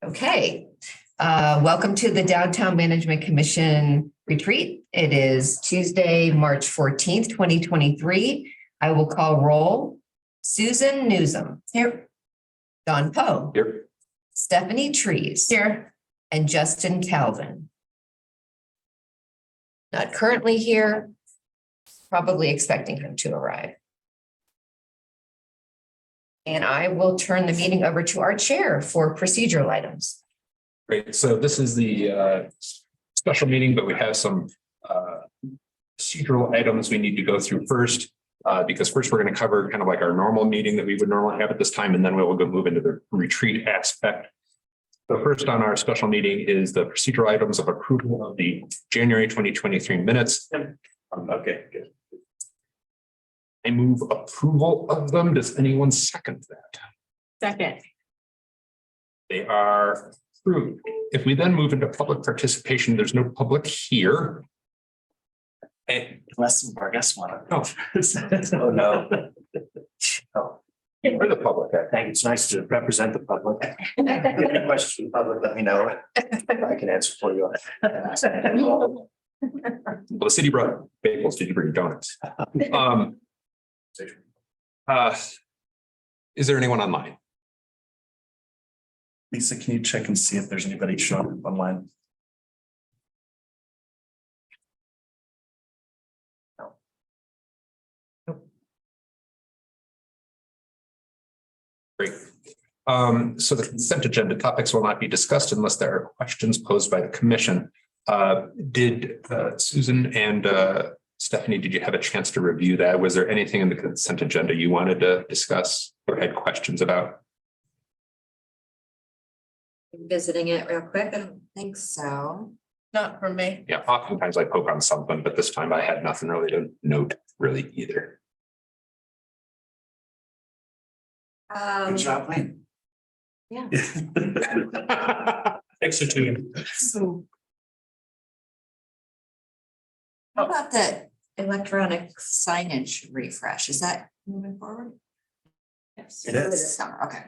Okay, welcome to the Downtown Management Commission retreat. It is Tuesday, March 14th, 2023. I will call roll. Susan Newsom. Here. Don Poe. Here. Stephanie Trees. Here. And Justin Calvin. Not currently here, probably expecting him to arrive. And I will turn the meeting over to our chair for procedural items. Great. So this is the special meeting, but we have some procedural items we need to go through first. Because first we're going to cover kind of like our normal meeting that we would normally have at this time, and then we will go move into the retreat aspect. So first on our special meeting is the procedural items of approval of the January 2023 minutes. Okay, good. I move approval of them. Does anyone second that? Second. They are approved. If we then move into public participation, there's no public here. Unless our guests want to. Oh, Oh, no. Oh, we're the public. I think it's nice to represent the public. If you have any questions from the public, let me know. And I can answer for you. Well, the city brought bagels. Did you bring donuts? Is there anyone online? Lisa, can you check and see if there's anybody showing up online? Great. So the consent agenda topics will not be discussed unless there are questions posed by the commission. Did Susan and Stephanie, did you have a chance to review that? Was there anything in the consent agenda you wanted to discuss or had questions about? Visiting it real quick. I don't think so. Not for me. Yeah, oftentimes I poke on something, but this time I had nothing really to note really either. Good job, Lane. Yeah. Extra to you. So. How about the electronic signage refresh? Is that moving forward? Yes. It is. Summer, okay.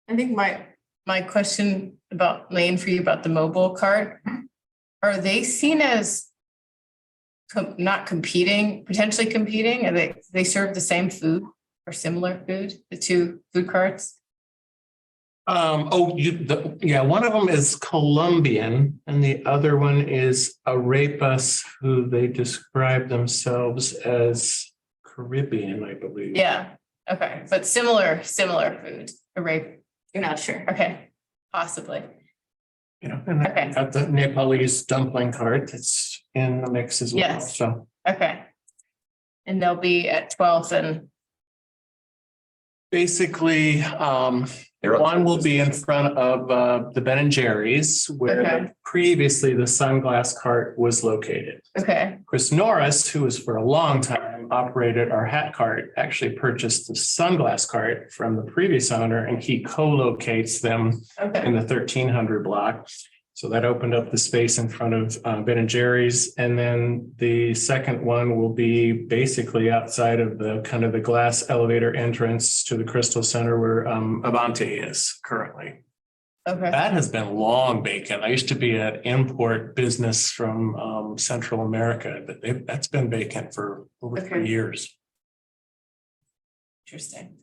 I think my question about Lane for you about the mobile cart, are they seen as not competing, potentially competing? Are they serve the same food or similar food, the two food carts? Yeah, one of them is Colombian and the other one is Arepas, who they describe themselves as Caribbean, I believe. Yeah, okay, but similar food, you're not sure, okay, possibly. You know, and Okay. got the Nepalese dumpling cart that's in the mix as well. Yes. So Okay. And they'll be at 12th and, basically, one will be in front of the Ben and Jerry's where Okay. previously the sunglass cart was located. okay, Chris Norris, who was for a long time operated our hat cart, actually purchased the sunglass cart from the previous owner and he co-locates them in okay, the 1300 block. So that opened up the space in front of Ben and Jerry's. And then the second one will be basically outside of the kind of the glass elevator entrance to the Crystal Center where Avante is currently. okay, That has been long vacant. I used to be an import business from Central America, but that's been vacant for over 3 Okay. years. interesting.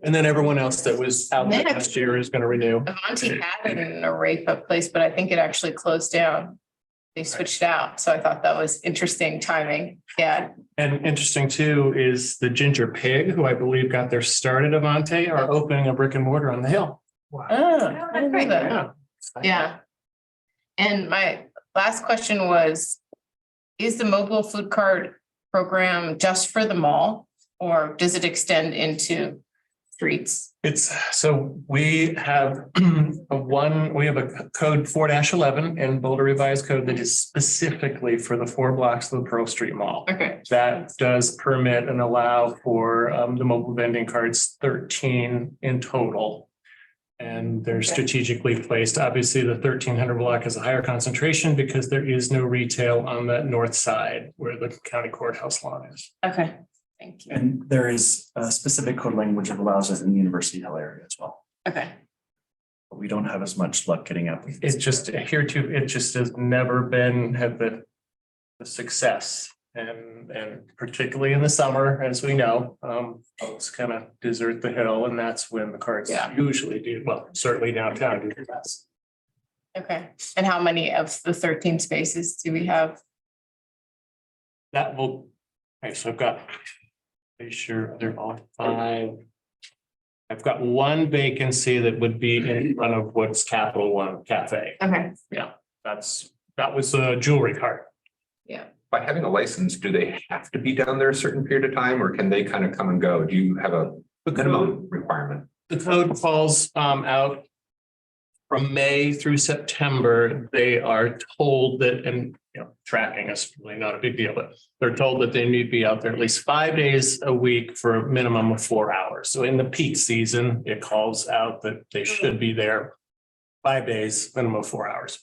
And then everyone else that was out there last year is going to renew. Avanti had an Arepa place, but I think it actually closed down. They switched out, so I thought that was interesting timing. Yeah, And interesting too is the Ginger Pig, who I believe got their start at Avante, are opening a brick and mortar on the hill. oh, I didn't know that. Yeah. Yeah. And my last question was, is the mobile food cart program just for the mall? Or does it extend into streets? So we have we have a code 4-11 in Boulder Revised Code that is specifically for the 4 blocks of the Pearl Street Mall. Okay, That does permit and allow for the mobile vending carts, 13 in total. And they're strategically placed. Obviously, the 1300 block is a higher concentration because there is no retail on the north side where the county courthouse lawn is. okay. Thank you. And there is a specific code language that allows it in the University Hill area as well. Okay, But we don't have as much luck getting applicants. It just it just has never been had the success. And particularly in the summer, as we know, folks kind of desert the hill, and that's when the carts Yeah. usually do, well, certainly downtown do the best. okay. And how many of the 13 spaces do we have? That will, okay, so I've got, make sure they're all 5. I've got 1 vacancy that would be in front of what's Capital One Cafe. Okay. That was a jewelry cart. By having a license, do they have to be down there a certain period of time, or can they kind of come and go? Do you have a minimum requirement? The code falls out from May through September. They are told that, and tracking is really not a big deal, but they're told that they need to be out there at least 5 days a week for a minimum of 4 hours. So in the peak season, it calls out that they should be there 5 days, minimum of 4 hours.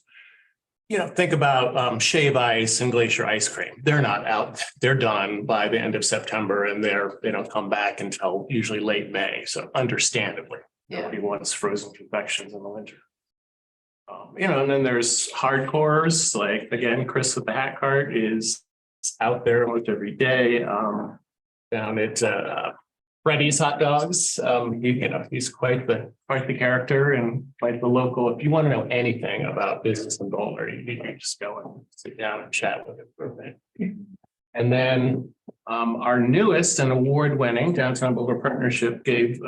Think about Shave Ice and Glacier Ice Cream. They're not out. They're done by the end of September, and they don't come back until usually late May. So understandably, nobody wants frozen confections in the winter. And then there's hardcores, like again, Chris with the hat cart is out there almost every day. Down at Freddy's Hot Dogs. He's quite the character and quite the local. If you want to know anything about business in Boulder, you just go and sit down and chat with him for a bit. And then our newest and award-winning Downtown Boulder Partnership gave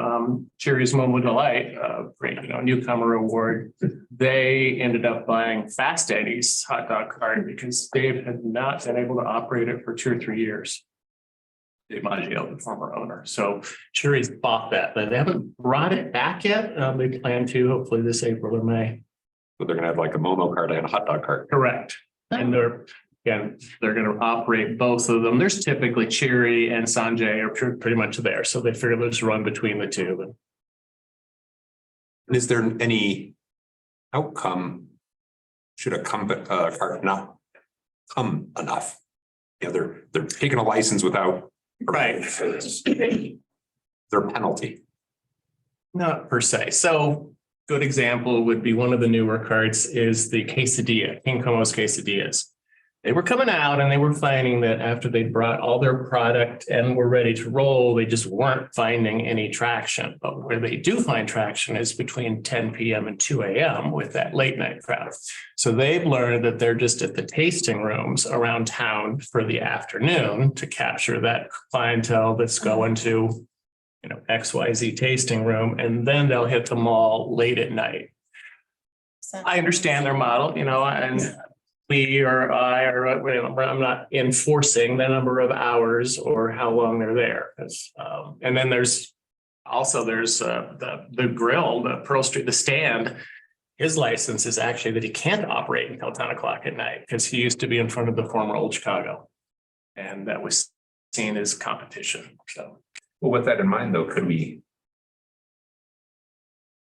Cherry's Moment of Delight a great newcomer award. They ended up buying Fast Eddie's hot dog cart because Dave had not been able to operate it for 2 or 3 years. Dave Maggio, the former owner. So Cherry's bought that, but they haven't brought it back yet. They plan to hopefully this April or May. So they're gonna have like a Momo cart and a hot dog cart. Correct. And they're going to operate both of them. There's typically Cherry and Sanjay are pretty much there. So they figure let's run between the two. And is there any outcome? Should a cart not come enough? They're taking a license without. Right. Their penalty. Not per se. So good example would be one of the newer carts is the quesadilla, King Como's quesadillas. They were coming out and they were finding that after they brought all their product and were ready to roll, they just weren't finding any traction. But where they do find traction is between 10 p.m. and 2 a.m. with that late night crowd. So they've learned that they're just at the tasting rooms around town for the afternoon to capture that clientele that's going to, XYZ tasting room, and then they'll hit the mall late at night. I understand their model, and we or I or whatever, I'm not enforcing the number of hours or how long they're there. And then there's the grill, the Pearl Street, the stand. His license is actually that he can't operate until 10 o'clock at night because he used to be in front of the former Old Chicago. And that was seen as competition. So, Well, with that in mind, though, could we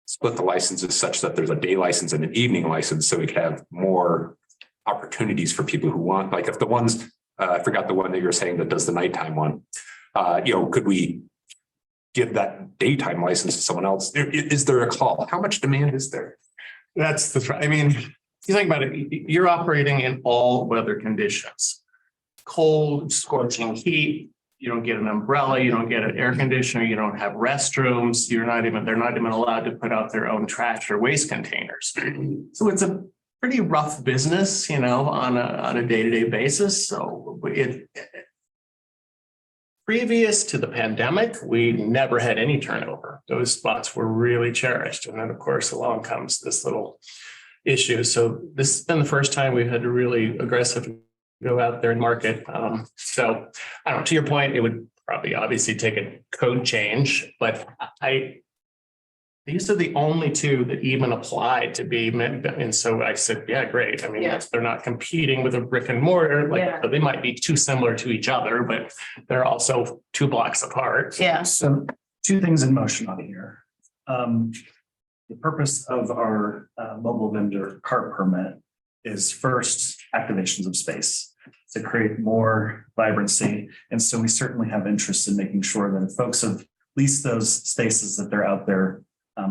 split the licenses such that there's a day license and an evening license so we could have more opportunities for people who want, like if the ones, I forgot the one that you were saying that does the nighttime one, could we give that daytime license to someone else? Is there a call? How much demand is there? that's you think about it, you're operating in all weather conditions. Cold, scorching heat, you don't get an umbrella, you don't get an air conditioner, you don't have restrooms, they're not even allowed to put out their own trash or waste containers. So it's a pretty rough business, on a day-to-day basis. So previous to the pandemic, we never had any turnover. Those spots were really cherished. And then of course, along comes this little issue. So this has been the first time we've had to really aggressively go out there and market. So I don't know, to your point, it would probably obviously take a code change, but these are the only two that even applied to be, and so I said, yeah, great. I mean, they're not competing with a brick and mortar, but they might be too similar to each other, but they're also 2 blocks apart. Yeah. So 2 things in motion on here. The purpose of our mobile vendor cart permit is first activations of space. to create more vibrancy. And so we certainly have interest in making sure that if folks have leased those spaces, that they're out there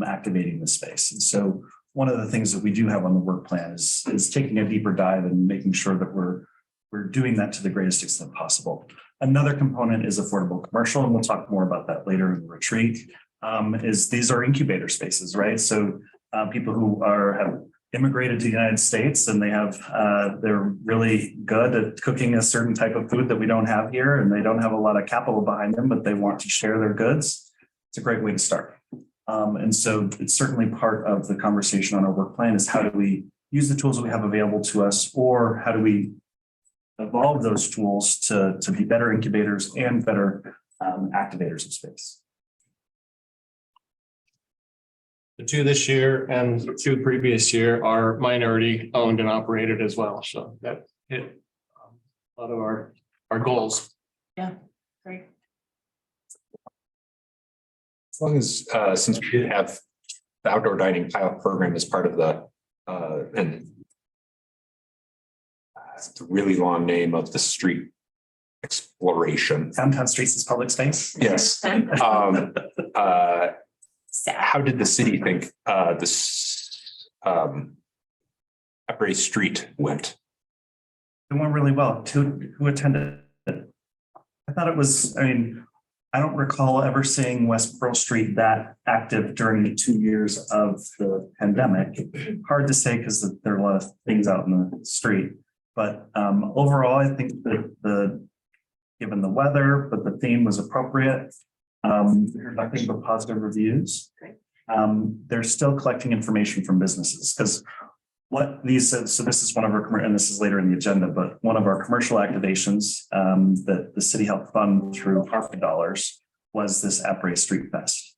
activating the space. And so one of the things that we do have on the work plan is taking a deeper dive and making sure that we're doing that to the greatest extent possible. Another component is affordable commercial, and we'll talk more about that later in the retreat. Is these are incubator spaces, right? So people who have immigrated to the United States and they're really good at cooking a certain type of food that we don't have here, and they don't have a lot of capital behind them, but they want to share their goods. It's a great way to start. And so it's certainly part of the conversation on our work plan is how do we use the tools that we have available to us, or how do we evolve those tools to be better incubators and better activators of space. The two this year and the two previous year are minority owned and operated as well. So that hit a lot of our goals. Great. As long as, since we did have the outdoor dining pilot program as part of the, and it's the really long name of the street exploration. Downtown streets is public space. Yes. How did the city think this Upper Street went? It went really well. Who attended it? I thought it was, I don't recall ever seeing West Pearl Street that active during the 2 years of the pandemic. Hard to say because there are a lot of things out in the street. But overall, I think that given the weather, but the theme was appropriate. There's nothing but positive reviews. They're still collecting information from businesses because what these said, so this is one of our, and this is later in the agenda, but one of our commercial activations that the city helped fund through ARPA dollars was this Après Street Fest.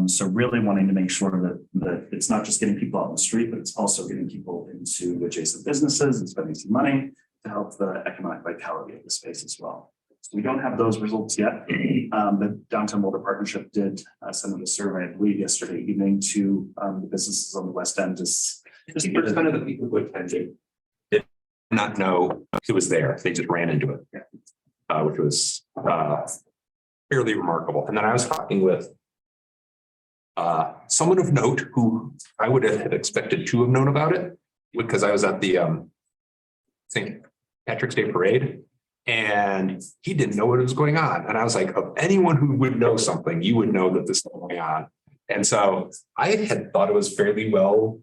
So really wanting to make sure that it's not just getting people out on the street, but it's also getting people into adjacent businesses and spending some money to help the economic vitality of the space as well. So we don't have those results yet. The Downtown Boulder Partnership did send a survey, I believe, yesterday evening to the businesses on the West End. 50% of the people who attended did not know it was there. They just ran into it, which was fairly remarkable. And then I was talking with someone of note who I would have expected to have known about it because I was at the St. Patrick's Day Parade and he didn't know what was going on. And I was like, of anyone who would know something, you would know that this is going on. And so I had thought it was fairly well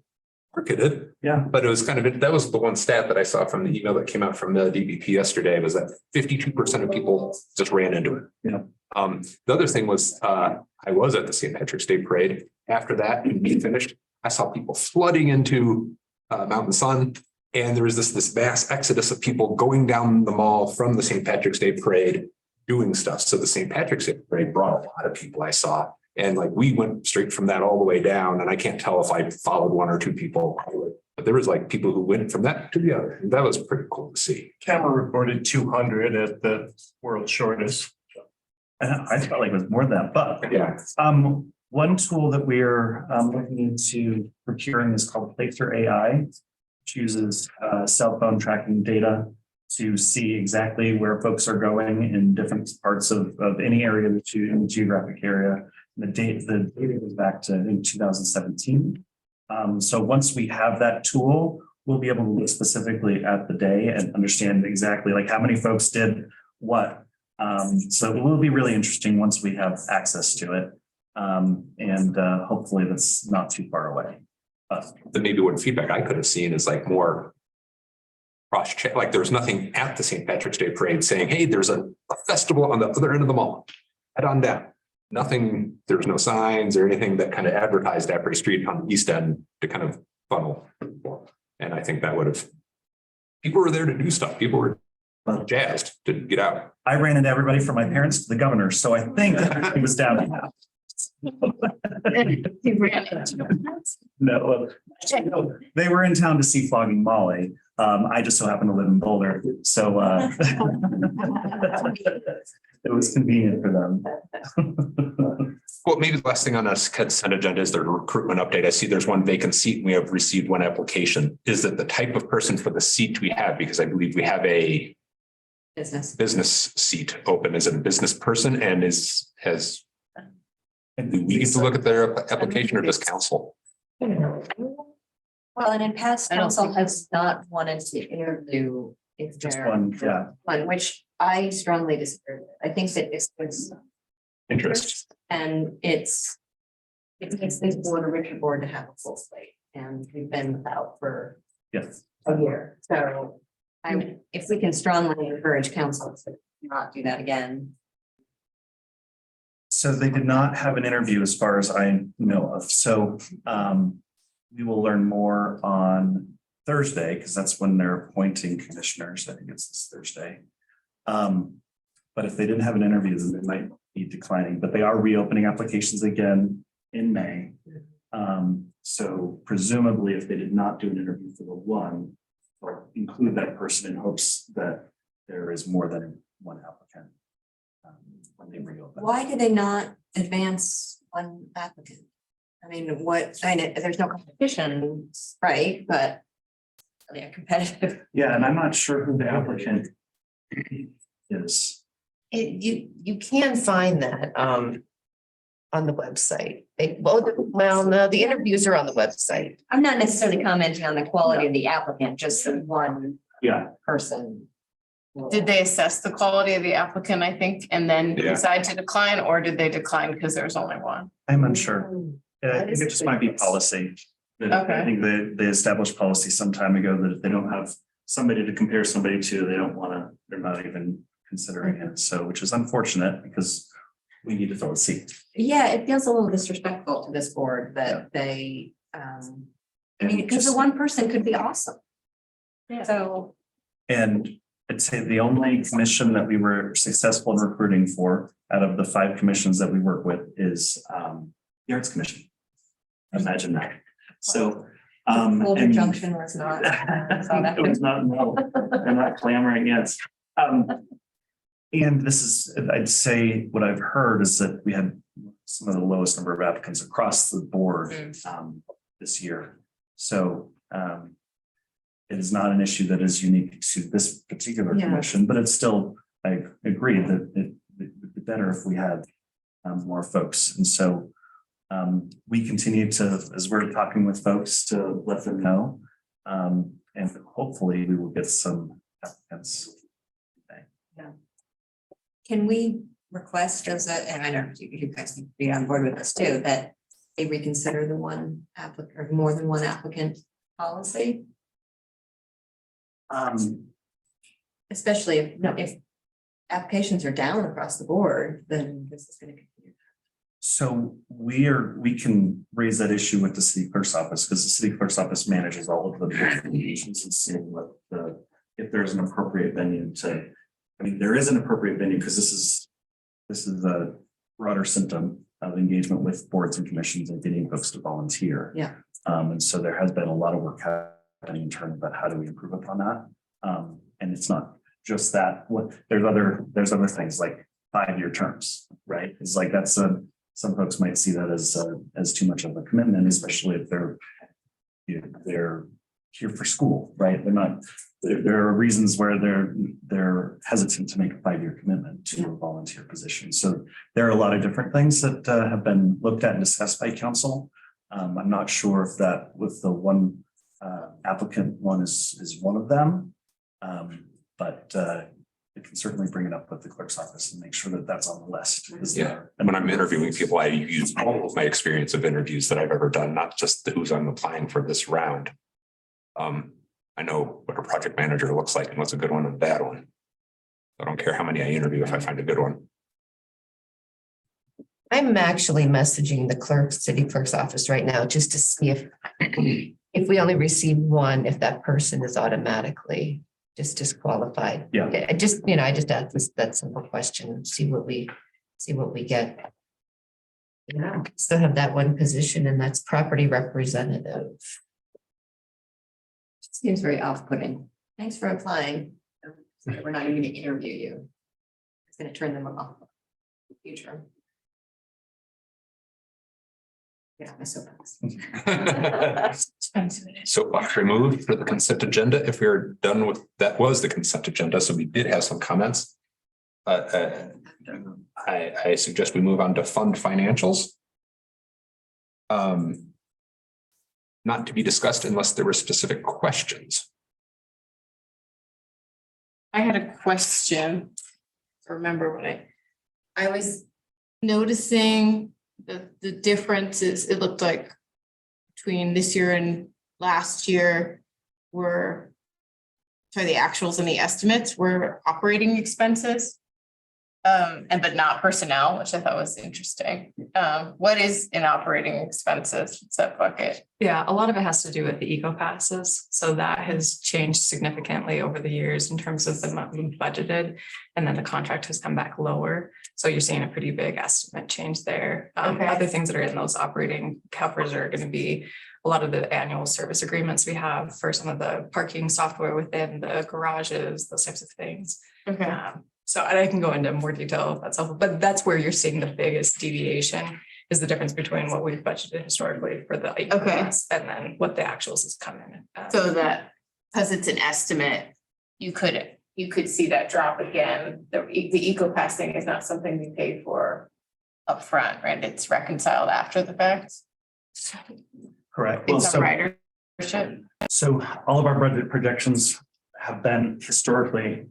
marketed. Yeah. But it was kind of, that was the one stat that I saw from the email that came out from the DBP yesterday was that 52% of people just ran into it. Yeah. The other thing was I was at the St. Patrick's Day Parade. After that, when we finished, I saw people flooding into Mountain Sun. And there was this mass exodus of people going down the mall from the St. Patrick's Day Parade doing stuff. So the St. Patrick's Day Parade brought a lot of people I saw. And like we went straight from that all the way down. And I can't tell if I followed one or two people, but there was like people who went from that to the other. And that was pretty cool to see. Camera reported 200 at the world's shortest. I felt like it was more than that, but Yeah. one tool that we're looking into procuring is called Placer AI, which uses cell phone tracking data to see exactly where folks are going in different parts of any area in the geographic area. The data goes back to in 2017. So once we have that tool, we'll be able to look specifically at the day and understand exactly like how many folks did what. So it will be really interesting once we have access to it. And hopefully that's not too far away. Then maybe what feedback I could have seen is like more cross check, like there's nothing at the St. Patrick's Day Parade saying, hey, there's a festival on the other end of the mall. Head on down. Nothing, there's no signs or anything that kind of advertised Après Street on the East End to kind of funnel people. And I think that would have, people were there to do stuff. People were jazzed to get out. I ran into everybody from my parents to the governor, so I think it was down. He ran into No, they were in town to see Flogging Molly. I just so happened to live in Boulder, so it was convenient for them. Well, maybe the last thing on us consent agenda is the recruitment update. I see there's one vacant seat and we have received one application. Is that the type of person for the seat we have? Because I believe we have a business seat open? Is it a business person and do we get to look at their application or just council? Well, and in past, I don't council think- has not wanted to interview if Just they're one, yeah. one, which I strongly disagree with. I think that it's Interest. and it takes this board, a richer board to have a full slate, and we've been without for Yes. a year. So if we can strongly encourage council to not do that again. So they did not have an interview as far as I know of. So we will learn more on Thursday because that's when they're appointing commissioners. I think it's this Thursday. But if they didn't have an interview, then they might be declining, but they are reopening applications again in May. So presumably if they did not do an interview for the one, or include that person in hopes that there is more than one applicant. When they reopen. Why do they not advance one applicant? I mean, there's no competition, right? But they're competitive. Yeah, and I'm not sure who the applicant is. You can find that on the website. No, the interviews are on the website. I'm not necessarily commenting on the quality of the applicant, just the one Yeah, person. Did they assess the quality of the applicant, I think, and then Yeah. decide to decline, or did they decline because there's only one? I'm unsure. I That think is it just might be good. policy. I Okay. think they established policy some time ago that if they don't have somebody to compare somebody to, they don't wanna, they're not even considering it. So, which is unfortunate because we need to fill a seat. Yeah, it feels a little disrespectful to this board that they, because the one person could be awesome. So, And I'd say the only commission that we were successful in recruiting for out of the 5 commissions that we work with is the Arts Commission. Imagine that. So. Boulder and- Junction was not. saw that. It was not, no, they're not clamoring, yes. And this is, I'd say, what I've heard is that we had some of the lowest number of applicants across the board this year. So it is not an issue that is unique to this particular Yeah. commission, but it's still, I agree that it would be better if we had more folks. And so we continue to, as we're talking with folks, to let them know. And hopefully we will get some applicants. Can we request as a, and I know you guys need to be on board with this too, that they reconsider the one applicant or more than one applicant policy? Especially if applications are down across the board, then this is gonna continue. So we can raise that issue with the city clerk's office because the city clerk's office manages all of the applications and seeing what if there's an appropriate venue to, I mean, there is an appropriate venue because this is a broader symptom of engagement with boards and commissions and getting folks to volunteer. Yeah. And so there has been a lot of work happening in terms of how do we improve upon that. And it's not just that, there's other things like 5-year terms, right? It's like some folks might see that as too much of a commitment, especially if they're here for school, right? There are reasons where they're hesitant to make a 5-year commitment to a volunteer position. So there are a lot of different things that have been looked at and discussed by council. I'm not sure if that with the one applicant one is one of them. But I can certainly bring it up with the clerk's office and make sure that that's on the list. because Yeah. there- And when I'm interviewing people, I use all of my experience of interviews that I've ever done, not just who's I'm applying for this round. I know what a project manager looks like and what's a good one and a bad one. I don't care how many I interview if I find a good one. I'm actually messaging the city clerk's office right now, just to see if we only receive one, if that person is automatically just disqualified. Yeah. I just asked that simple question, see what we get. Yeah, still have that one position, and that's property representative. Seems very off-putting. Thanks for applying. We're not even gonna interview you. It's gonna turn them off in the future. Get off my soapbox. Soapbox removed for the consent agenda. If we are done with, that was the consent agenda, so we did have some comments. I suggest we move on to fund financials. Not to be discussed unless there were specific questions. I had a question. Remember when I was noticing the differences, it looked like between this year and last year were, sorry, the actuals and the estimates were operating expenses. But not personnel, which I thought was interesting. What is in operating expenses? What's that bucket? Yeah, a lot of it has to do with the eco passes. So that has changed significantly over the years in terms of the amount we budgeted. And then the contract has come back lower. So you're seeing a pretty big estimate change there. Okay. Other things that are in those operating covers are going to be a lot of the annual service agreements we have for some of the parking software within the garages, those types of things. Okay. So I can go into more detail if that's helpful, but that's where you're seeing the biggest deviation is the difference between what we've budgeted historically for the Okay. and then what the actuals is coming. So that, because it's an estimate, you could see that drop again. The eco pass thing is not something we pay for upfront, right? It's reconciled after the fact. Correct. Well, It's a ridership. so all of our budget projections have been historically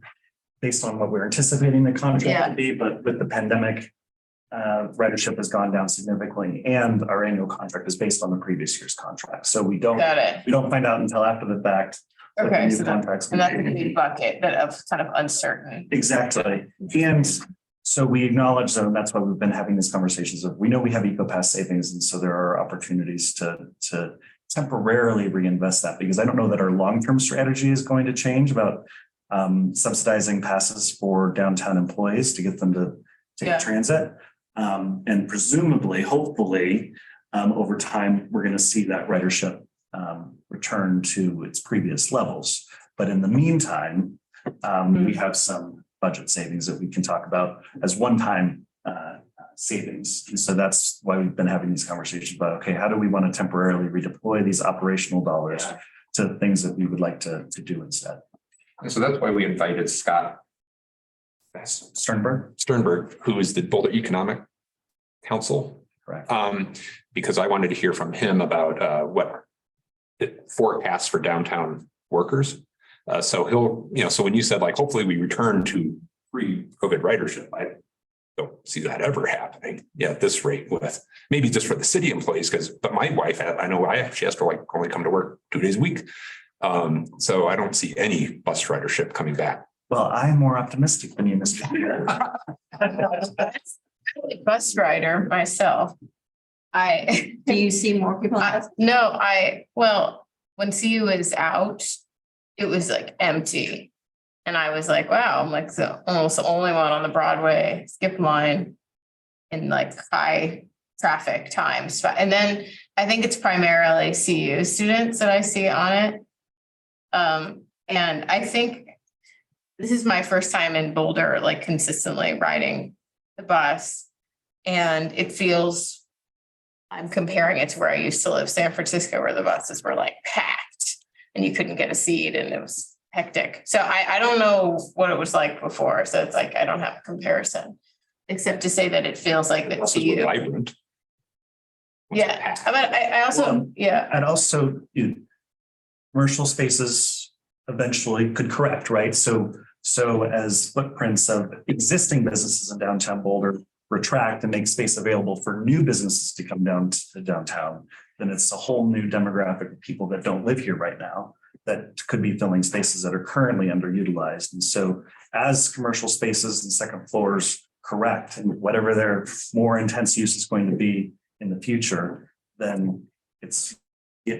based on what we're anticipating the contract to be, but with the pandemic, ridership has gone down significantly, and our annual contract is based on the previous year's contract. So we don't Got it. find out until after the fact. what the Okay, new so contracts and that's will a be. big bucket that of kind of uncertain. Exactly. And so we acknowledge that, and that's why we've been having these conversations of, we know we have EcoPass savings, and so there are opportunities to temporarily reinvest that, because I don't know that our long-term strategy is going to change about subsidizing passes for downtown employees to get them to take Yeah. transit. And presumably, hopefully, over time, we're going to see that ridership return to its previous levels. But in the meantime, we have some budget savings that we can talk about as one-time savings. And so that's why we've been having these conversations about, okay, how do we want to temporarily redeploy these operational dollars to things that we would like to do instead? And so that's why we invited Scott Sternberg? who is the Boulder Economic Council. Correct. Because I wanted to hear from him about what the forecasts for downtown workers. So he'll, so when you said like, hopefully we return to pre-COVID ridership, I don't see that ever happening. Yeah, at this rate, with maybe just for the city employees, but my wife, I know she has to like only come to work 2 days a week. So I don't see any bus ridership coming back. Well, I'm more optimistic than you, Mr. Chair. Bus rider myself. Do you see more people? Well, when CU is out, it was like empty. And I was like, wow, I'm like almost the only one on the Broadway skip line in like high traffic times. And then I think it's primarily CU students that I see on it. And I think this is my first time in Boulder, like consistently riding the bus. And it feels, I'm comparing it to where I used to live, San Francisco, where the buses were like packed and you couldn't get a seat and it was hectic. So I don't know what it was like before. So it's like, I don't have a comparison, except to say that it feels like that Buses to were you. vibrant. Yeah, but I also, yeah, And also, commercial spaces eventually could correct, right? So as footprints of existing businesses in downtown Boulder retract and make space available for new businesses to come down to downtown, then it's a whole new demographic of people that don't live here right now that could be filling spaces that are currently underutilized. And so as commercial spaces and second floors correct, and whatever their more intense use is going to be in the future, then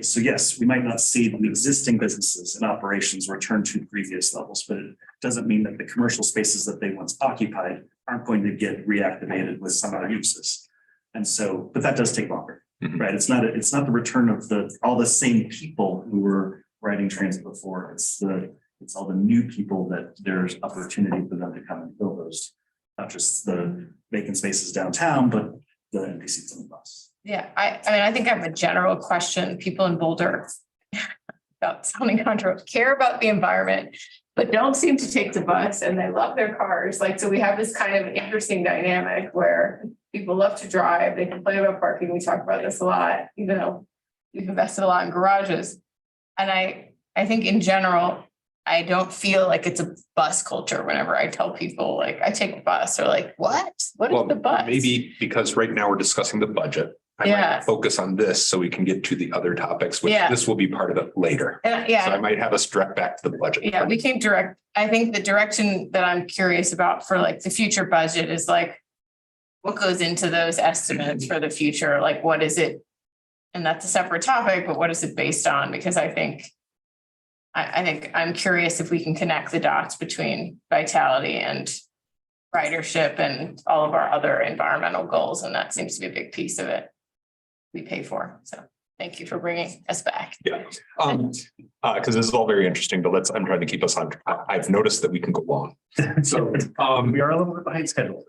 so yes, we might not see the existing businesses and operations return to previous levels, but it doesn't mean that the commercial spaces that they once occupied aren't going to get reactivated with some other uses. And so, but that does take longer, right? It's not the return of all the same people who were riding transit before. It's all the new people that there's opportunity for them to come and fill those, not just the vacant spaces downtown, but the empty seats on the bus. Yeah, I mean, I think I have a general question. People in Boulder about sounding controversial, care about the environment, but don't seem to take the bus and they love their cars. Like, so we have this kind of interesting dynamic where people love to drive, they complain about parking. We talk about this a lot, even though we've invested a lot in garages. And I think in general, I don't feel like it's a bus culture whenever I tell people like I take a bus or like, what? What is Well, the bus? maybe because right now we're discussing the budget. I Yeah. might focus on this so we can get to the other topics, which Yeah. this will be part of it later. And So I might have us direct back to the budget. yeah, we can direct, I think the direction that I'm curious about for like the future budget is like. What goes into those estimates for the future? Like, what is it? And that's a separate topic, but what is it based on? Because I think. I think I'm curious if we can connect the dots between vitality and. Ridership and all of our other environmental goals, and that seems to be a big piece of it. We pay for, so thank you for bringing us back. Yeah, because this is all very interesting, but I'm trying to keep us on. I've noticed that we can go long. So, We are a little bit behind schedule.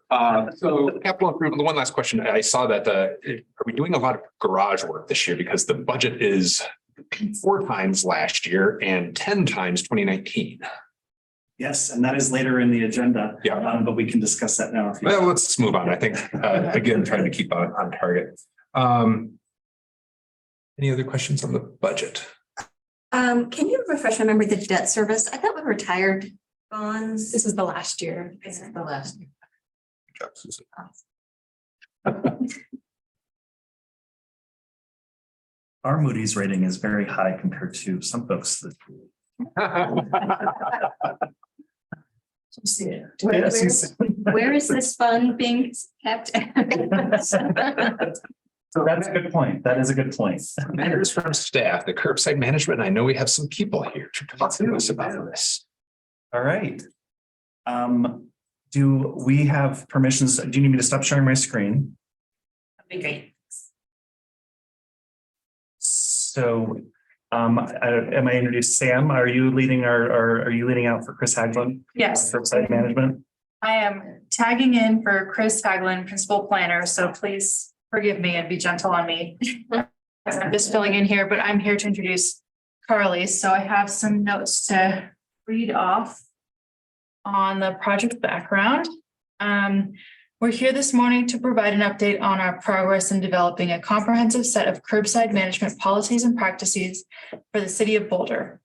so capital improvement, the one last question, I saw that, are we doing a lot of garage work this year? Because the budget is 4 times last year and 10 times 2019. Yes, and that is later in the agenda. Yeah. But we can discuss that now. if you- Well, let's move on. I think, again, trying to keep on target. Any other questions on the budget? Can you refresh my memory, the debt service? I thought we retired bonds. This is the last year. This is the last. Our Moody's rating is very high compared to some folks that. Where is this fund being kept? So that's a good point. That is a good point. Matters from staff, the curbside management. I know we have some people here to talk to us about this. All right. Do we have permissions? Do you need me to stop sharing my screen? That'd be great. So, am I introduced Sam? Are you leading are you leading out for Chris Haglund? Yes, Curbside management? I am tagging in for Chris Haglund, principal planner, so please forgive me and be gentle on me. I'm just filling in here, but I'm here to introduce Carly, so I have some notes to read off on the project background. We're here this morning to provide an update on our progress in developing a comprehensive set of curbside management policies and practices for the city of Boulder.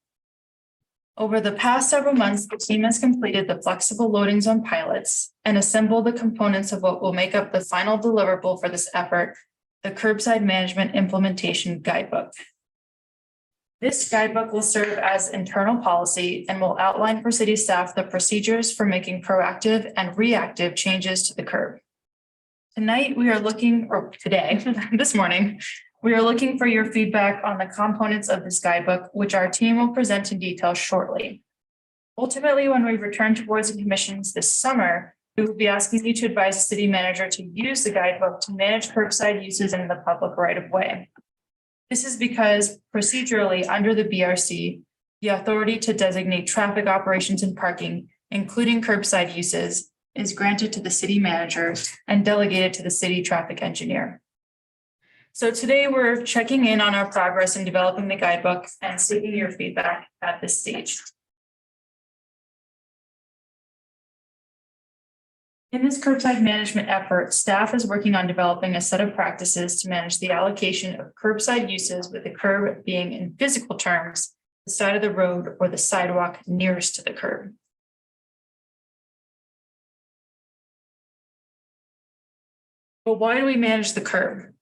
Over the past several months, the team has completed the flexible loading zone pilots and assembled the components of what will make up the final deliverable for this effort, the Curbside Management Implementation Guidebook. This guidebook will serve as internal policy and will outline for city staff the procedures for making proactive and reactive changes to the curb. Tonight, this morning, we are looking for your feedback on the components of this guidebook, which our team will present in detail shortly. Ultimately, when we return to boards and commissions this summer, we will be asking you to advise the city manager to use the guidebook to manage curbside uses in the public right of way. This is because procedurally, under the BRC, the authority to designate traffic operations and parking, including curbside uses, is granted to the city manager and delegated to the city traffic engineer. So today we're checking in on our progress in developing the guidebook and seeking your feedback at this stage. In this curbside management effort, staff is working on developing a set of practices to manage the allocation of curbside uses, with the curb being, in physical terms, the side of the road or the sidewalk nearest to the curb. But why do we manage the curb?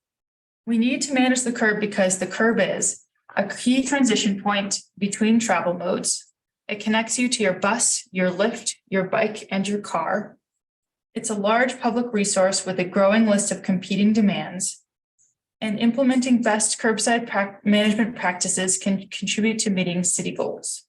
We need to manage the curb because the curb is a key transition point between travel modes. It connects you to your bus, your Lyft, your bike, and your car. It's a large public resource with a growing list of competing demands, and implementing best curbside management practices can contribute to meeting city goals.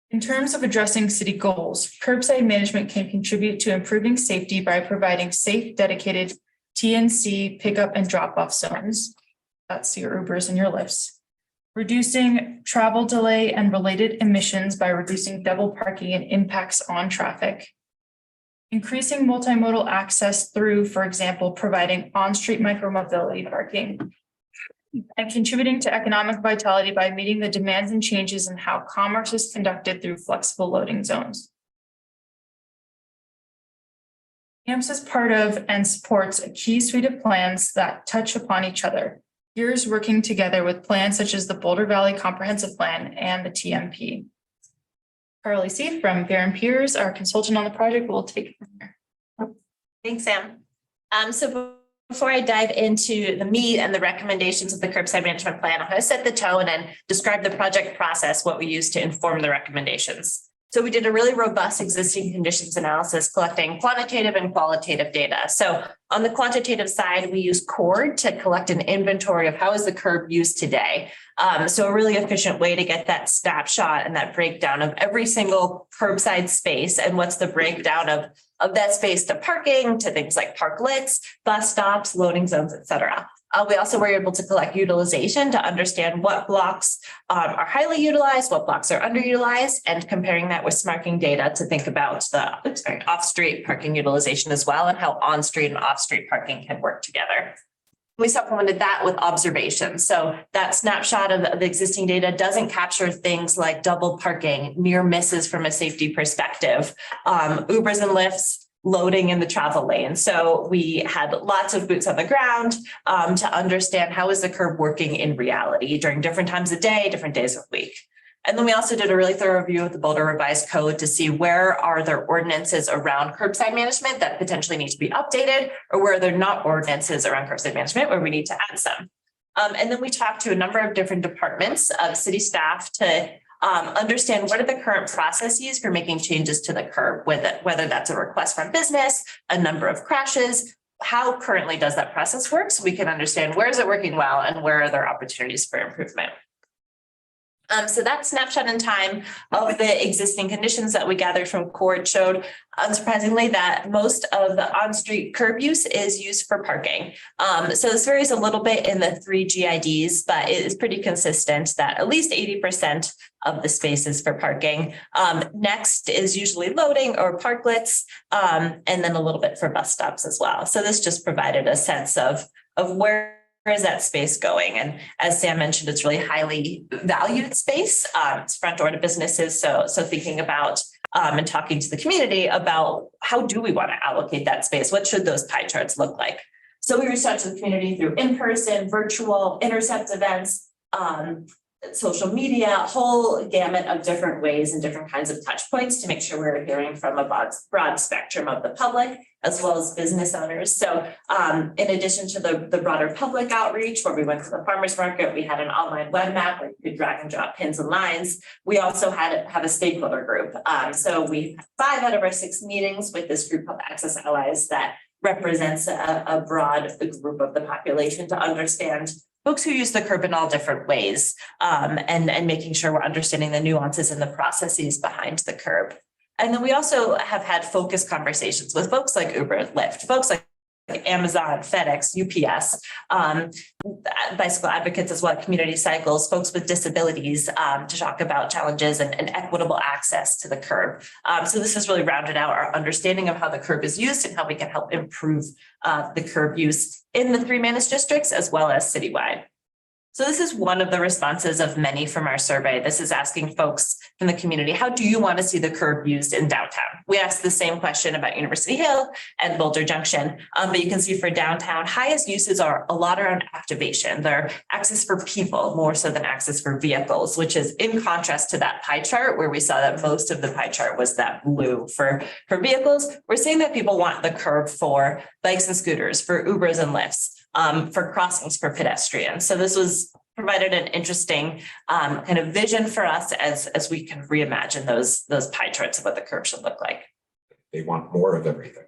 In terms of addressing city goals, curbside management can contribute to improving safety by providing safe, dedicated TNC pickup and drop-off zones. That's your Ubers and your Lyfts. Reducing travel delay and related emissions by reducing double parking and impacts on traffic. increasing multimodal access through, for example, providing on-street micromobility parking, and contributing to economic vitality by meeting the demands and changes in how commerce is conducted through flexible loading zones. AMPS is part of and supports a key suite of plans that touch upon each other. Years working together with plans such as the Boulder Valley Comprehensive Plan and the TMP. Carly C. from Baron Piers, our consultant on the project, will take it from here. Thanks, Sam. So before I dive into the meat and the recommendations of the curbside management plan, I'm going to set the tone and describe the project process, what we use to inform the recommendations. So we did a really robust existing conditions analysis, collecting quantitative and qualitative data. So on the quantitative side, we use CORD to collect an inventory of how is the curb used today. So a really efficient way to get that snapshot and that breakdown of every single curbside space and what's the breakdown of that space to parking, to things like parklets, bus stops, loading zones, et cetera. We also were able to collect utilization to understand what blocks are highly utilized, what blocks are underutilized, and comparing that with SmartKing data to think about the off-street parking utilization as well and how on-street and off-street parking can work together. We supplemented that with observations. So that snapshot of the existing data doesn't capture things like double parking, near misses from a safety perspective, Ubers and Lyfts, loading in the travel lane. So we had lots of boots on the ground to understand how is the curb working in reality during different times of day, different days of week. And then we also did a really thorough review of the Boulder Revised Code to see where are there ordinances around curbside management that potentially need to be updated, or where there not ordinances around curbside management where we need to add some. And then we talked to a number of different departments of city staff to understand what are the current processes for making changes to the curb, whether that's a request from business, a number of crashes, how currently does that process work, so we can understand where is it working well and where are there opportunities for improvement. So that snapshot in time of the existing conditions that we gathered from CORD showed, unsurprisingly, that most of the on-street curb use is used for parking. So this varies a little bit in the 3 GIDs, but it is pretty consistent that at least 80% of the space is for parking. Next is usually loading or parklets, and then a little bit for bus stops as well. So this just provided a sense of where is that space going? And as Sam mentioned, it's really highly valued space. It's front door to businesses. So thinking about and talking to the community about how do we want to allocate that space? What should those pie charts look like? So we reached out to the community through in-person, virtual, intercept events, social media, a whole gamut of different ways and different kinds of touch points to make sure we're hearing from a broad spectrum of the public as well as business owners. So in addition to the broader public outreach where we went to the farmers market, we had an online web map where you could drag and drop pins and lines. We also have a stakeholder group. So we had 5 out of our 6 meetings with this group of Access Allies that represents a broad group of the population to understand folks who use the curb in all different ways, and making sure we're understanding the nuances and the processes behind the curb. And then we also have had focused conversations with folks like Uber, Lyft, folks like Amazon, FedEx, UPS, bicycle advocates as well, community cycles, folks with disabilities to talk about challenges and equitable access to the curb. So this has really rounded out our understanding of how the curb is used and how we can help improve the curb use in the 3 managed districts as well as citywide. So this is one of the responses of many from our survey. This is asking folks from the community, how do you want to see the curb used in downtown? We asked the same question about University Hill and Boulder Junction, but you can see for downtown, highest uses are a lot around activation. They're access for people more so than access for vehicles, which is in contrast to that pie chart where we saw that most of the pie chart was that blue for vehicles. We're seeing that people want the curb for bikes and scooters, for Ubers and Lyfts, for crossings for pedestrians. So this was provided an interesting kind of vision for us as we can reimagine those pie charts of what the curve should look like. They want more of everything.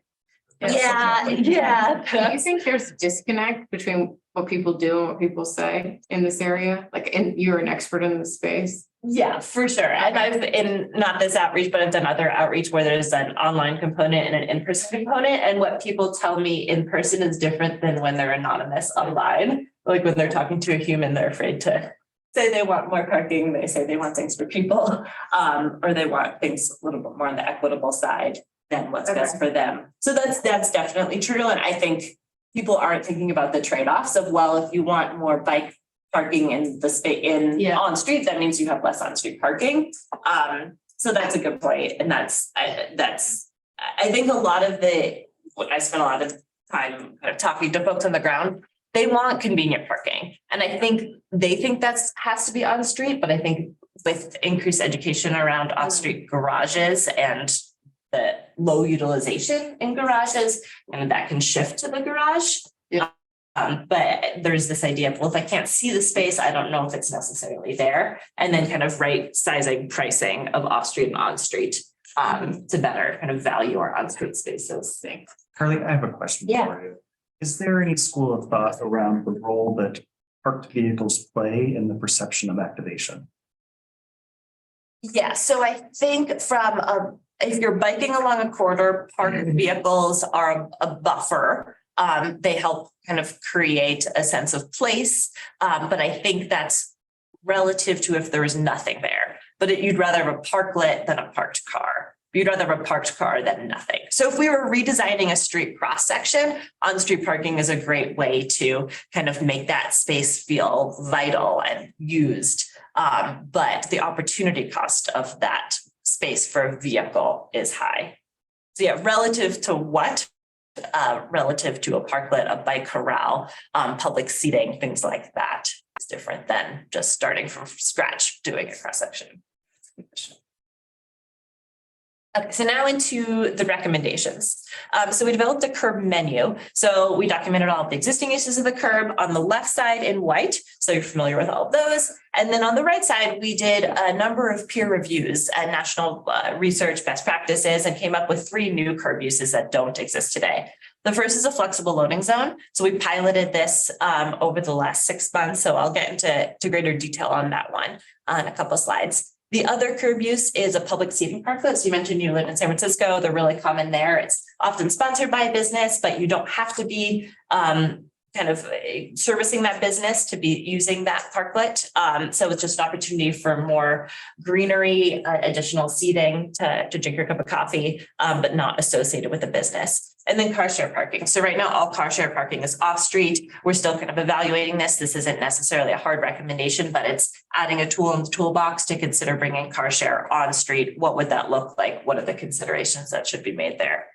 Yeah. Do you think there's a disconnect between what people do and what people say in this area? And you're an expert in the space. Yeah, for sure. And I've in not this outreach, but I've done other outreach where there's an online component and an in-person component. And what people tell me in person is different than when they're anonymous online. Like when they're talking to a human, they're afraid to say they want more parking. They say they want things for people, or they want things a little bit more on the equitable side. then what's best for them. So that's definitely true. And I think people aren't thinking about the trade-offs of, well, if you want more bike parking in the space on street, that means you have less on-street parking. So that's a good point. And I think a lot of I spent a lot of time kind of talking to folks on the ground. They want convenient parking. And I think they think has to be on street, but I think with increased education around on-street garages and the low utilization in garages, and that can shift to the garage. But there's this idea of, well, if I can't see the space, I don't know if it's necessarily there. And then kind of right sizing pricing of off-street and on-street to better kind of value our on-street spaces. Carly, I have a question for you. Is there any school of thought around the role that parked vehicles play in the perception of activation? Yeah, so I think if you're biking along a corridor, parked vehicles are a buffer. They help kind of create a sense of place. But I think that's relative to if there is nothing there. But you'd rather have a parklet than a parked car. You'd rather have a parked car than nothing. So if we were redesigning a street cross section, on-street parking is a great way to kind of make that space feel vital and used. But the opportunity cost of that space for a vehicle is high. So yeah, relative to what? Relative to a parklet, a bike corral, public seating, things like that is different than just starting from scratch doing a cross section. Okay, so now into the recommendations. So we developed a curb menu. So we documented all of the existing uses of the curb on the left side in white. So you're familiar with all of those. And then on the right side, we did a number of peer reviews and national research best practices and came up with 3 new curb uses that don't exist today. The first is a flexible loading zone. So we piloted this over the last 6 months. So I'll get into greater detail on that one on a couple of slides. The other curb use is a public seating parklet. So you mentioned you live in San Francisco. They're really common there. It's often sponsored by a business, but you don't have to be kind of servicing that business to be using that parklet. So it's just an opportunity for more greenery, additional seating to drink your cup of coffee, but not associated with the business. And then car share parking. So right now, all car share parking is off street. We're still kind of evaluating this. This isn't necessarily a hard recommendation, but it's adding a tool in the toolbox to consider bringing car share on street. What would that look like? What are the considerations that should be made there?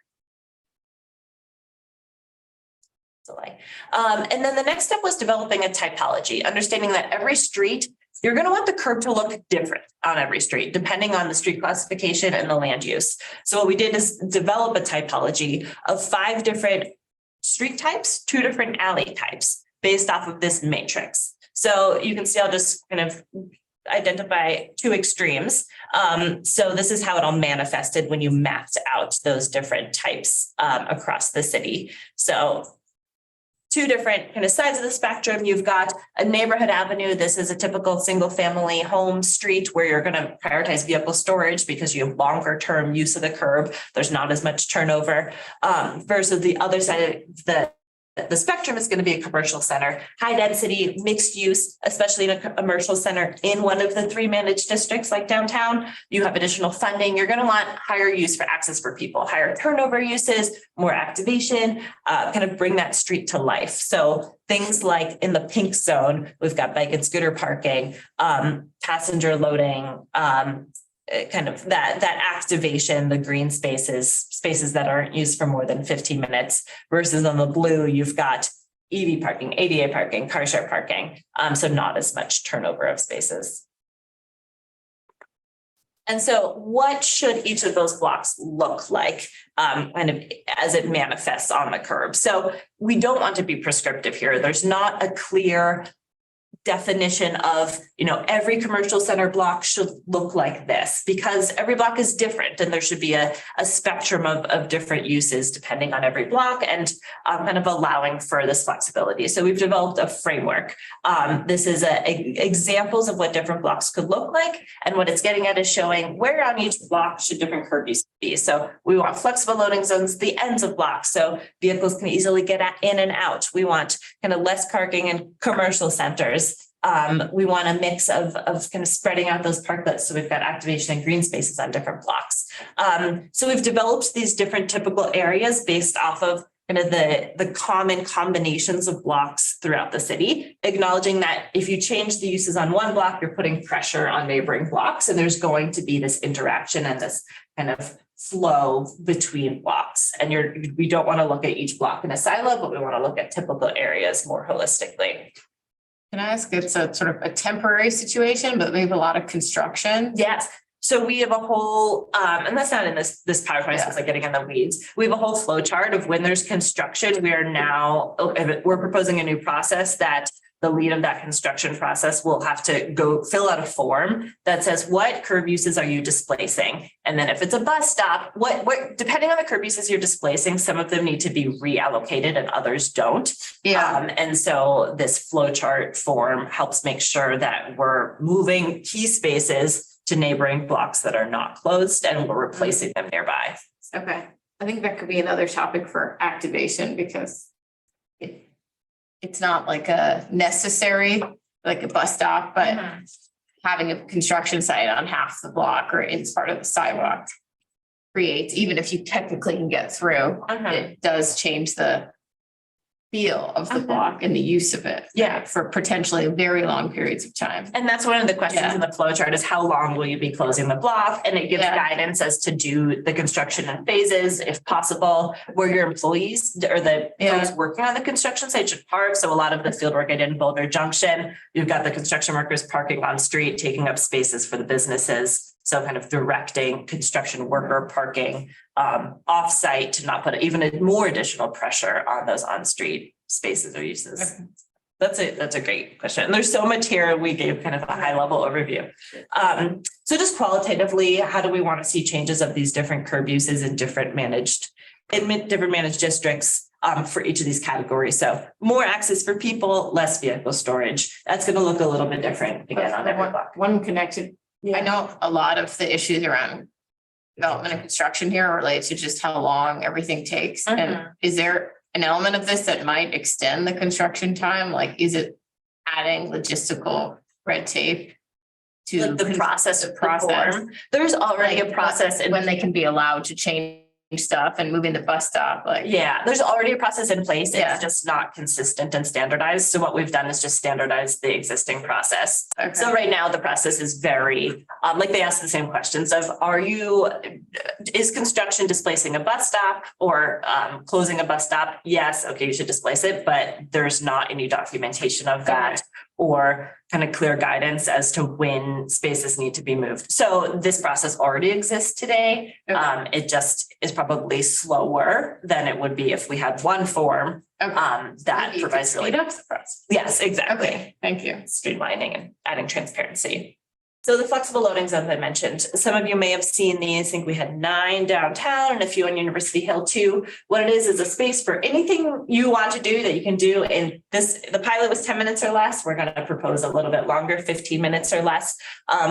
And then the next step was developing a typology, understanding that every street, you're going to want the curb to look different on every street, depending on the street classification and the land use. So what we did is develop a typology of 5 different street types, 2 different alley types based off of this matrix. So you can see, I'll just kind of identify 2 extremes. So this is how it all manifested when you mapped out those different types across the city. So 2 different kind of sides of the spectrum. You've got a neighborhood avenue. This is a typical single family home street where you're going to prioritize vehicle storage because you have longer term use of the curb. There's not as much turnover versus the other side of the spectrum is going to be a commercial center, high density, mixed use, especially in a commercial center in one of the 3 managed districts like downtown. You have additional funding. You're going to want higher use for access for people, higher turnover uses, more activation, kind of bring that street to life. So things like in the pink zone, we've got bike and scooter parking, passenger loading, kind of that activation, the green spaces that aren't used for more than 15 minutes versus on the blue, you've got EV parking, ADA parking, car share parking. So not as much turnover of spaces. And so what should each of those blocks look like kind of as it manifests on the curb? So we don't want to be prescriptive here. There's not a clear definition of, every commercial center block should look like this because every block is different and there should be a spectrum of different uses depending on every block and kind of allowing for this flexibility. So we've developed a framework. This is examples of what different blocks could look like. And what it's getting at is showing where on each block should different curb uses be. So we want flexible loading zones, the ends of blocks, so vehicles can easily get in and out. We want kind of less parking in commercial centers We want a mix of kind of spreading out those parklets. So we've got activation and green spaces on different blocks. So we've developed these different typical areas based off of kind of the common combinations of blocks throughout the city, acknowledging that if you change the uses on one block, you're putting pressure on neighboring blocks, and there's going to be this interaction and this kind of flow between blocks. And we don't want to look at each block in a silo, but we want to look at typical areas more holistically. Can I ask, it's a sort of a temporary situation, but we have a lot of construction. Yes. So we have a whole, and that's not in this PowerPoint, so it's like getting in the weeds. We have a whole flow chart of when there's construction. We're proposing a new process that the lead of that construction process will have to go fill out a form that says, what curb uses are you displacing? And then if it's a bus stop, what depending on the curb uses you're displacing, some of them need to be reallocated and others don't. And so this flow chart form helps make sure that we're moving key spaces to neighboring blocks that are not closed, and we're replacing them nearby. Okay, I think that could be another topic for activation, because it's not like a necessary, like a bus stop, but having a construction site on half the block or in part of the sidewalk creates, even if you technically can get through, it does change the feel of the block and the use of it. Yeah. For potentially very long periods of time. And that's one of the questions in the flow chart is how long will you be closing the block? And it gives guidance as to do the construction in phases, if possible, where your employees or the folks working on the construction site should park. So a lot of the field work I did in Boulder Junction, you've got the construction workers parking on street, taking up spaces for the businesses. So kind of directing construction worker parking off-site to not put even more additional pressure on those on-street spaces or uses. That's a great question. And there's so much here. We gave kind of a high level overview. So just qualitatively, how do we want to see changes of these different curb uses in different managed districts for each of these categories? So more access for people, less vehicle storage. That's going to look a little bit different again on every block. One connected. I know a lot of the issues around development and construction here are related to just how long everything takes. And is there an element of this that might extend the construction time? Like, is it adding logistical red tape to Like the process of process? There's already a process in when they can be allowed to change stuff and moving the bus stop, like. Yeah, there's already a process in place. Yeah. It's just not consistent and standardized. So what we've done is just standardize the existing process. Okay. So right now the process is very, like they ask the same questions of, is construction displacing a bus stop or closing a bus stop? Yes, okay, you should displace it, but there's not any documentation of that or kind of clear guidance as to when spaces need to be moved. So this process already exists today. It just is probably slower than it would be if we had one form that Maybe provides really. speed up the process. Yes, exactly. Okay, thank you. Streamlining and adding transparency. So the flexible loading zones I mentioned, some of you may have seen these. I think we had 9 downtown and a few on University Hill too. What it is a space for anything you want to do that you can do in this. The pilot was 10 minutes or less. We're going to propose a little bit longer, 15 minutes or less.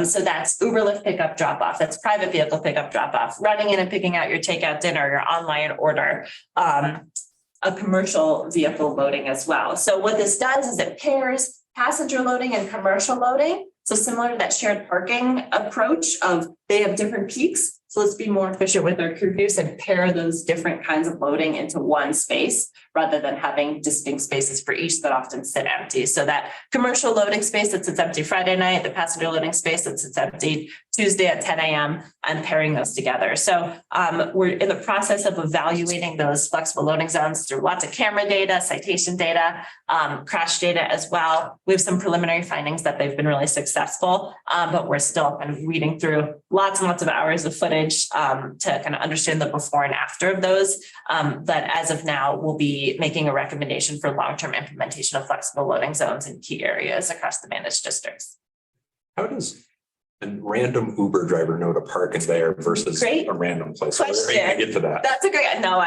So that's Uber, Lyft pickup, drop off. That's private vehicle pickup, drop off, running in and picking out your takeout dinner, your online order. A commercial vehicle loading as well. So what this does is it pairs passenger loading and commercial loading. So similar to that shared parking approach of they have different peaks. So let's be more efficient with our curb use and pair those different kinds of loading into one space rather than having distinct spaces for each that often sit empty. So that commercial loading space that sits empty Friday night, the passenger loading space that sits empty Tuesday at 10 a.m. and pairing those together. So we're in the process of evaluating those flexible loading zones through lots of camera data, citation data, crash data as well. We have some preliminary findings that they've been really successful, but we're still kind of reading through lots and lots of hours of footage to kind of understand the before and after of those. But as of now, we'll be making a recommendation for long-term implementation of flexible loading zones in key areas across the managed districts. How does a random Uber driver know to park in there versus Great a random place? question. I get to that. That's a great, no,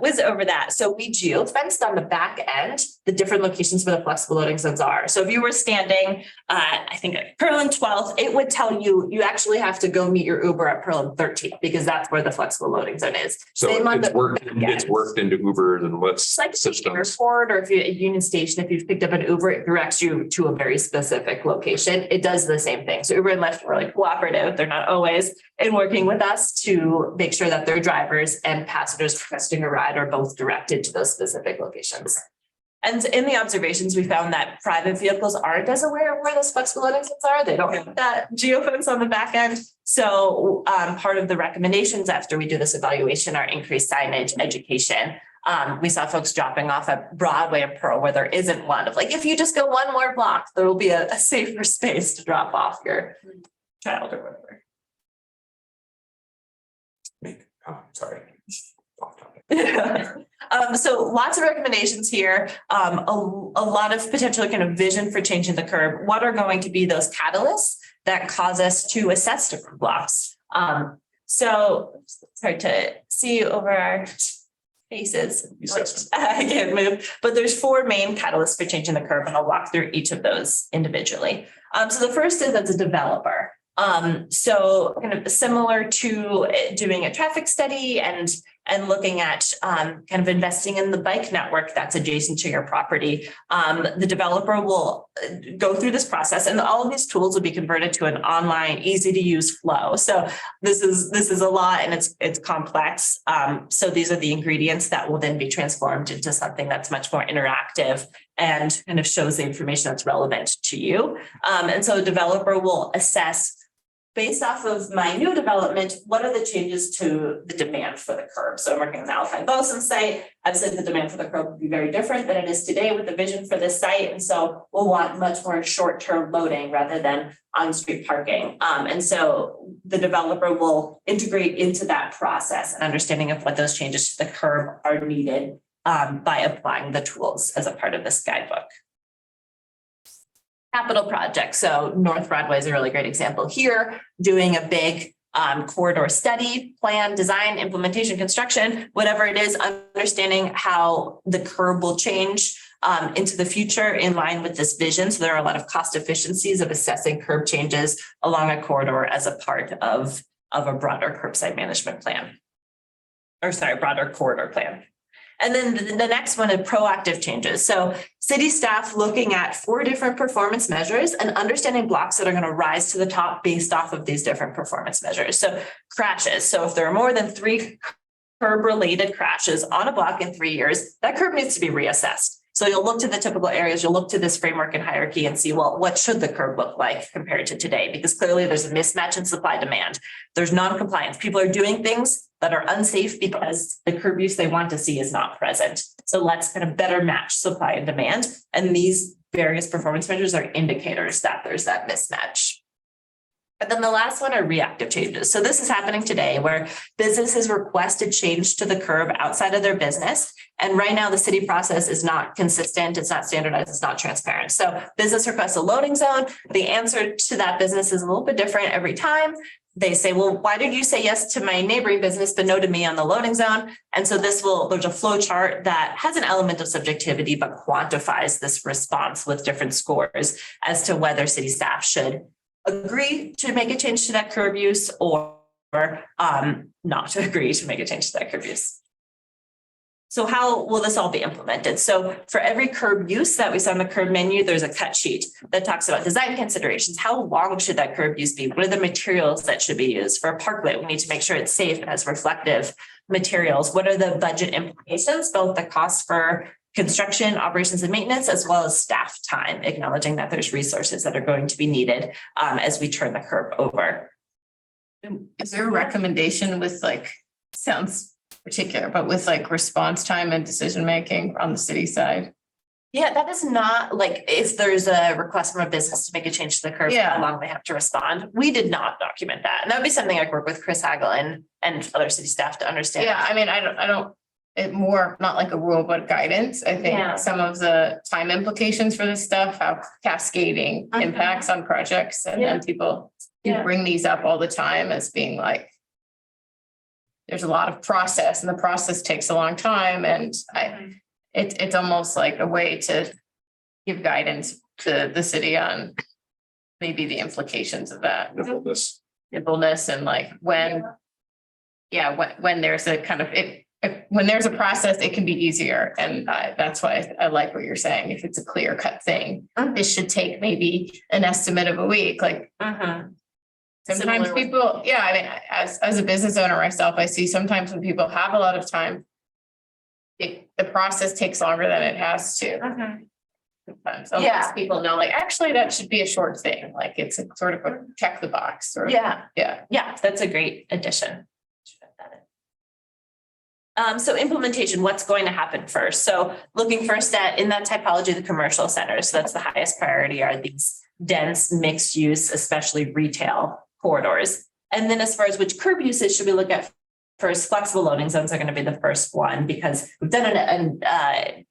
whiz over that. So we geofenced on the back end, the different locations where the flexible loading zones are. So if you were standing, I think at Pearl and 12th, it would tell you, you actually have to go meet your Uber at Pearl and 13th because that's where the flexible loading zone is. So Same on it's the worked, back end. it's worked into Ubers and what's It's like the systems. airport, or if you're at Union Station, if you've picked up an Uber, it directs you to a very specific location. It does the same thing. So Uber and Lyft are really cooperative. They're not always in working with us to make sure that their drivers and passengers requesting a ride are both directed to those specific locations. And in the observations, we found that private vehicles aren't as aware of where those flexible loading zones are. They don't have that geofence on the back end. So part of the recommendations after we do this evaluation are increased signage education. We saw folks dropping off at Broadway and Pearl where there isn't one of like, if you just go one more block, there will be a safer space to drop off your child or whatever. Oh, sorry. Off topic. So lots of recommendations here, a lot of potential kind of vision for changing the curb. What are going to be those catalysts that cause us to assess different blocks? So it's hard to see over our faces. I can't move, but there's 4 main catalysts for changing the curb, and I'll walk through each of those individually. So the first is as a developer. So kind of similar to doing a traffic study and looking at kind of investing in the bike network that's adjacent to your property. The developer will go through this process, and all of these tools will be converted to an online, easy to use flow. So this is a lot, and it's complex. So these are the ingredients that will then be transformed into something that's much more interactive and kind of shows the information that's relevant to you. And so the developer will assess, based off of my new development, what are the changes to the demand for the curb? So I'm working on the Alpine Bosun site. I've said the demand for the curb would be very different than it is today with the vision for this site. And so we'll want much more short-term loading rather than on-street parking. And so the developer will integrate into that process and understanding of what those changes to the curb are needed by applying the tools as a part of this guidebook. Capital project. So North Broadway is a really great example here, doing a big corridor study, plan, design, implementation, construction, whatever it is, understanding how the curb will change into the future in line with this vision. So there are a lot of cost efficiencies of assessing curb changes along a corridor as a part of a broader curbside management plan. Or sorry, broader corridor plan. And then the next one is proactive changes. So city staff looking at 4 different performance measures and understanding blocks that are going to rise to the top based off of these different performance measures. So crashes. So if there are more than 3 curb related crashes on a block in 3 years, that curb needs to be reassessed. So you'll look to the typical areas, you'll look to this framework and hierarchy and see, well, what should the curb look like compared to today? Because clearly there's a mismatch in supply demand. There's non-compliance. People are doing things that are unsafe because the curb use they want to see is not present. So let's kind of better match supply and demand. And these various performance measures are indicators that there's that mismatch. And then the last one are reactive changes. So this is happening today where businesses request a change to the curb outside of their business. And right now the city process is not consistent. It's not standardized. It's not transparent. So business requests a loading zone. The answer to that business is a little bit different every time. They say, well, why did you say yes to my neighboring business, but no to me on the loading zone? And so there's a flow chart that has an element of subjectivity, but quantifies this response with different scores as to whether city staff should agree to make a change to that curb use or not agree to make a change to that curb use. So how will this all be implemented? So for every curb use that we saw on the curb menu, there's a cut sheet that talks about design considerations. How long should that curb use be? What are the materials that should be used? For a parkway, we need to make sure it's safe and has reflective materials. What are the budget implications, both the cost for construction, operations and maintenance, as well as staff time, acknowledging that there's resources that are going to be needed as we turn the curb over. Is there a recommendation with sounds particular, but with response time and decision-making on the city side? Yeah, that is not if there's a request from a business to make a change to the curb, how long they have to respond. We did not document that. And that would be something I'd work with Chris Hagel and other city staff to understand. Yeah, I mean, I don't, it more, not like a rule, but guidance. I think some of the time implications for this stuff have cascading impacts on projects. And then people do bring these up all the time as being there's a lot of process and the process takes a long time and it's almost like a way to give guidance to the city on maybe the implications of that Nimbleness. nimbleness and like when there's a kind of when there's a process, it can be easier. And that's why I like what you're saying. If it's a clear cut thing, this should take maybe an estimate of a week, like sometimes Similar with- people, yeah, I mean, as a business owner myself, I see sometimes when people have a lot of time, the process takes longer than it has to. Sometimes Yeah. people know like, actually, that should be a short thing. Like it's a sort of a check the box or. Yeah, Yeah. yeah, that's a great addition. So implementation, what's going to happen first? So looking first at, in that typology, the commercial centers, so that's the highest priority, are these dense mixed use, especially retail corridors. And then as far as which curb usage should we look at first, flexible loading zones are going to be the first one because we've done a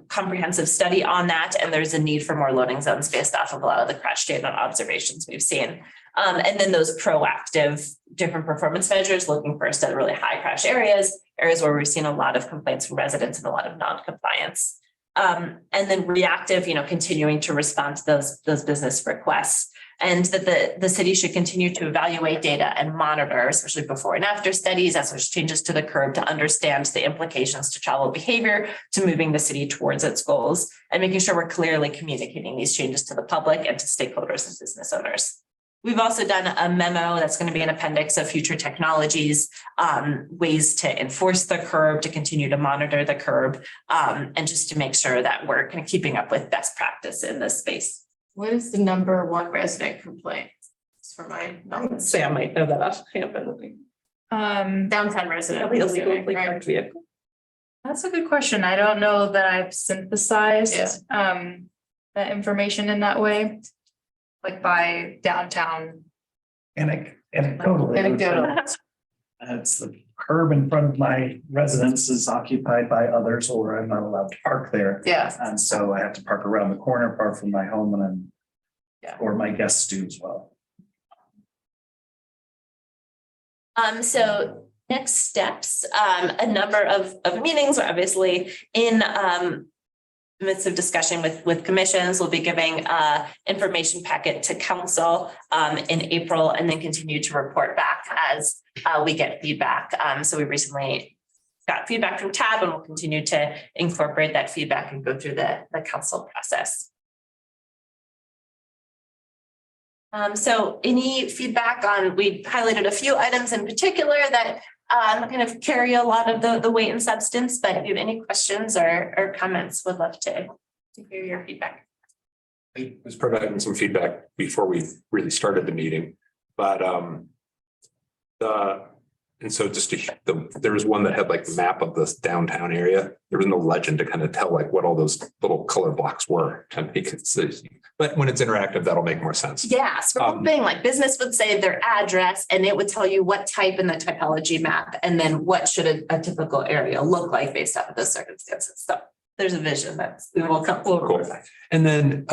comprehensive study on that, and there's a need for more loading zones based off of a lot of the crash data and observations we've seen. And then those proactive different performance measures, looking first at really high crash areas where we've seen a lot of complaints from residents and a lot of non-compliance. And then reactive, continuing to respond to those business requests. And that the city should continue to evaluate data and monitor, especially before and after studies, as there's changes to the curb, to understand the implications to travel behavior, to moving the city towards its goals, and making sure we're clearly communicating these changes to the public and to stakeholders and business owners. We've also done a memo that's going to be an appendix of future technologies, ways to enforce the curb, to continue to monitor the curb, and just to make sure that we're kind of keeping up with best practice in this space. What is the number one resident complaint? It's for my knowledge. Sam might know that offhand, but Downtown resident. probably illegally right? parked vehicle. That's a good question. I don't know that I've synthesized that information in that way. Like by downtown. Anecdotally. Anecdotal. It's the curb in front of my residence is occupied by others, or I'm not allowed to park there. Yeah. And so I have to park around the corner, park from my home, and then, Yeah. or my guests do as well. So next steps, a number of meetings are obviously in midst of discussion with commissions. We'll be giving information packet to council in April, and then continue to report back as we get feedback. So we recently got feedback from TAB, and we'll continue to incorporate that feedback and go through the council process. So any feedback on, we highlighted a few items in particular that kind of carry a lot of the weight and substance, but if you have any questions or comments, would love to hear your feedback. I was providing some feedback before we really started the meeting, but and so just there was one that had like the map of this downtown area. There was no legend to kind of tell like what all those little color blocks were to make it. But when it's interactive, that'll make more sense. Yes, we're hoping like business would say their address and it would tell you what type in the typology map, and then what should a typical area look like based off of the circumstances. So there's a vision that we will come forward. Cool. And then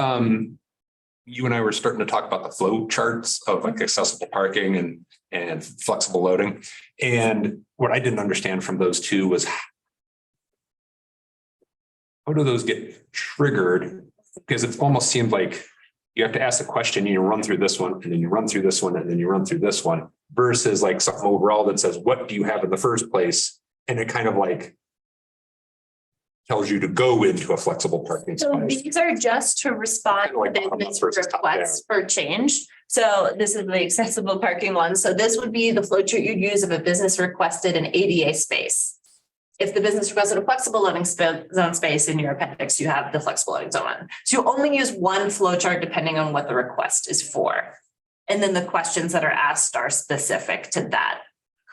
you and I were starting to talk about the flow charts of like accessible parking and flexible loading. And what I didn't understand from those two was how do those get triggered? Because it almost seemed like you have to ask the question, you run through this one, and then you run through this one, and then you run through this one, versus like something overall that says, what do you have in the first place? And it kind of like tells you to go into a flexible parking So space. these are just to respond to Like bottom business up versus top requests for change. So this is the accessible parking one. So this would be the flow chart you'd use if a business requested an ADA space. If the business requested a flexible loading zone space, in your appendix, you have the flexible loading zone one. So you only use one flow chart depending on what the request is for. And then the questions that are asked are specific to that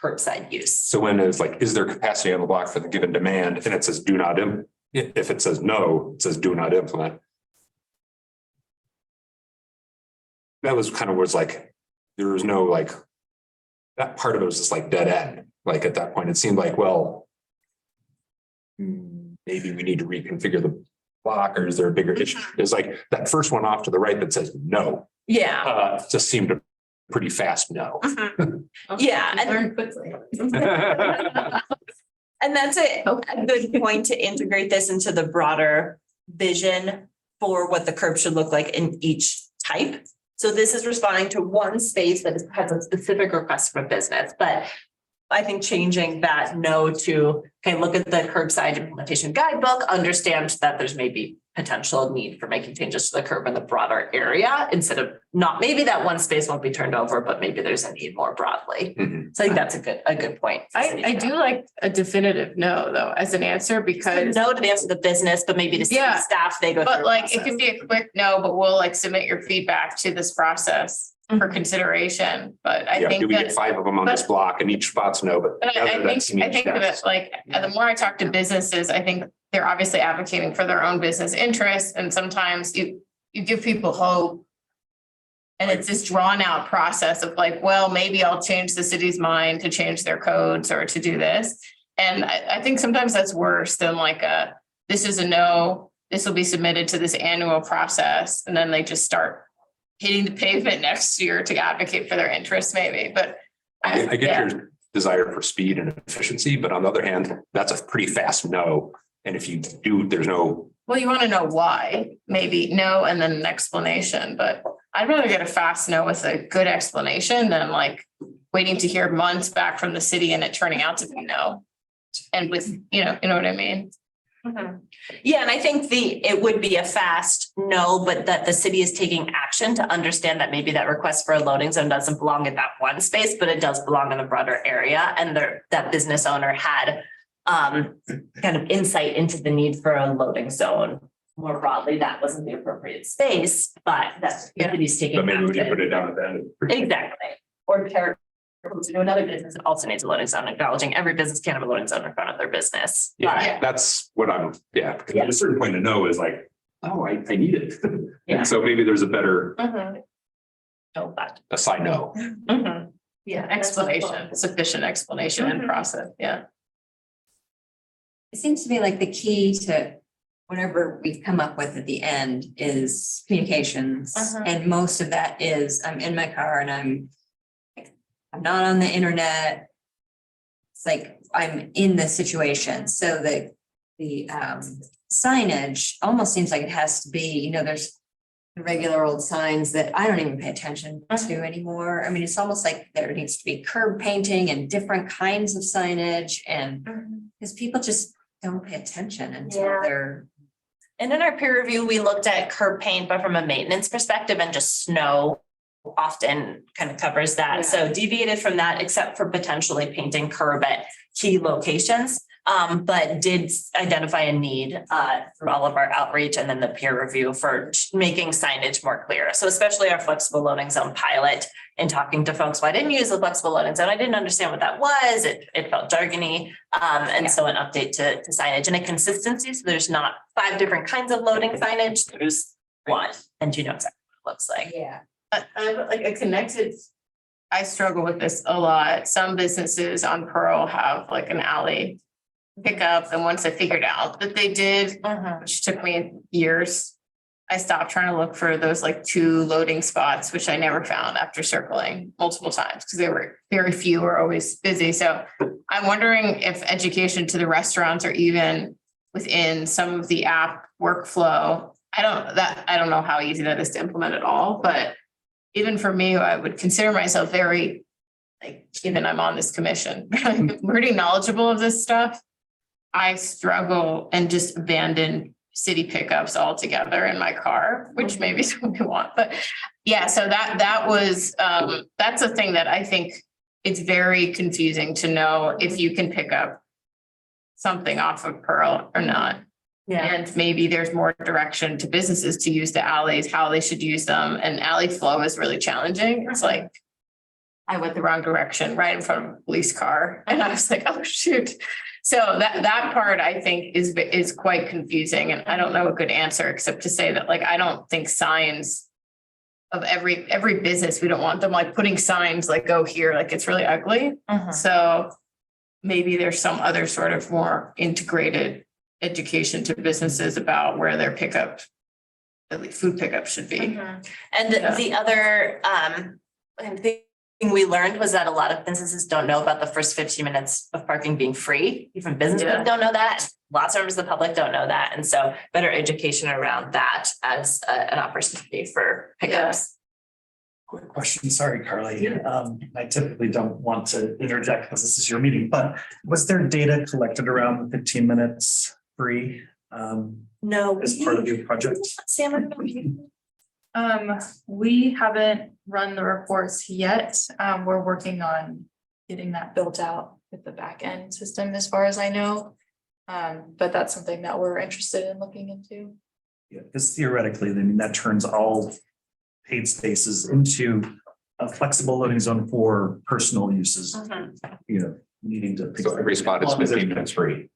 curbside use. So when it's like, is there capacity on the block for the given demand? And it says do not if it says no, it says do not implement. That was kind of was like, there was no like, that part of it was just like dead end. Like at that point, it seemed like, well, maybe we need to reconfigure the block, or is there a bigger issue? It's like that first one off to the right that says no. Yeah. Just seemed to pretty fast no. Yeah, and Learn quickly. And that's a good point to integrate this into the broader vision for what the curb should look like in each type. So this is responding to one space that has a specific request from a business, but I think changing that no to, okay, look at the curbside implementation guidebook, understand that there's maybe potential need for making changes to the curb in the broader area instead of not, maybe that one space won't be turned over, but maybe there's a need more broadly. Mhm. So I think that's a good point. I do like a definitive no, though, as an answer because. No to answer the business, but maybe to city Yeah, staff, they go. But through a like, it process. can be a quick no, but we'll like submit your feedback to this process for consideration, but I Yeah, do think we get that. 5 of them on this block and each spot's no, but. But I together that seems think that yes. like, the more I talk to businesses, I think they're obviously advocating for their own business interests, and sometimes you give people hope. And it's this drawn out process of like, well, maybe I'll change the city's mind to change their codes or to do this. And I think sometimes that's worse than like this is a no, this will be submitted to this annual process, and then they just start hitting the pavement next year to advocate for their interests maybe, but. I get yeah. your desire for speed and efficiency, but on the other hand, that's a pretty fast no. And if you do, there's no, Well, you want to know why, maybe no, and then an explanation, but I'd rather get a fast no with a good explanation than like waiting to hear months back from the city and it turning out to be no. And with, you know what I mean? Yeah, and I think it would be a fast no, but that the city is taking action to understand that maybe that request for a loading zone doesn't belong in that one space, but it does belong in a broader area. And that business owner had kind of insight into the need for a loading zone. More broadly, that wasn't the appropriate space, but that's the city's taking. but maybe we can action. put it down at the end. Exactly. Or pair to another business that also needs a loading zone, acknowledging every business can have a loading zone in front of their business. Yeah, that's what I'm, because at a certain point to know is like, oh, I need it. Yeah. And so maybe there's a better, No, but. a side no. Yeah, explanation, sufficient explanation and process, yeah. It seems to me like the key to whatever we've come up with at the end is communications. And most of that is I'm in my car and I'm not on the internet. It's like I'm in the situation. So the signage almost seems like it has to be, there's the regular old signs that I don't even pay attention to anymore. I mean, it's almost like there needs to be curb painting and different kinds of signage and because people just don't pay attention until Yeah. they're. And in our peer review, we looked at curb paint, but from a maintenance perspective and just snow often kind of covers that. Yeah. So deviated from that, except for potentially painting curb at key locations. But did identify a need through all of our outreach and then the peer review for making signage more clear. So especially our flexible loading zone pilot and talking to folks, well, I didn't use the flexible loading zone. I didn't understand what that was. It felt jargony. And so an update to signage and a consistency. So there's not 5 different kinds of loading signage. There's one, and you know exactly what it looks like. Yeah. I'm like a connected, I struggle with this a lot. Some businesses on Pearl have like an alley pickup, and once I figured out that they did, which took me years, I stopped trying to look for those like 2 loading spots, which I never found after circling multiple times because they were very few or always busy. So I'm wondering if education to the restaurants or even within some of the app workflow. I don't know how easy that is to implement at all, but even for me, I would consider myself very, like, given I'm on this commission, pretty knowledgeable of this stuff. I struggle and just abandon city pickups altogether in my car, which maybe some people want, but yeah, so that was, that's a thing that I think it's very confusing to know if you can pick up something off of Pearl or not. Yeah. And maybe there's more direction to businesses to use the alleys, how they should use them. And alley flow is really challenging. It's like, I went the wrong direction right in front of a police car. And I was like, oh, shoot. So that part I think is quite confusing. And I don't know a good answer except to say that, like, I don't think signs of every business, we don't want them like putting signs like, go here, like it's really ugly. So maybe there's some other sort of more integrated education to businesses about where their pickup, at least food pickup should be. And the other I think we learned was that a lot of businesses don't know about the first 15 minutes of parking being free. Even businesses Yeah. don't know that. Lots of members of the public don't know that. And so better education around that as an opportunity for pickups. Quick question, sorry, Carly. I typically don't want to interject because this is your meeting, but was there data collected around the 15 minutes free No. as part of your project? Sam, We haven't run the reports yet. We're working on getting that built out with the back end system as far as I know. But that's something that we're interested in looking into. Yeah, because theoretically, I mean, that turns all paid spaces into a flexible loading zone for personal uses, you know, needing to. So every spot is 15 minutes free.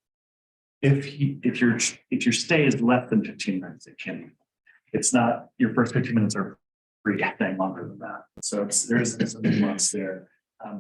If your stay is less than 15 minutes, it can be. It's not, your first 15 minutes are free, thing longer than that. So there's a nuance there.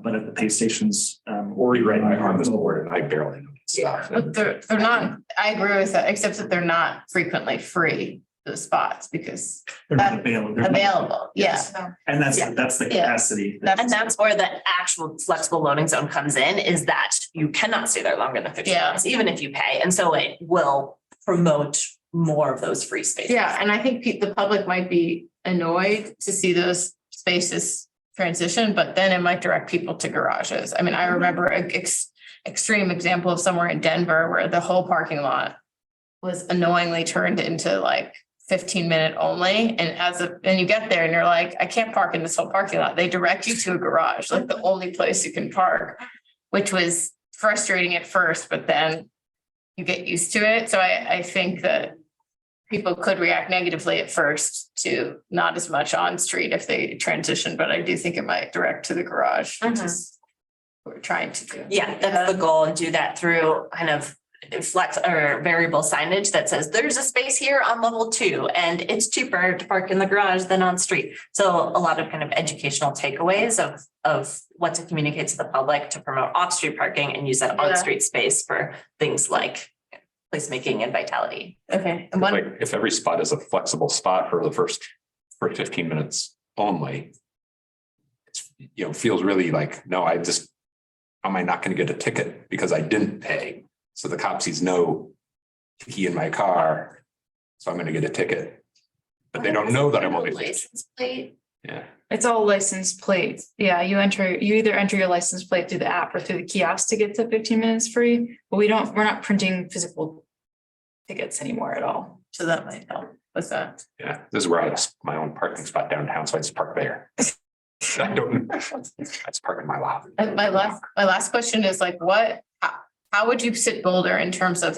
But at the pay stations, or You're right, I on this board and I barely know stuff. But they're not, I agree with that, except that they're not frequently free, the spots, because they're not available. They're not- available, yeah. So, And that's Yeah. the Yeah. capacity. and that's where the actual flexible loading zone comes in, is that you cannot stay there longer than 15 Yeah. minutes, even if you pay. And so it will promote more of those free spaces. Yeah, and I think the public might be annoyed to see those spaces transition, but then it might direct people to garages. I mean, I remember an extreme example of somewhere in Denver where the whole parking lot was annoyingly turned into like 15-minute only. And you get there and you're like, I can't park in this whole parking lot. They direct you to a garage, like the only place you can park, which was frustrating at first, but then you get used to it. So I think that people could react negatively at first to not as much on street if they transition, but I do think it might direct to the garage, which is what we're trying to do. Yeah, that's the goal, and do that through kind of flex or variable signage that says there's a space here on level 2 and it's cheaper to park in the garage than on street. So a lot of kind of educational takeaways of what to communicate to the public to promote off-street parking and use that on-street space for things like placemaking and vitality. Okay. And one, Like if every spot is a flexible spot for the first 15 minutes only. It's, you know, feels really like, no, am I not going to get a ticket because I didn't pay? So the cop sees no key in my car, so I'm going to get a ticket. But they don't know that I'm only. License plate. Yeah. it's all license plates. Yeah, you either enter your license plate through the app or through the kiosk to get to 15 minutes free, but we're not printing physical tickets anymore at all. so that might help with that. Yeah, this is where I have my own parking spot downtown, so I just park there. I don't, I just park in my lot. And my last question is like, how would you sit Boulder in terms of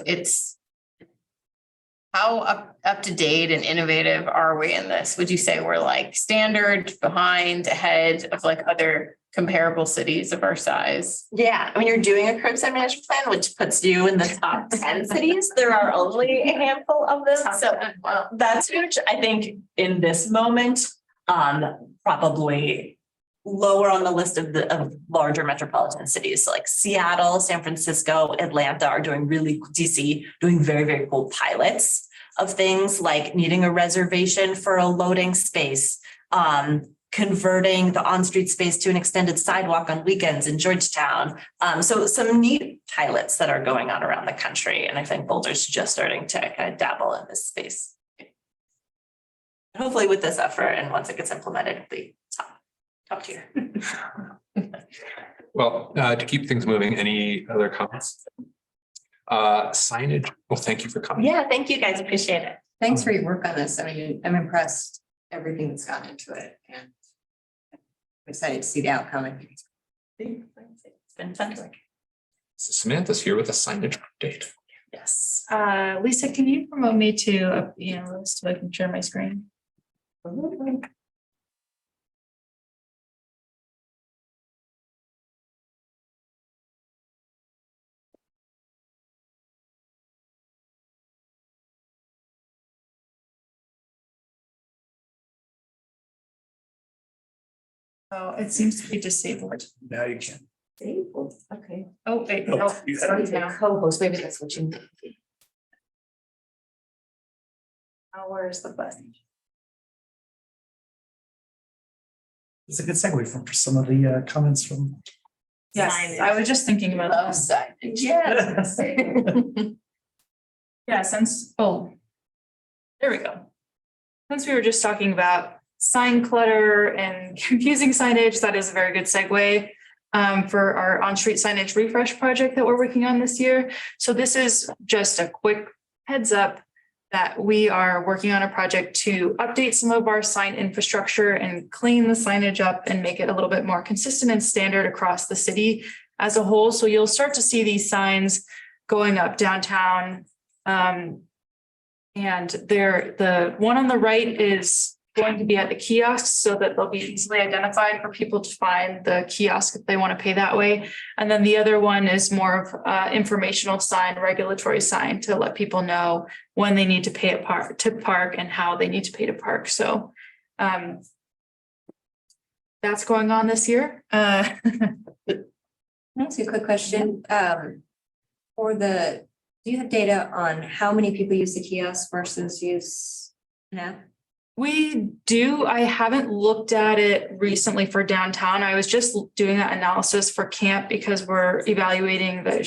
how up to date and innovative are we in this? Would you say we're like standard, behind, ahead of like other comparable cities of our size? Yeah, I mean, you're doing a curbside management plan, which puts you in the top 10 cities. There are only a handful of them, so that's huge. I think in this moment, probably lower on the list of larger metropolitan cities like Seattle, San Francisco, Atlanta are doing DC doing very, very cool pilots of things like needing a reservation for a loading space, converting the on-street space to an extended sidewalk on weekends in Georgetown. So some neat pilots that are going on around the country. And I think Boulder's just starting to kind of dabble in this space. Hopefully with this effort and once it gets implemented, it'll be top tier. Well, to keep things moving, any other comments? Signage, well, thank you for coming. Yeah, thank you guys. Appreciate it. Thanks for your work on this. I mean, I'm impressed, everything that's gone into it, and I'm excited to see the outcome. It's been fun to work. So Samantha's here with a signage update. Yes. Lisa, can you promote me to, so I can share my screen? Oh, it seems to be disabled. Now you can. Okay. Oh, wait, Oh, no. you- Sorry, now. Co-host, maybe that's what you need. Where's the button? It's a good segue from some of the comments from. Yes, I was just thinking about that. Yes. Yeah, since, oh, there we go. Since we were just talking about sign clutter and confusing signage, that is a very good segue for our on-street signage refresh project that we're working on this year. So this is just a quick heads up that we are working on a project to update some of our sign infrastructure and clean the signage up and make it a little bit more consistent and standard across the city as a whole. So you'll start to see these signs going up downtown. And the one on the right is going to be at the kiosks so that they'll be easily identified for people to find the kiosk if they want to pay that way. And then the other one is more of informational sign, regulatory sign to let people know when they need to pay to park and how they need to pay to park. So that's going on this year. Can I ask you a quick question? Do you have data on how many people use the kiosk versus use an app? We do. I haven't looked at it recently for downtown. I was just doing that analysis for camp because we're evaluating the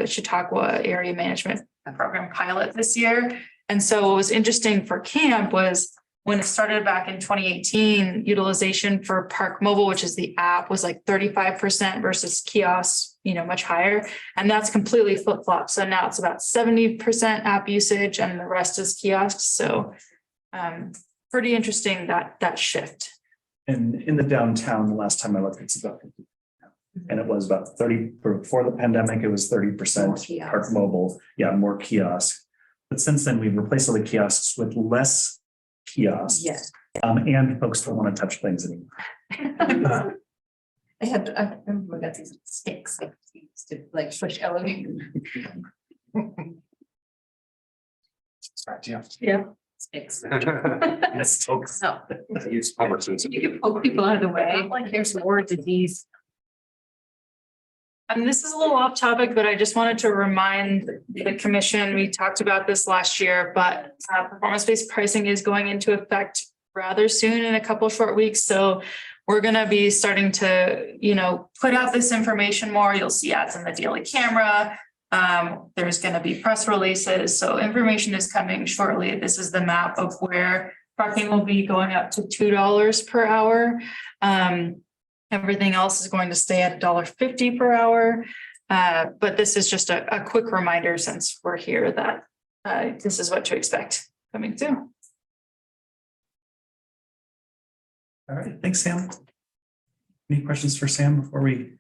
Chautauqua Area Management Program pilot this year. And so what was interesting for camp was when it started back in 2018, utilization for Park Mobile, which is the app, was like 35% versus kiosks, much higher. And that's completely flip-flopped. So now it's about 70% app usage and the rest is kiosks. So pretty interesting that shift. And in the downtown, the last time I looked, it's about 50. And it was about 30, before the pandemic, it was 30% Park Mobile, more kiosks. But since then, we've replaced all the kiosks with less kiosks. Yes. And folks don't want to touch things anymore. I remember we got these sticks to push elevators. Yeah. Sticks. Yes, folks. No, Use conversations. you can poke people out of the way. Like there's more disease. And this is a little off topic, but I just wanted to remind the commission, we talked about this last year, but performance-based pricing is going into effect rather soon in a couple short weeks. So we're going to be starting to, put out this information more. You'll see ads in the Daily Camera. There's going to be press releases. So information is coming shortly. This is the map of where parking will be going up to $2 per hour. Everything else is going to stay at $1.50 per hour. But this is just a quick reminder since we're here that this is what to expect coming soon. All right, thanks, Sam. Any questions for Sam before we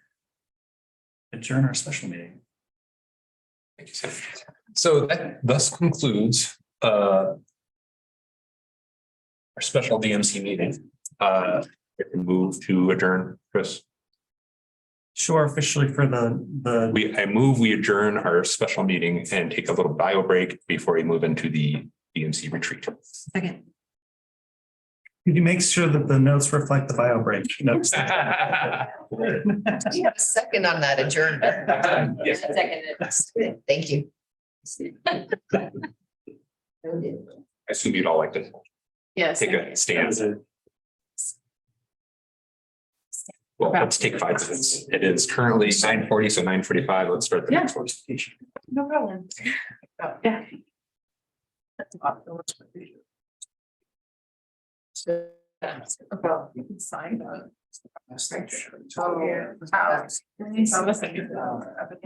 adjourn our special meeting? Thank you, Sam. So that thus concludes our special DMC meeting. We can move to adjourn, Chris. Sure, officially for I move we adjourn our special meeting and take a little bio break before we move into the DMC retreat. Second. Could you make sure that the notes reflect the bio break? Notes. You have a second on that adjournment. Yes. Seconded. Thank you. I assume you'd all like to Yes. take a stand. Well, let's take 5 minutes. It is currently 9:40, so 9:45. Let's start the next one. No problem. Yeah. About sign up.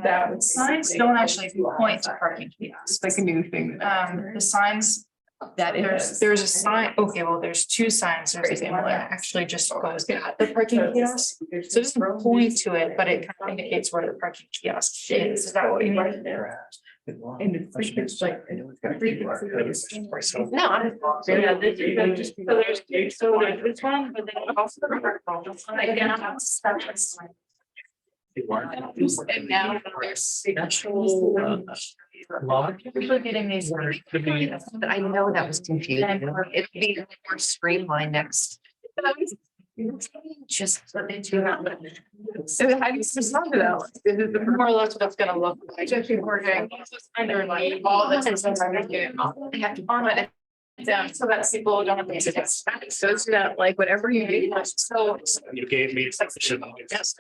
That signs don't actually point to parking kiosks. Like a new thing. The signs, there's a sign, okay, well, there's 2 signs. There's one that actually just goes at the parking kiosk. So it doesn't point to it, but it kind of indicates where the parking kiosk is. Is that what you mean? And it's like. No, yeah, there's this one, but then also. And now there's actual. Usually getting these. But I know that was confusing. It'll be more streamlined next. Just. So how do you respond to that? This is the More or less what it's gonna look like. Just working underneath all the. They have to. Down so that people don't have to use it. So it's that like whatever you do, so. You gave me. Yes.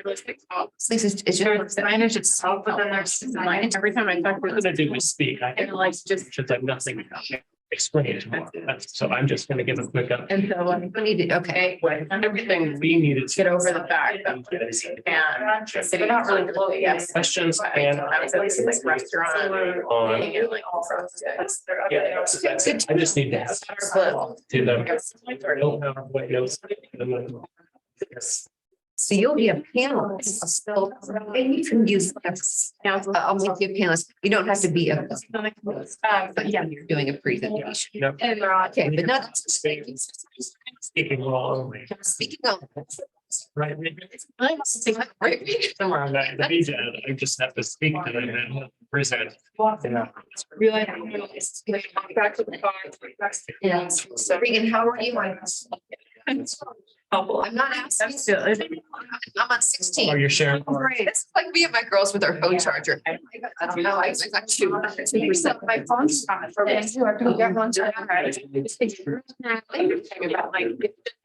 It's your. Signage itself, but then there's signage. Every time I talk. What I'm gonna do is speak. I And like just. should have nothing explained. So I'm just gonna give a quick up. And so We need to, okay. and Everything we needed to. get over the fact that. And they're not really low, yes. Questions and. I was at least like restaurant. On. And like all sorts of. Yeah, that's it. I just need to have. To them. Don't have what else. Yes. So you'll be a panelist. So maybe you can use. I'll make you a panelist. You don't have to be a. But yeah, you're doing a presentation. Yep. And Okay, but not. Speaking wrong. Speaking of. Right. Somewhere on that, the visa, I just have to speak to them and present. realize. Back to the car. Yeah. So Regan, how are you? I'm not asking. I'm on 16. Oh, you're sharing. It's like me and my girls with our phone charger. I don't know, I got 2%. My phone's on for me too. I can get one. And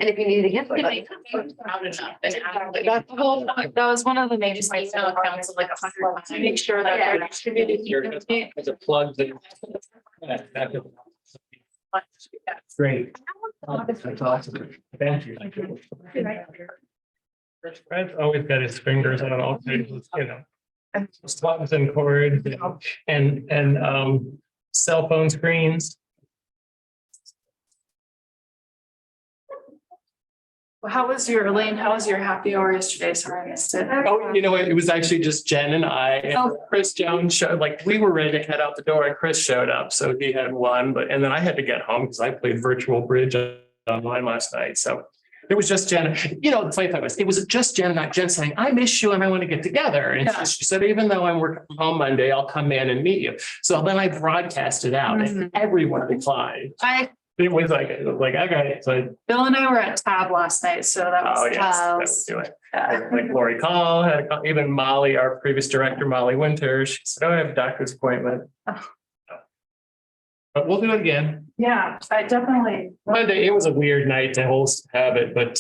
if you need to get. That was one of the names I email accounts of like 100 to make sure that they're distributed. As a plug. Great. That's awesome. Thank you. Fred's always got his fingers on all kinds of, you know. Swabs and cords and cell phone screens. How was your, Elaine, how was your happy hour yesterday? Sorry, I missed it. Oh, you know what? It was actually just Jen and I. And Chris Jones showed, like, we were ready to head out the door and Chris showed up. So he had one, and then I had to get home because I played virtual bridge online last night. So it was just Jen. You know, the funny thing was, it was just Jen and I, Jen saying, I miss you and I want to get together. And she said, even though I'm working from home Monday, I'll come in and meet you. So then I broadcast it out and everyone replied. It was like, okay, so. Bill and I were at Tab last night, so that Oh, was. yes, that would do it. Like Lori Call had, even Molly, our previous director, Molly Winter, she said, oh, I have a doctor's appointment. Oh. But we'll do it again. Yeah, I definitely. Monday, it was a weird night to have it, but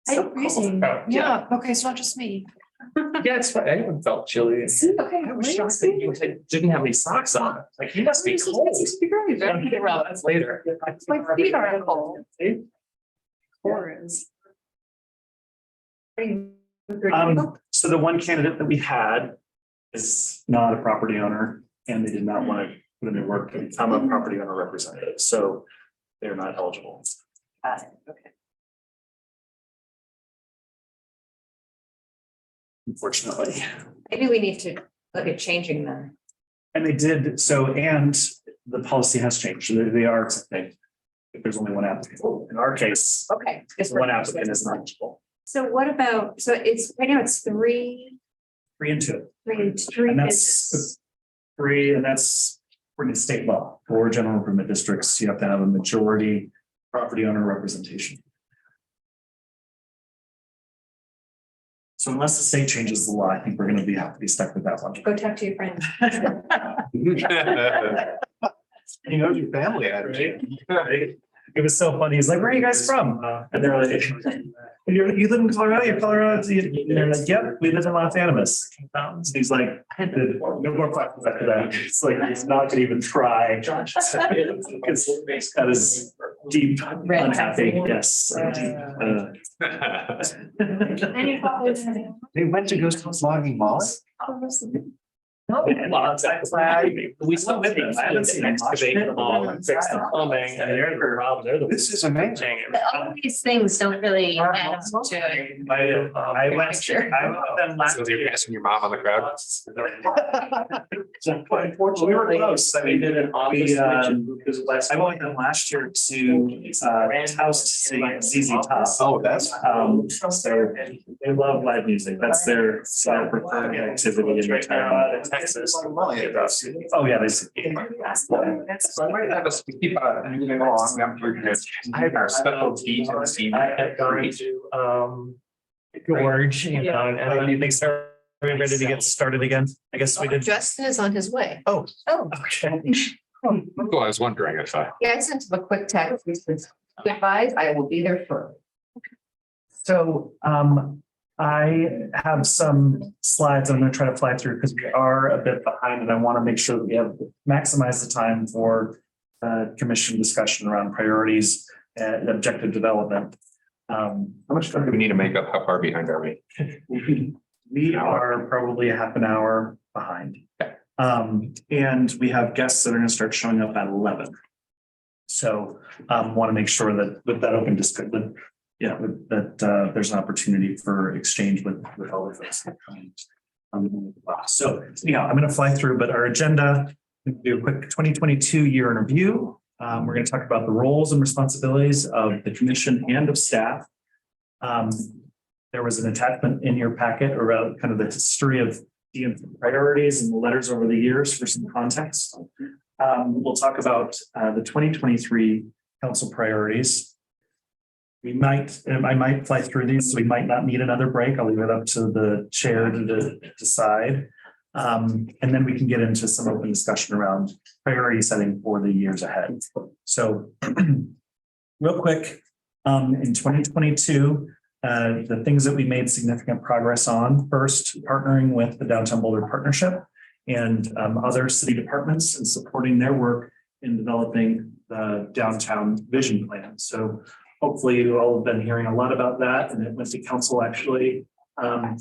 Freezing. Yeah, Okay, it's not just me. yeah, it's fine. Anyone felt chilly. Okay. I was shocked that you didn't have any socks on. Like, you must be cold. Well, that's later. My feet are cold. So the one candidate that we had is not a property owner and they did not want to put in their work to become a property owner representative, so they're not eligible. Unfortunately. Maybe we need to look at changing them. And they did, so, and the policy has changed. They are accepting if there's only one applicant. In our case, Okay. one applicant is not eligible. So what about, so it's, right now it's three. 3 and 2. Three And that's 3, and that's for the state law. For general improvement districts, you have to have a majority property owner representation. So unless the state changes the law, I think we're going to have to be stuck with that one. Go talk to your friend. You know, your family attitude. It was so funny. He's like, where are you guys from? And they're like, you live in Colorado? You're Colorado? And they're like, yep, we live in Los Animas. And he's like, no more questions after that. It's like, he's not gonna even try. Because he's got his deep unhappy, yes. They went to go to logging malls. We still live in, I haven't seen excavate them all and fix the plumbing and they're the problem. They're the. This is amazing. All these things don't really add up to it. I went them last So you're asking your mom on the crowd. We were close. I mean, I went with them last year to Taos to see ZZ Top. Oh, that's. So they love live music. That's their preferred activity in their town. Texas. Oh, yeah, they. So I might have us keep moving along. I have our special beat and see. I had gone to George, you know, and he thinks are we ready to get started again? I guess we did. Justin is on his way. Oh, Oh, okay. Oh, I was wondering if yeah, I sent him a quick text. He says, "Goodbye, I will be there shortly." So I have some slides I'm going to try to fly through because we are a bit behind and I want to make sure that we have maximize the time for commission discussion around priorities and objective development. how much time do we need to make up? How far behind are we? We are probably a half an hour behind. And we have guests that are going to start showing up at 11. So want to make sure that with that open discussion, that there's an opportunity for exchange with all of us. So yeah, I'm going to fly through, but our agenda, we do a quick 2022 year in review. We're going to talk about the roles and responsibilities of the commission and of staff. There was an attachment in your packet around kind of the history of the priorities and the letters over the years for some context. We'll talk about the 2023 council priorities. I might fly through these, so we might not need another break. I'll leave it up to the chair to decide. And then we can get into some open discussion around priority setting for the years ahead. So real quick, in 2022, the things that we made significant progress on, first, partnering with the Downtown Boulder Partnership and other city departments and supporting their work in developing the downtown vision plan. So hopefully you all have been hearing a lot about that, and it went to council actually a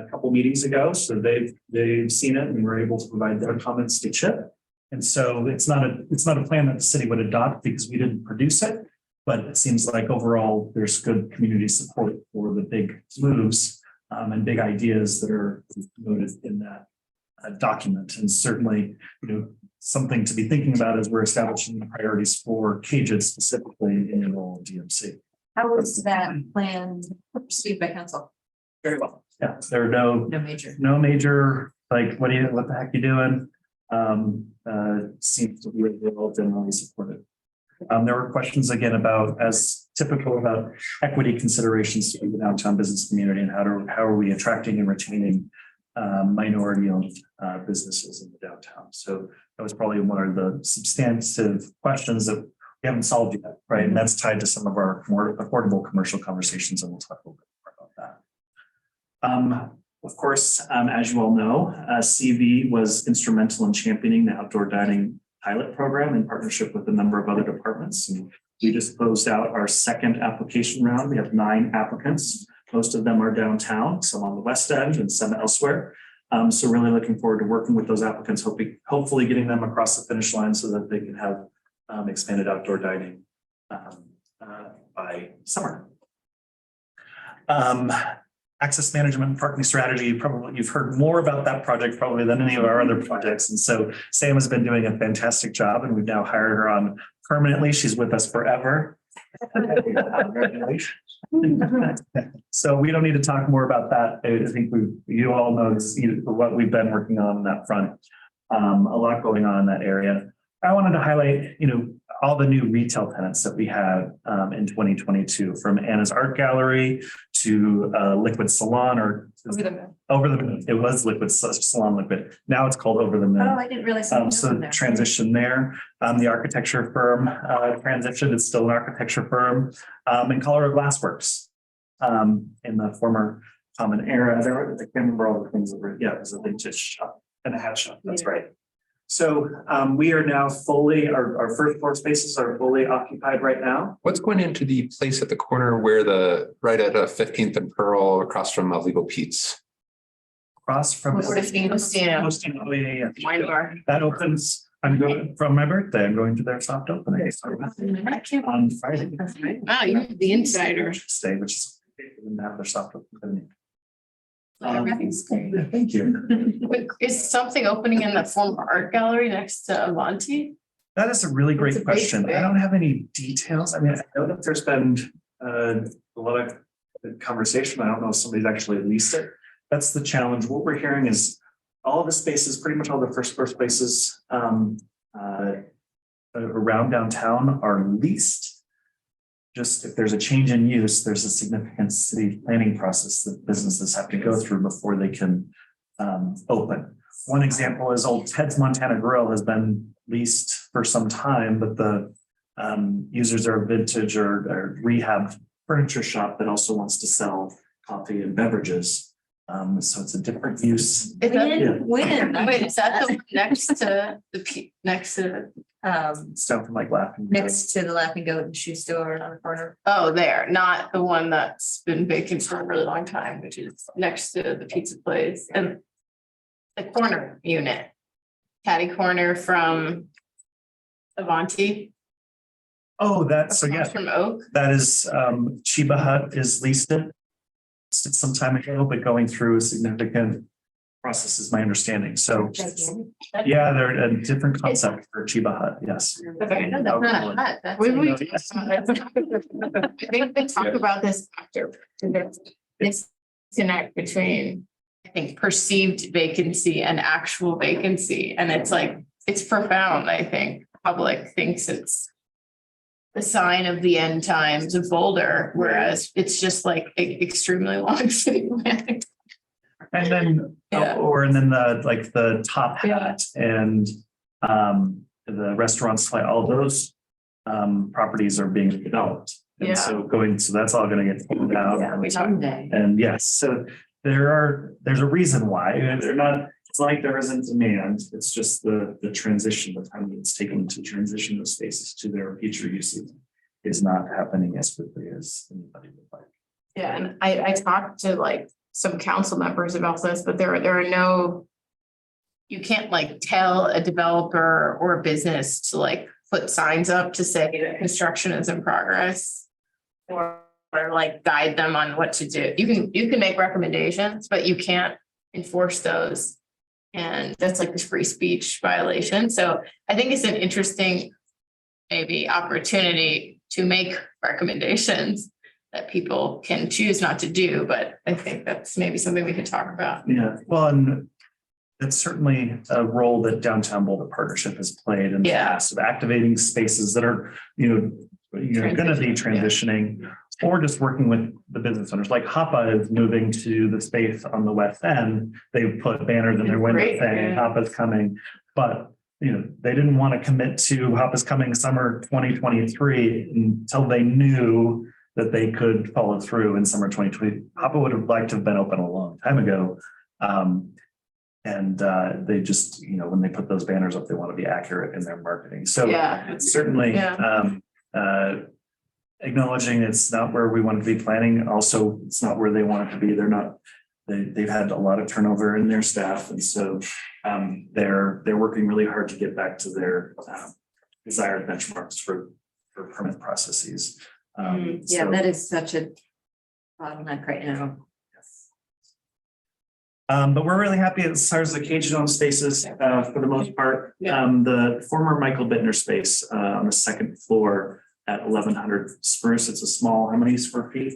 couple meetings ago. So they've seen it and were able to provide their comments to Chip. And so it's not a plan that the city would adopt because we didn't produce it. But it seems like overall there's good community support for the big moves and big ideas that are noted in that document. And certainly, something to be thinking about as we're establishing the priorities for CAGID specifically in the role of DMC. How was that plan received by council? Very well. Yeah, there are no major, like, what the heck you doing? Seems to be really well generally supported. There were questions again about, as typical, about equity considerations to the downtown business community and how are we attracting and retaining minority-owned businesses in the downtown. So that was probably one of the substantive questions that we haven't solved yet, right? And that's tied to some of our more affordable commercial conversations, and we'll talk a little bit more about that. Of course, as you all know, CV was instrumental in championing the outdoor dining pilot program in partnership with a number of other departments. And we just closed out our second application round. We have 9 applicants. Most of them are downtown, some on the west end and some elsewhere. So really looking forward to working with those applicants, hopefully getting them across the finish line so that they can have expanded outdoor dining by summer. Access management and parking strategy, probably you've heard more about that project probably than any of our other projects. And so Sam has been doing a fantastic job, and we've now hired her on permanently. She's with us forever. Congratulations. So we don't need to talk more about that. I think you all know what we've been working on that front. A lot going on in that area. I wanted to highlight, all the new retail tenants that we have in 2022, from Anna's Art Gallery to Liquid Salon, or Over the Moon. It was Liquid Salon Liquid. Now it's called Over the Moon. Oh, I didn't realize. So the transition there, the architecture firm transition, it's still an architecture firm, and Colorado Glassworks in the former Common Era. I can't remember all the things that were, it was a vintage shop and a hat shop. That's right. So we are now our first floor spaces are fully occupied right now. What's going into the place at the corner where right at 15th and Pearl across from Legal Pete's? Across from. Wine bar. That opens, I'm going from my birthday, I'm going to their soft opening on Friday. Wow, you're the insider. Stay, which is, they didn't have their soft opening. Everything's great. Thank you. Wait, is something opening in the former art gallery next to Avanti? That is a really great It's a big question. I thing. don't have any details. I mean, I know that there's been a lot of conversation. I don't know if somebody's actually leased it. That's the challenge. What we're hearing is all of the spaces, pretty much all the first floor spaces around downtown are leased. just if there's a change in use, there's a significant city planning process that businesses have to go through before they can open. One example is Old Ted's Montana Grill has been leased for some time, but the users are a vintage or rehab furniture shop that also wants to sell coffee and beverages. So it's a different use. Is that- When? Wait, is that the one next to next to, Stuff from like Laughing Goat. Next to the Laughing Goat and Shoe Store on the corner. oh, there, not the one that's been vacant for a really long time, which is next to the pizza place and the corner unit. Catty corner from Avanti. Oh, that's, so yeah, across from Oak. that is, Chiba Hut is leased it some time ago, but going through a significant process is my understanding. So, yeah, they're a different concept for Chiba Hut, yes. Okay, no, that's not a hut, that's. I think we talk about this after. This disconnect between, I think, perceived vacancy and actual vacancy, and it's like, it's profound, I think. Public thinks it's the sign of the end times of Boulder, whereas it's just like extremely long city planning. And then, Yeah. and then the Top Hat and the restaurants, like all those properties are being developed. Yeah. And so that's all gonna get pulled out. Someday. And yes, so there's a reason why they're not, it's like there isn't demand. It's just the transition, the time it's taken to transition those spaces to their future uses is not happening as quickly as anybody would like. Yeah, and I talked to like some council members about this, but there are no. You can't like tell a developer or a business to like put signs up to say that construction is in progress. Or like guide them on what to do. You can make recommendations, but you can't enforce those. And that's like the free speech violation. So I think it's an interesting maybe opportunity to make recommendations that people can choose not to do, but I think that's maybe something we could talk about. Yeah, well, and it's certainly a role that Downtown Boulder Partnership has played in the Yeah. past of activating spaces that are, gonna be transitioning. Or just working with the business owners, like Hapa is moving to the space on the west end. They've put banners in their window Great, saying yeah. Hapa's coming. But, they didn't want to commit to Hapa's coming summer 2023 until they knew that they could follow through in summer 2020. Hapa would have liked to have been open a long time ago. They just, when they put those banners up, they want to be accurate in their marketing. So Yeah. it's certainly, acknowledging it's not where we want to be planning. Also, it's not where they want it to be. They've had a lot of turnover in their staff. And so they're working really hard to get back to their desired benchmarks for permit processes. Yeah, So, that is such a bottleneck right now. but we're really happy as far as the cage zone spaces, for the most part. Yeah. The former Michael Bittner space on the second floor at 1100 Spruce, it's a small, how many square feet?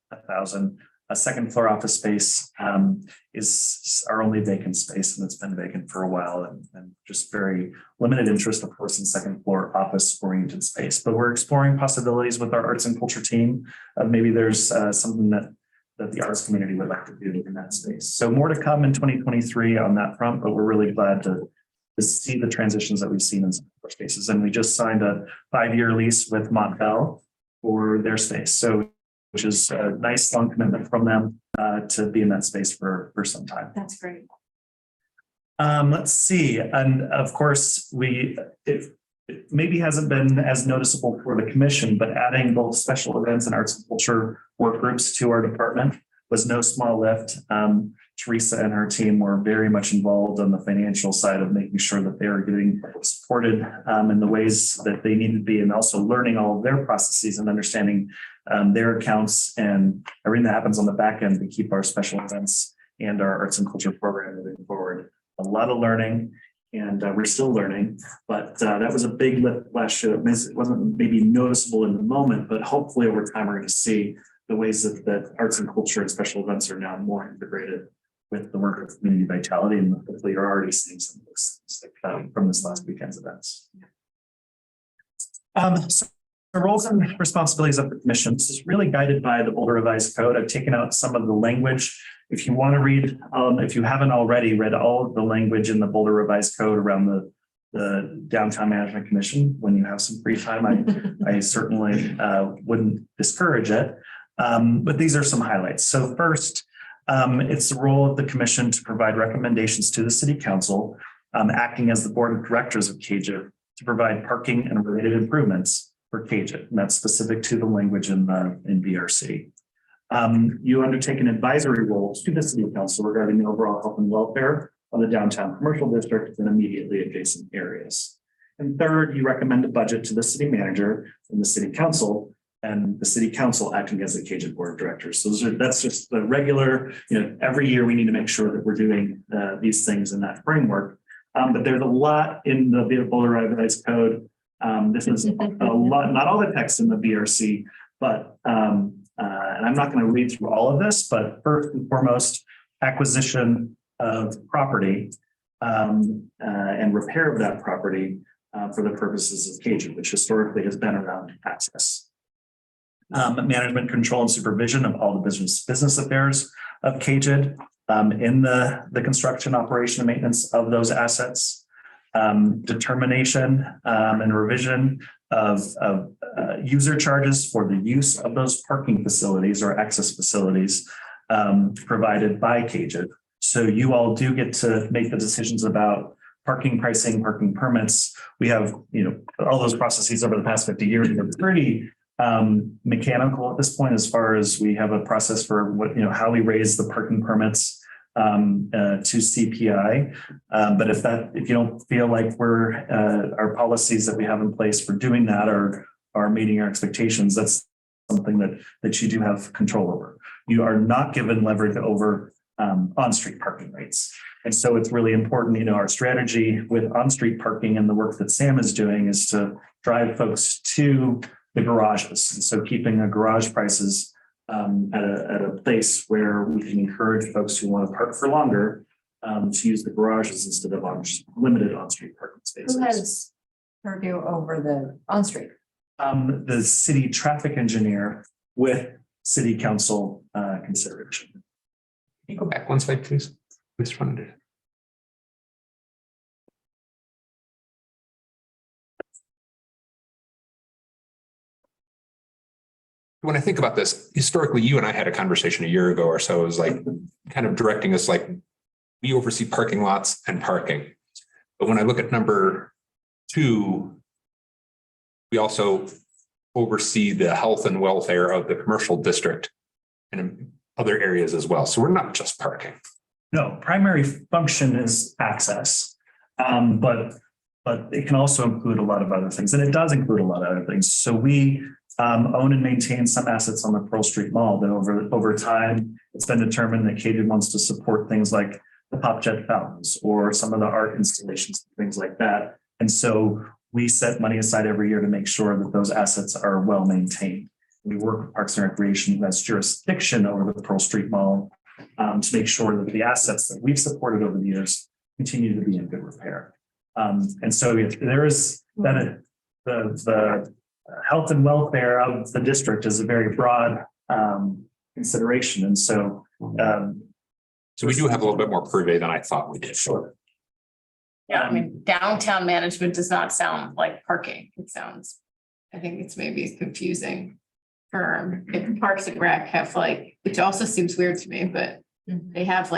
1,000. A second floor office space is our only vacant space, and it's been vacant for a while, and just very limited interest, of course, in second floor office oriented space. But we're exploring possibilities with our arts and culture team. Maybe there's something that the arts community would like to do in that space. So more to come in 2023 on that front, but we're really glad to see the transitions that we've seen in some of our spaces. And we just signed a 5-year lease with Montvale for their space. So, which is a nice long commitment from them to be in that space for some time. That's great. Let's see. And of course, it maybe hasn't been as noticeable for the commission, but adding both special events and arts and culture work groups to our department was no small lift. Teresa and her team were very much involved on the financial side of making sure that they are getting supported in the ways that they need to be, and also learning all of their processes and understanding their accounts and everything that happens on the back end to keep our special events and our arts and culture program moving forward. A lot of learning, and we're still learning, but that was a big lift last year. It wasn't maybe noticeable in the moment, but hopefully over time we're going to see the ways that arts and culture and special events are now more integrated with the work of community vitality, and hopefully you're already seeing some of this from this last weekend's events. So The roles and responsibilities of the commission, this is really guided by the Boulder Revised Code. I've taken out some of the language. If you want to read, if you haven't already read all of the language in the Boulder Revised Code around the Downtown Management Commission, when you have some free time, I certainly wouldn't discourage it. But these are some highlights. So first, it's the role of the commission to provide recommendations to the city council, acting as the board of directors of CAGIT to provide parking and related improvements for CAGIT, and that's specific to the language in BRC. You undertake an advisory role to the city council regarding the overall health and welfare of the downtown commercial district and immediately adjacent areas. And third, you recommend a budget to the city manager and the city council, and the city council acting as the CAGIT board of directors. So that's just the regular, every year we need to make sure that we're doing these things in that framework. But there's a lot in the Boulder Revised Code. This is a lot, not all the text in the BRC, but and I'm not going to read through all of this, but first and foremost, acquisition of property and repair of that property for the purposes of CAGIT, which historically has been around access. Management, control, and supervision of all the business affairs of CAGIT in the construction, operation, and maintenance of those assets. Determination and revision of user charges for the use of those parking facilities or access facilities provided by CAGIT. So you all do get to make the decisions about parking pricing, parking permits. We have, all those processes over the past 50 years are pretty mechanical at this point, as far as we have a process for how we raise the parking permits to CPI. But if you don't feel like our policies that we have in place for doing that are meeting our expectations, that's something that you do have control over. You are not given leverage over on-street parking rates. And so it's really important, our strategy with on-street parking and the work that Sam is doing is to drive folks to the garages. And so keeping the garage prices at a place where we can encourage folks who want to park for longer to use the garages instead of limited on-street parking spaces. Who has purview over the on-street? The city traffic engineer with city council consideration. Can you go back one slide, please? I just wanted to. When I think about this, historically, you and I had a conversation a year ago or so. It was like kind of directing us like we oversee parking lots and parking. But when I look at number 2, we also oversee the health and welfare of the commercial district and in other areas as well. So we're not just parking. No, primary function is access, but it can also include a lot of other things, and it does include a lot of other things. So we own and maintain some assets on the Pearl Street Mall that over time, it's been determined that CAGIT wants to support things like the Pop Jet fountains or some of the art installations, things like that. And so we set money aside every year to make sure that those assets are well maintained. We work with Parks and Recreation, that's jurisdiction over the Pearl Street Mall, to make sure that the assets that we've supported over the years continue to be in good repair. And so there is that the health and welfare of the district is a very broad consideration. And so we do have a little bit more purvey than I thought we did. Sure. Yeah, downtown management does not sound like parking. I think it's maybe a confusing term. If Parks and Rec have which also seems weird to me, but they have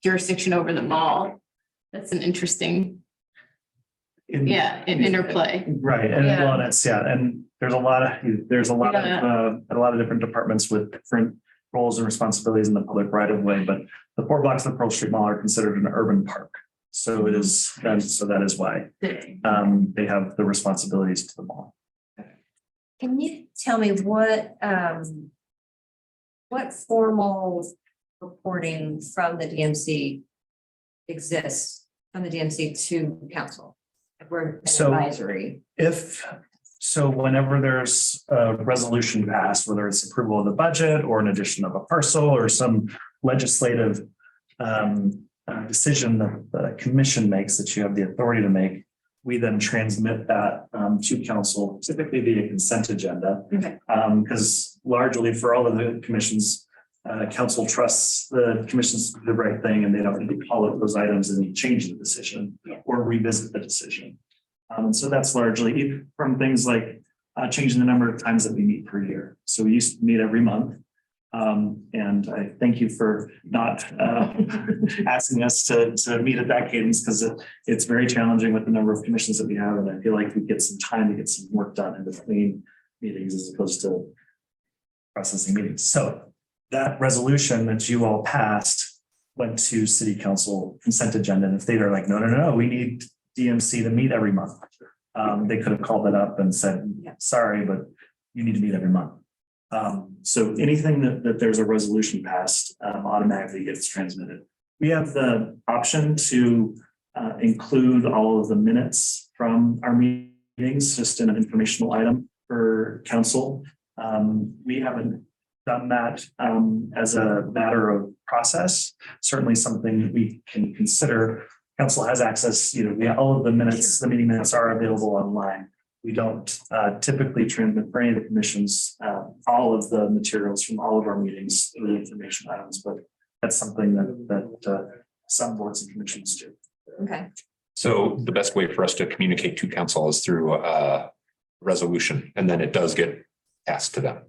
jurisdiction over the mall. That's an interesting, an interplay. Right. And well, and there's a lot of different departments with different roles and responsibilities in the public right of way, but the 4 blocks of the Pearl Street Mall are considered an urban park. So it is, so that is why they have the responsibilities to the mall. Can you tell me what formal reporting from the DMC exists from the DMC to council? We're advisory. Whenever there's a resolution passed, whether it's approval of the budget or an addition of a parcel or some legislative decision that the commission makes that you have the authority to make, we then transmit that to council, typically via consent agenda. Okay. Because largely for all of the commissions, council trusts the commissions to do the right thing and they don't need to call out those items and change the decision or revisit the decision. So that's largely from things like changing the number of times that we meet per year. So we used to meet every month. And I thank you for not asking us to meet at that cadence because it's very challenging with the number of commissions that we have. And I feel like we get some time to get some work done in between meetings as opposed to processing meetings. So that resolution that you all passed went to city council consent agenda. And if they were like, no, we need DMC to meet every month. They could have called it up and said, sorry, but you need to meet every month. So anything that there's a resolution passed automatically gets transmitted. We have the option to include all of the minutes from our meetings, just in an informational item for council. We haven't done that as a matter of process, certainly something that we can consider. Council has access, all of the minutes, the meeting minutes are available online. We don't typically transmit for any of the commissions, all of the materials from all of our meetings, the information items, but that's something that some boards and commissions do. Okay. So the best way for us to communicate to council is through a resolution, and then it does get passed to them.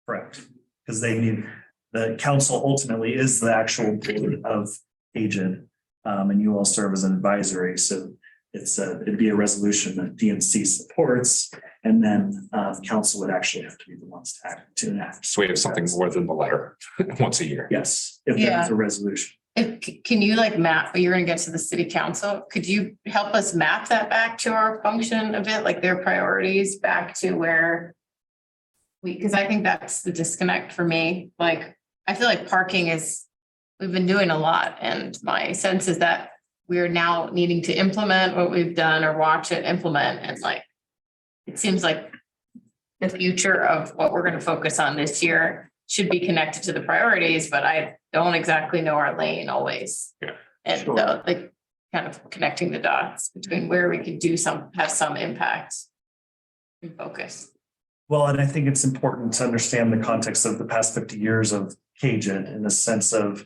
Correct. Because the council ultimately is the actual board of AGED, and you all serve as an advisory. So it'd be a resolution that DNC supports, and then council would actually have to be the ones to enact. So we have something more than the letter once a year. Yes, if there's a resolution. Can you map, you're gonna get to the city council, could you help us map that back to our function a bit, like their priorities back to where because I think that's the disconnect for me. I feel like we've been doing a lot, and my sense is that we're now needing to implement what we've done or watch it implement. And it seems like the future of what we're going to focus on this year should be connected to the priorities, but I don't exactly know our lane always. Yeah, and sure. so kind of connecting the dots between where we could have some impact and focus. Well, and I think it's important to understand the context of the past 50 years of Cajun in the sense of,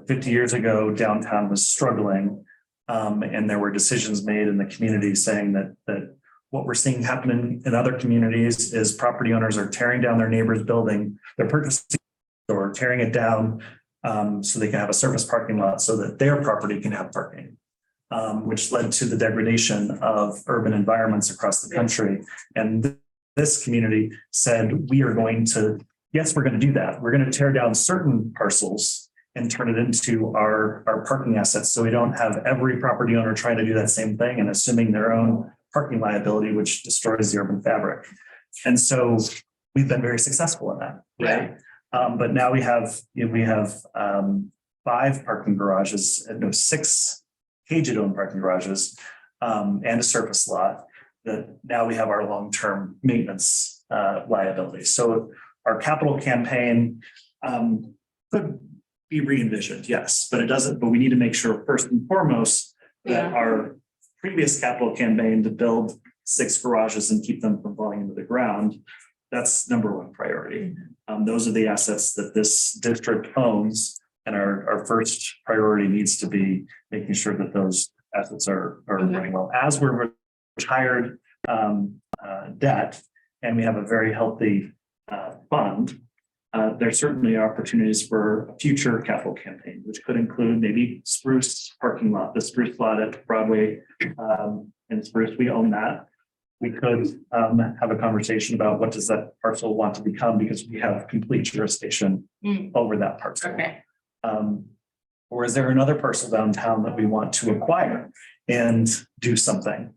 50 years ago, downtown was struggling. And there were decisions made in the community saying that what we're seeing happen in other communities is property owners are tearing down their neighbor's building, they're purchasing or tearing it down so they can have a surface parking lot so that their property can have parking, which led to the degradation of urban environments across the country. And this community said, we're going to do that. We're going to tear down certain parcels and turn it into our parking assets. So we don't have every property owner trying to do that same thing and assuming their own parking liability, which destroys the urban fabric. And so we've been very successful in that, right? But now we have 5 parking garages, no, 6 Cajun-owned parking garages and a surface lot that now we have our long-term maintenance liability. So our capital campaign could be re-envisioned, yes, but we need to make sure first and foremost that our previous capital campaign to build 6 garages and keep them from falling into the ground, that's number 1 priority. Those are the assets that this district owns, and our first priority needs to be making sure that those assets are running well. As we're retired debt and we have a very healthy fund, there certainly are opportunities for a future capital campaign, which could include maybe Spruce parking lot, the Spruce lot at Broadway and Spruce, we own that. We could have a conversation about what does that parcel want to become because we have complete jurisdiction over that parcel. Okay. Or is there another parcel downtown that we want to acquire and do something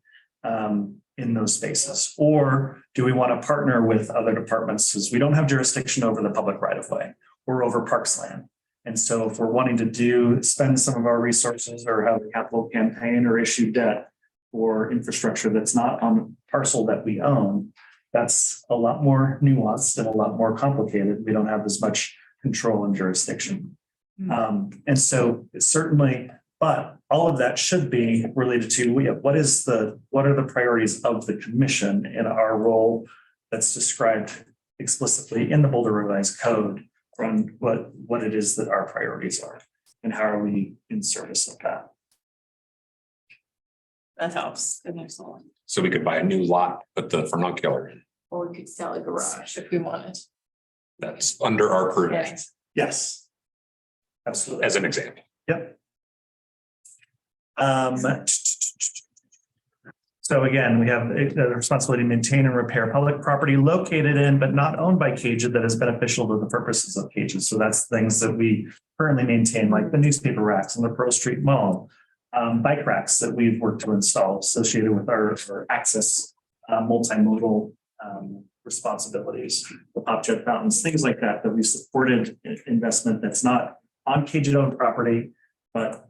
in those spaces? Or do we want to partner with other departments? Because we don't have jurisdiction over the public right of way or over parks land. And so if we're wanting to spend some of our resources or have a capital campaign or issue debt for infrastructure that's not on the parcel that we own, that's a lot more nuanced and a lot more complicated. We don't have as much control and jurisdiction. And so certainly But all of that should be related to, what are the priorities of the commission in our role that's described explicitly in the Boulder Revised Code from what it is that our priorities are and how are we in service of that. That helps. Good next one. So we could buy a new lot, put the vernacular in. Or we could sell a garage if we wanted. That's under our purview, Yes. Absolutely. as an example. Yep. So again, we have the responsibility to maintain and repair public property located in but not owned by Caged that is beneficial to the purposes of Caged. So that's things that we currently maintain, like the newspaper racks in the Pearl Street Mall, bike racks that we've worked to install associated with our access multimodal responsibilities, the pop jet fountains, things like that, that we supported investment that's not on Caged owned property. But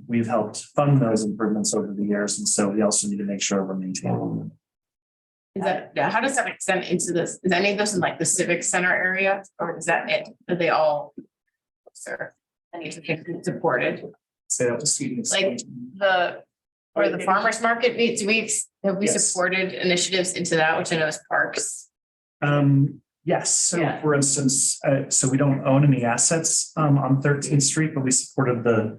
we've helped fund those improvements over the years, and so we also need to make sure we're maintaining them. Is that, yeah, how does that extend into this? Is any of this in like the civic center area or is that it? Are they all? Sir, any of the supported, Say that to students. like the, where the farmer's market meets, have we Yes. supported initiatives into that, which I know is parks? Yes, so Yeah. for instance, so we don't own any assets on 13th Street, but we supported the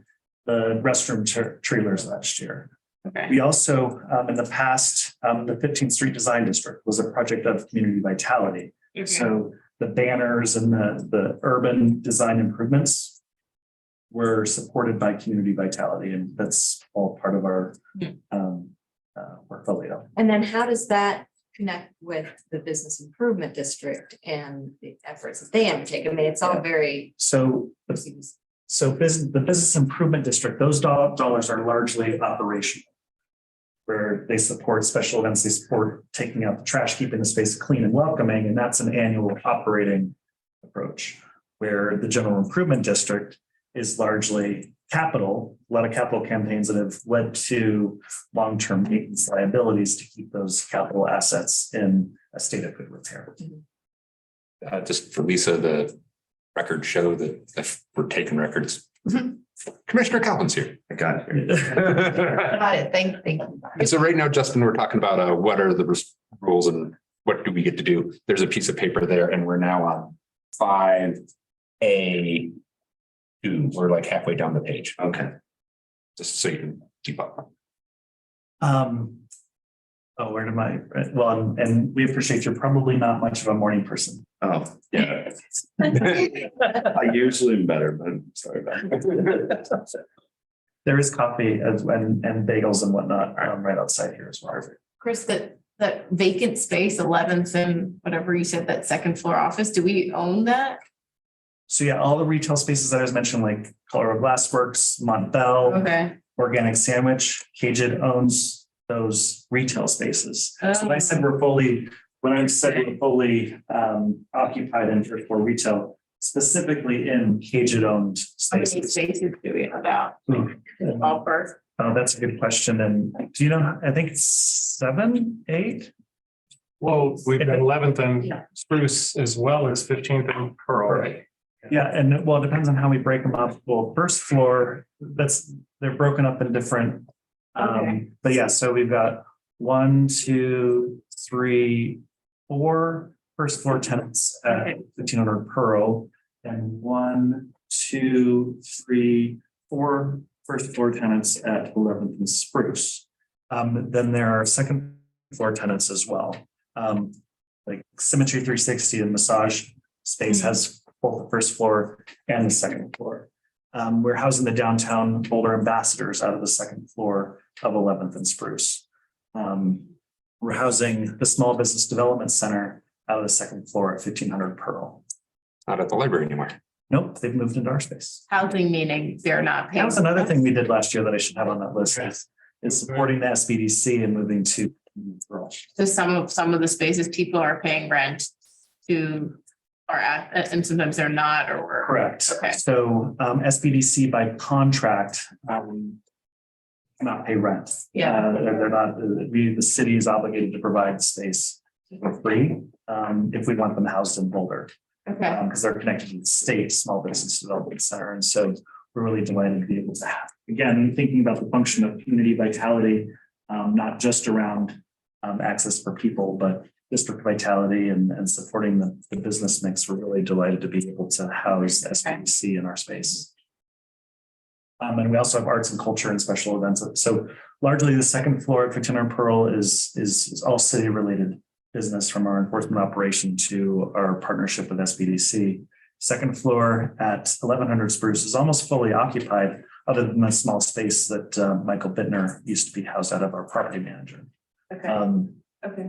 restroom trailers last year. Okay, We also, in the past, the 15th Street Design District was a project of community vitality. So the banners and the urban design improvements were supported by community vitality, and that's all part of our portfolio. And then how does that connect with the business improvement district and the efforts that they undertake? I mean, it's all very. So the business improvement district, those dollars are largely operational. Where they support special events, they support taking out the trash, keeping the space clean and welcoming, and that's an annual operating approach. Where the general improvement district is largely capital, a lot of capital campaigns that have led to long-term maintenance liabilities to keep those capital assets in a state of good repair. Just for Lisa, the records show that if we're taking records. Commissioner Collins here. I got it. Got it. Thank you. And so right now, Justin, we're talking about what are the rules and what do we get to do? There's a piece of paper there and we're now on 5A2. We're like halfway down the page. Okay. Just so you can keep up. Where am I? Well, and we appreciate you're probably not much of a morning person. Oh, yeah. I usually am better, but I'm sorry about it. There is coffee and bagels and whatnot right outside here as well. Chris, that vacant space, 11th and whatever you said, that second floor office, do we own that? So yeah, all the retail spaces that I was mentioned, like Colorado Glassworks, Montbell, Okay. Organic Sandwich, Caged owns those retail spaces. So when I said we're fully occupied in first floor retail, specifically in Caged owned How many spaces. spaces do we have about? Ballpark? Oh, that's a good question. And do you know, I think it's 7, 8? Well, we've got 11th and Spruce as well as 15th and Pearl. Right. Yeah, and well, it depends on how we break them up. Well, first floor, they're broken up in different. But yeah, so we've got 1, 2, 3, 4 first floor tenants at 1500 Pearl, and 1, 2, 3, 4 first floor tenants at 11th and Spruce. Then there are second floor tenants as well. Like Symmetry 360 and Massage Space has both the first floor and the second floor. We're housing the downtown Boulder ambassadors out of the second floor of 11th and Spruce. We're housing the Small Business Development Center out of the second floor at 1500 Pearl. Not at the library anymore. Nope, they've moved into our space. Housing meaning they're not paying. That was another thing we did last year that I should have on that list is supporting the SBDC and moving to Pearl. So some of the spaces people are paying rent to are at, and sometimes they're not, or we're. Correct. Okay. So SBDC by contract cannot pay rent. Yeah. They're not, the city is obligated to provide the space for free if we want them housed in Boulder. Okay. Because they're connected to the state small business development center. And so we're really delighted to be able to have. Again, thinking about the function of community vitality, not just around access for people, but district vitality and supporting the business mix. We're really delighted to be able to house SBC in our space. And we also have arts and culture and special events. So largely the second floor at Fraternal Pearl is all city related business, from our enforcement operation to our partnership with SBDC. Second floor at 1100 Spruce is almost fully occupied, other than the small space that Michael Bittner used to be housed out of, our property manager. Okay.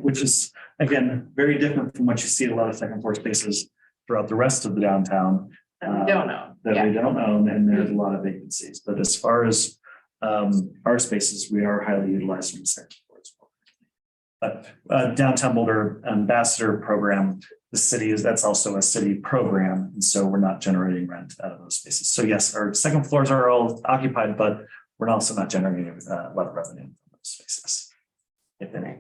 Which is, again, very different from what you see at a lot of second floor spaces throughout the rest of the downtown. We don't know. That we don't own, and there's a lot of vacancies. But as far as our spaces, we are highly utilized in the second floor as well. But Downtown Boulder Ambassador Program, that's also a city program, and so we're not generating rent out of those spaces. So yes, our second floors are all occupied, but we're also not generating a lot of revenue from those spaces, if any.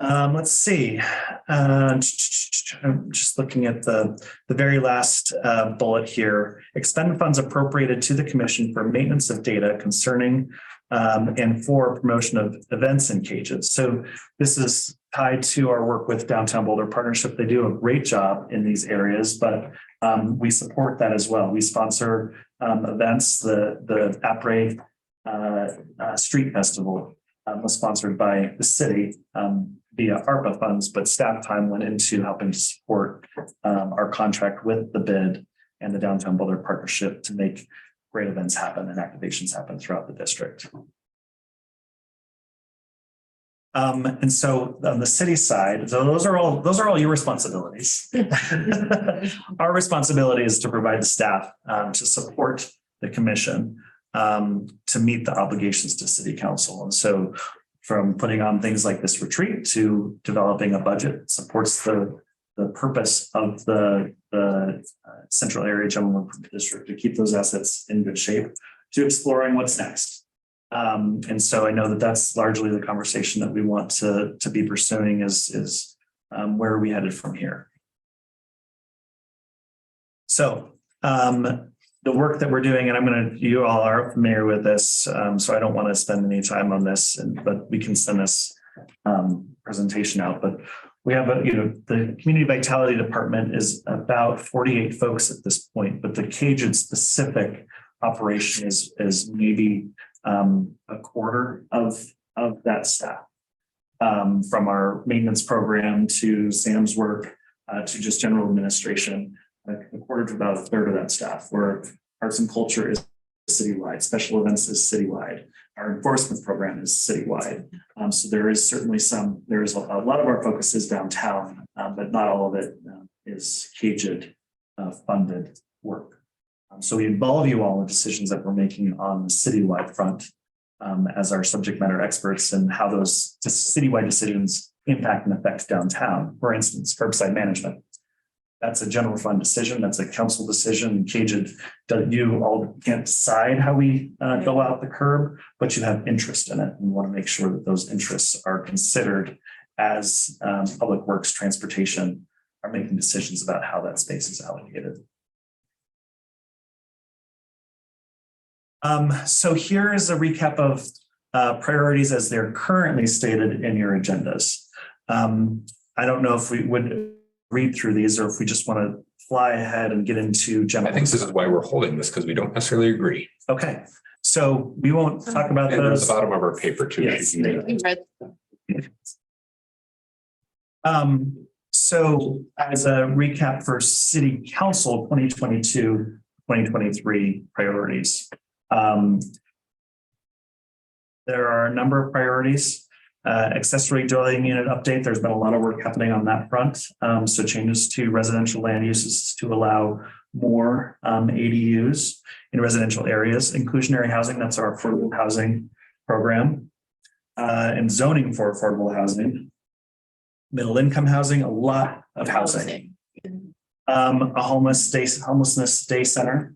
Let's see. I'm just looking at the very last bullet here. Expend funds appropriated to the commission for maintenance of data concerning and for promotion of events in cages. So this is tied to our work with Downtown Boulder Partnership. They do a great job in these areas, but we support that as well. We sponsor events. The Après Street Festival was sponsored by the city via ARPA funds, but staff time went into helping to support our contract with the bid and the Downtown Boulder Partnership to make great events happen and activations happen throughout the district. And so on the city side, so those are all your responsibilities. Our responsibility is to provide the staff to support the commission to meet the obligations to city council. And so from putting on things like this retreat to developing a budget supports the purpose of the central area general improvement district to keep those assets in good shape, to exploring what's next. And so I know that that's largely the conversation that we want to be pursuing is where are we headed from here? So the work that we're doing, and you all are familiar with this, so I don't want to spend any time on this, but we can send this presentation out. But we have the community vitality department is about 48 folks at this point, but the Cajun specific operation is maybe a quarter of that staff, from our maintenance program to Sam's work to just general administration. A quarter to about a third of that staff, where arts and culture is citywide, special events is citywide, our enforcement program is citywide. So there is certainly a lot of our focus is downtown, but not all of it is CAGID funded work. So we involve you all in decisions that we're making on the citywide front as our subject matter experts and how those citywide decisions impact and affect downtown. For instance, curbside management. That's a general fund decision. That's a council decision. CAGID, you all can't decide how we go out the curb, but you have interest in it and want to make sure that those interests are considered as public works, transportation are making decisions about how that space is allocated. So here is a recap of priorities as they're currently stated in your agendas. I don't know if we would read through these or if we just want to fly ahead and get into general. I think this is why we're holding this, because we don't necessarily agree. Okay, so we won't talk about And there's those. the bottom of our paper too. Yes. Read So as a recap for City Council 2022-2023 priorities. There are a number of priorities. Accessory dwelling unit update. There's been a lot of work happening on that front. So changes to residential land uses to allow more ADUs in residential areas. Inclusionary housing, that's our affordable housing program. And zoning for affordable housing. Middle income housing, a lot of housing. A homelessness day center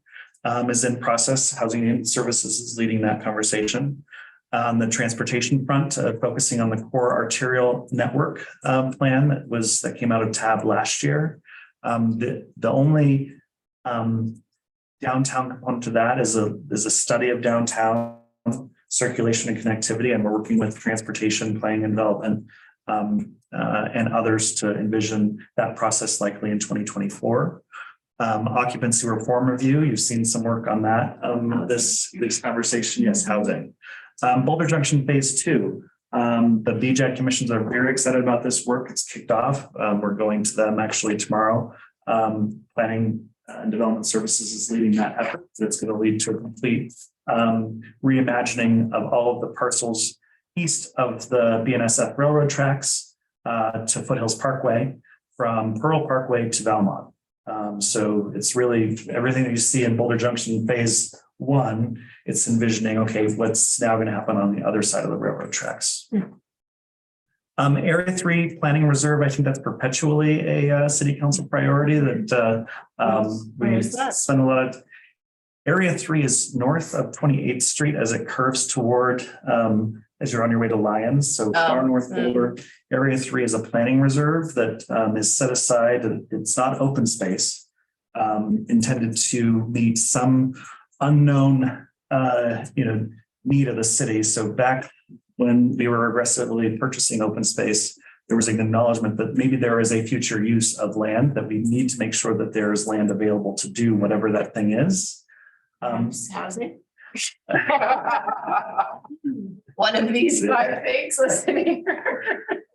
is in process. Housing and Services is leading that conversation. The transportation front, focusing on the core arterial network plan that came out of TAB last year. The only Downtown component to that is a study of downtown circulation and connectivity, and we're working with transportation planning and development and others to envision that process likely in 2024. Occupancy reform review, you've seen some work on that. This conversation, yes, housing. Boulder Junction Phase 2. The BJAC commissions are very excited about this work. It's kicked off. We're going to them actually tomorrow. Planning and Development Services is leading that effort. That's going to lead to a complete reimagining of all of the parcels east of the BNSF railroad tracks to Foothills Parkway, from Pearl Parkway to Valmont. So it's really everything that you see in Boulder Junction Phase 1. It's envisioning, okay, what's now going to happen on the other side of the railroad tracks. Area 3 planning reserve, I think that's perpetually a city council priority that we spend a lot of. Area 3 is north of 28th Street as it curves toward as you're on your way to Lyons. So far north Boulder. Area 3 is a planning reserve that is set aside. It's not open space, intended to meet some unknown need of the city. So back when we were aggressively purchasing open space, there was an acknowledgement that maybe there is a future use of land, that we need to make sure that there is land available to do whatever that thing is. Housing. One of these 5 things listening.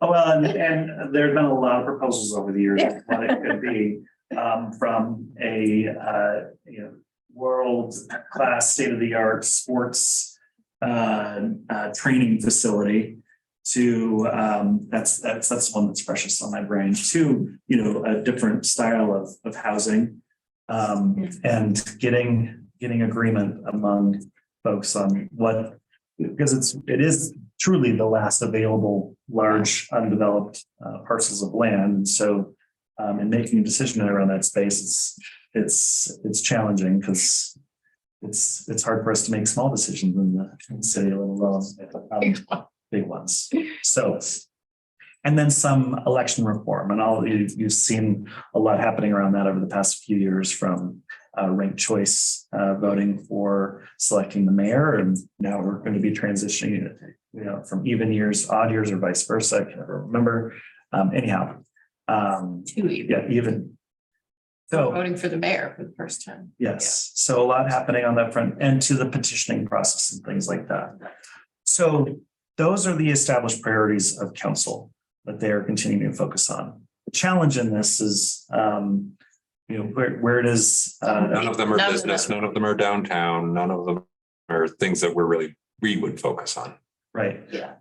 Well, and there have been a lot of proposals over the years of what it could be, from a world-class, state-of-the-art sports training facility to that's one that's precious on my brain, to a different style of housing, and getting agreement among folks on what, because it is truly the last available large undeveloped parcels of land. And so in making a decision around that space, it's challenging because it's hard for us to make small decisions in the city, let alone big ones. So, and then some election reform, and you've seen a lot happening around that over the past few years, from ranked choice voting for selecting the mayor, and now we're going to be transitioning from even years, odd years, or vice versa. I can't remember. Anyhow, even. So Voting for the mayor for the first time. yes, so a lot happening on that front, and to the petitioning process and things like that. So those are the established priorities of council that they are continuing to focus on. The challenge in this is, where it is. None of them are business, none of them are downtown, none of them are things that we would focus on. Right. Yeah.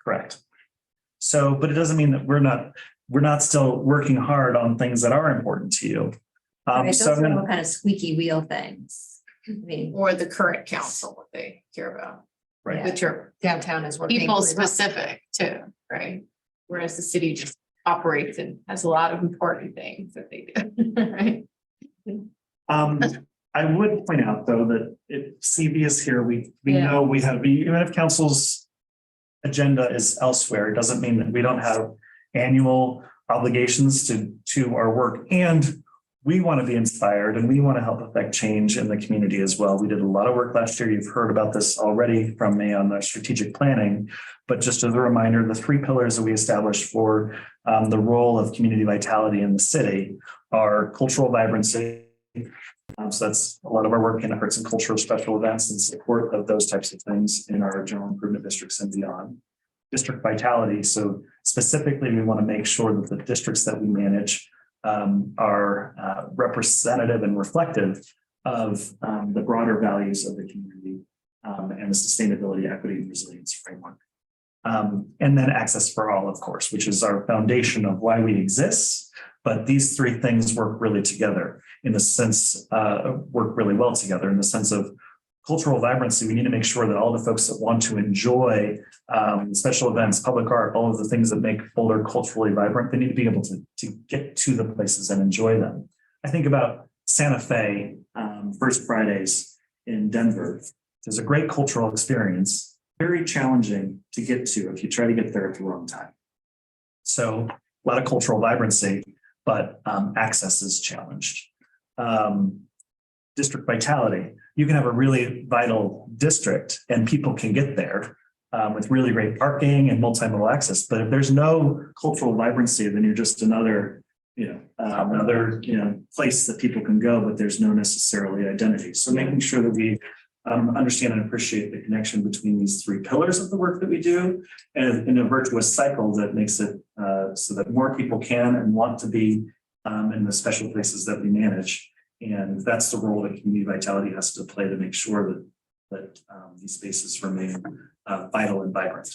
Correct. So, but it doesn't mean that we're not still working hard on things that are important to you. Right, So those I'm are gonna- all kind of squeaky wheel things. I mean, Or the current council, what they care about. Right. Which are Downtown is working. people really well. specific too, right? Whereas the city just operates and has a lot of important things that they do, right? I would point out though that if CV is here, we know we have, even if council's agenda is elsewhere, it doesn't mean that we don't have annual obligations to our work. And we want to be inspired and we want to help affect change in the community as well. We did a lot of work last year. You've heard about this already from me on the strategic planning, but just as a reminder, the 3 pillars that we established for the role of community vitality in the city are cultural vibrancy. So that's a lot of our work in arts and cultural special events and support of those types of things in our general improvement districts and beyond. District vitality. So specifically, we want to make sure that the districts that we manage are representative and reflective of the broader values of the community and the sustainability, equity, and resilience framework. And then access for all, of course, which is our foundation of why we exist. But these 3 things work really together in the sense, work really well together in the sense of cultural vibrancy. We need to make sure that all the folks that want to enjoy special events, public art, all of the things that make Boulder culturally vibrant, they need to be able to get to the places and enjoy them. I think about Santa Fe, First Fridays in Denver. There's a great cultural experience, very challenging to get to if you try to get there at the wrong time. So a lot of cultural vibrancy, but access is challenged. district vitality. You can have a really vital district and people can get there with really great parking and multimodal access. But if there's no cultural vibrancy, then you're just another, place that people can go, but there's no necessarily identity. So making sure that we understand and appreciate the connection between these three pillars of the work that we do, and in a virtuous cycle that makes it so that more people can and want to be in the special places that we manage. And that's the role that community vitality has to play to make sure that these spaces remain vital and vibrant.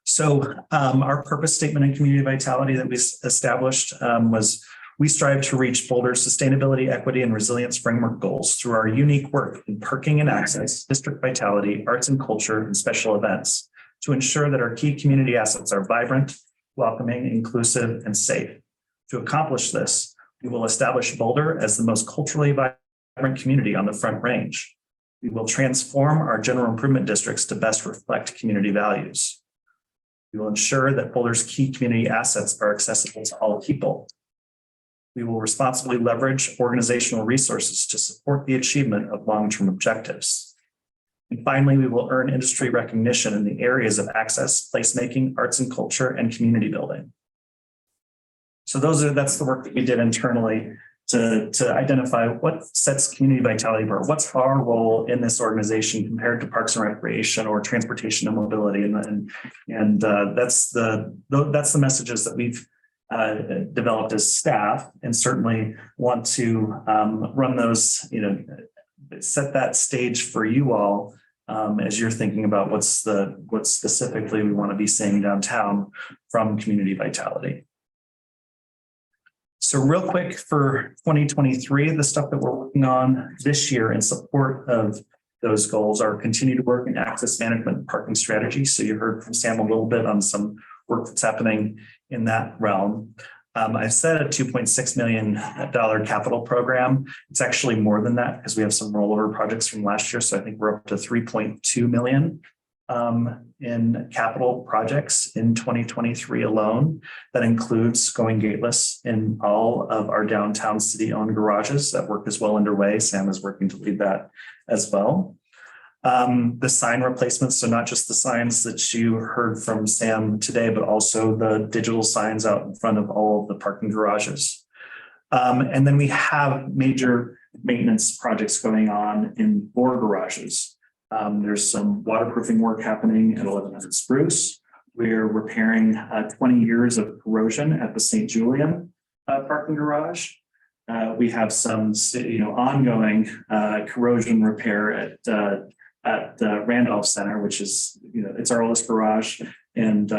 So our purpose statement in community vitality that we established was we strive to reach Boulder's sustainability, equity, and resilience framework goals through our unique work in parking and access, district vitality, arts and culture, and special events to ensure that our key community assets are vibrant, welcoming, inclusive, and safe. To accomplish this, we will establish Boulder as the most culturally vibrant community on the Front Range. We will transform our general improvement districts to best reflect community values. We will ensure that Boulder's key community assets are accessible to all people. We will responsibly leverage organizational resources to support the achievement of long-term objectives. And finally, we will earn industry recognition in the areas of access, placemaking, arts and culture, and community building. So that's the work that we did internally to identify what sets community vitality apart. What's our role in this organization compared to Parks and Recreation or Transportation and Mobility, and that's the messages that we've developed as staff, and certainly want to run those, set that stage for you all as you're thinking about what specifically we want to be saying downtown from community vitality. So real quick for 2023, the stuff that we're working on this year in support of those goals are continued work in access management and parking strategy. So you heard from Sam a little bit on some work that's happening in that realm. I've set a $2.6 million capital program. It's actually more than that because we have some rollover projects from last year. So I think we're up to 3.2 million in capital projects in 2023 alone. That includes going gateless in all of our downtown city-owned garages. That work is well underway. Sam is working to lead that as well. The sign replacements, so not just the signs that you heard from Sam today, but also the digital signs out in front of all of the parking garages. And then we have major maintenance projects going on in 4 garages. There's some waterproofing work happening at 1100 Spruce. We're repairing 20 years of corrosion at the St. Julian parking garage. We have some, ongoing corrosion repair at Randolph Center, which is, it's our oldest garage, and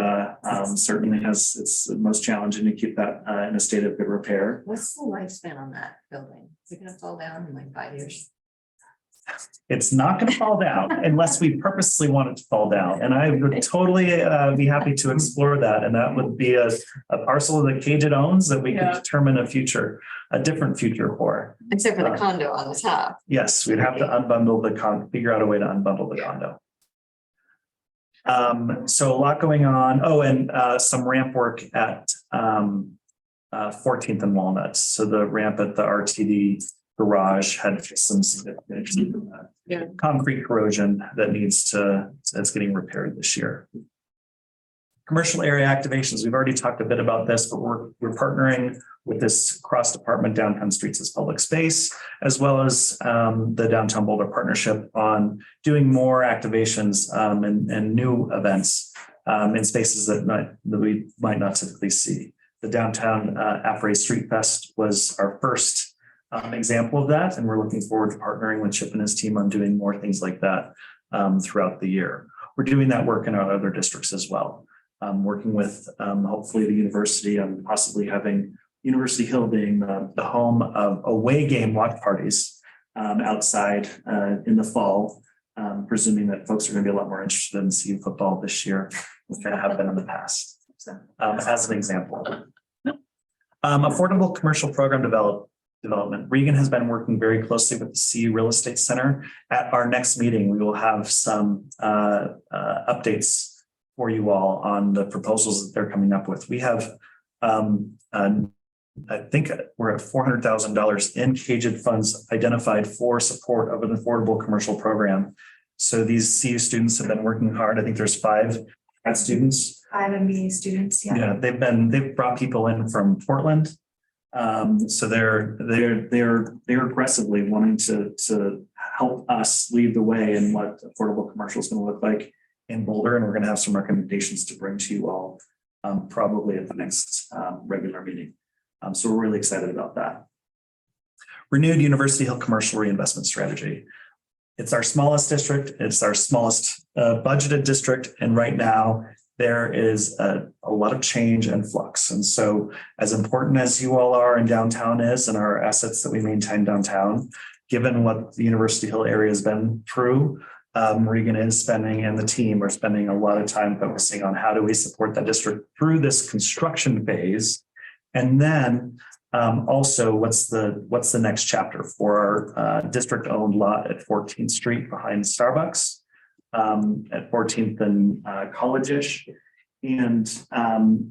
certainly it's the most challenging to keep that in a state of good repair. What's the lifespan on that building? Is it going to fall down in like 5 years? It's not going to fall down unless we purposely want it to fall down. And I would totally be happy to explore that. And that would be a parcel that KGIT owns that we could determine a different future for. Except for the condo on the top. Yes, we'd have to unbundle figure out a way to unbundle the condo. So a lot going on. Oh, and some ramp work at 14th and Walnut. So the ramp at the RTD garage had some significant concrete corrosion that's getting repaired this year. Commercial area activations. We've already talked a bit about this, but we're partnering with this cross-department Downtown Streets as Public Space, as well as the Downtown Boulder Partnership on doing more activations and new events in spaces that we might not typically see. The Downtown Apres Street Fest was our first example of that, and we're looking forward to partnering with Chip and his team on doing more things like that throughout the year. We're doing that work in our other districts as well, working with hopefully the university on possibly having University Hill being the home of away game watch parties outside in the fall, presuming that folks are going to be a lot more interested in seeing football this year than have been in the past, as an example. Affordable commercial program development. Regan has been working very closely with the CU Real Estate Center. At our next meeting, we will have some updates for you all on the proposals that they're coming up with. We have I think we're at $400,000 in CAGED funds identified for support of an affordable commercial program. So these CU students have been working hard. I think there's 5 grad students. 5 MBA students, Yeah, they've brought people in from Portland. So they're aggressively wanting to help us lead the way in what affordable commercial is going to look like in Boulder. And we're going to have some recommendations to bring to you all probably at the next regular meeting. So we're really excited about that. Renewed University Hill Commercial Reinvestment Strategy. It's our smallest district. It's our smallest budgeted district. And right now there is a lot of change and flux. And so as important as you all are and downtown is and our assets that we maintain downtown, given what the University Hill area has been through, Regan is spending and the team are spending a lot of time focusing on how do we support that district through this construction phase. And then also what's the next chapter for our district owned lot at 14th Street behind Starbucks at 14th and College-ish. And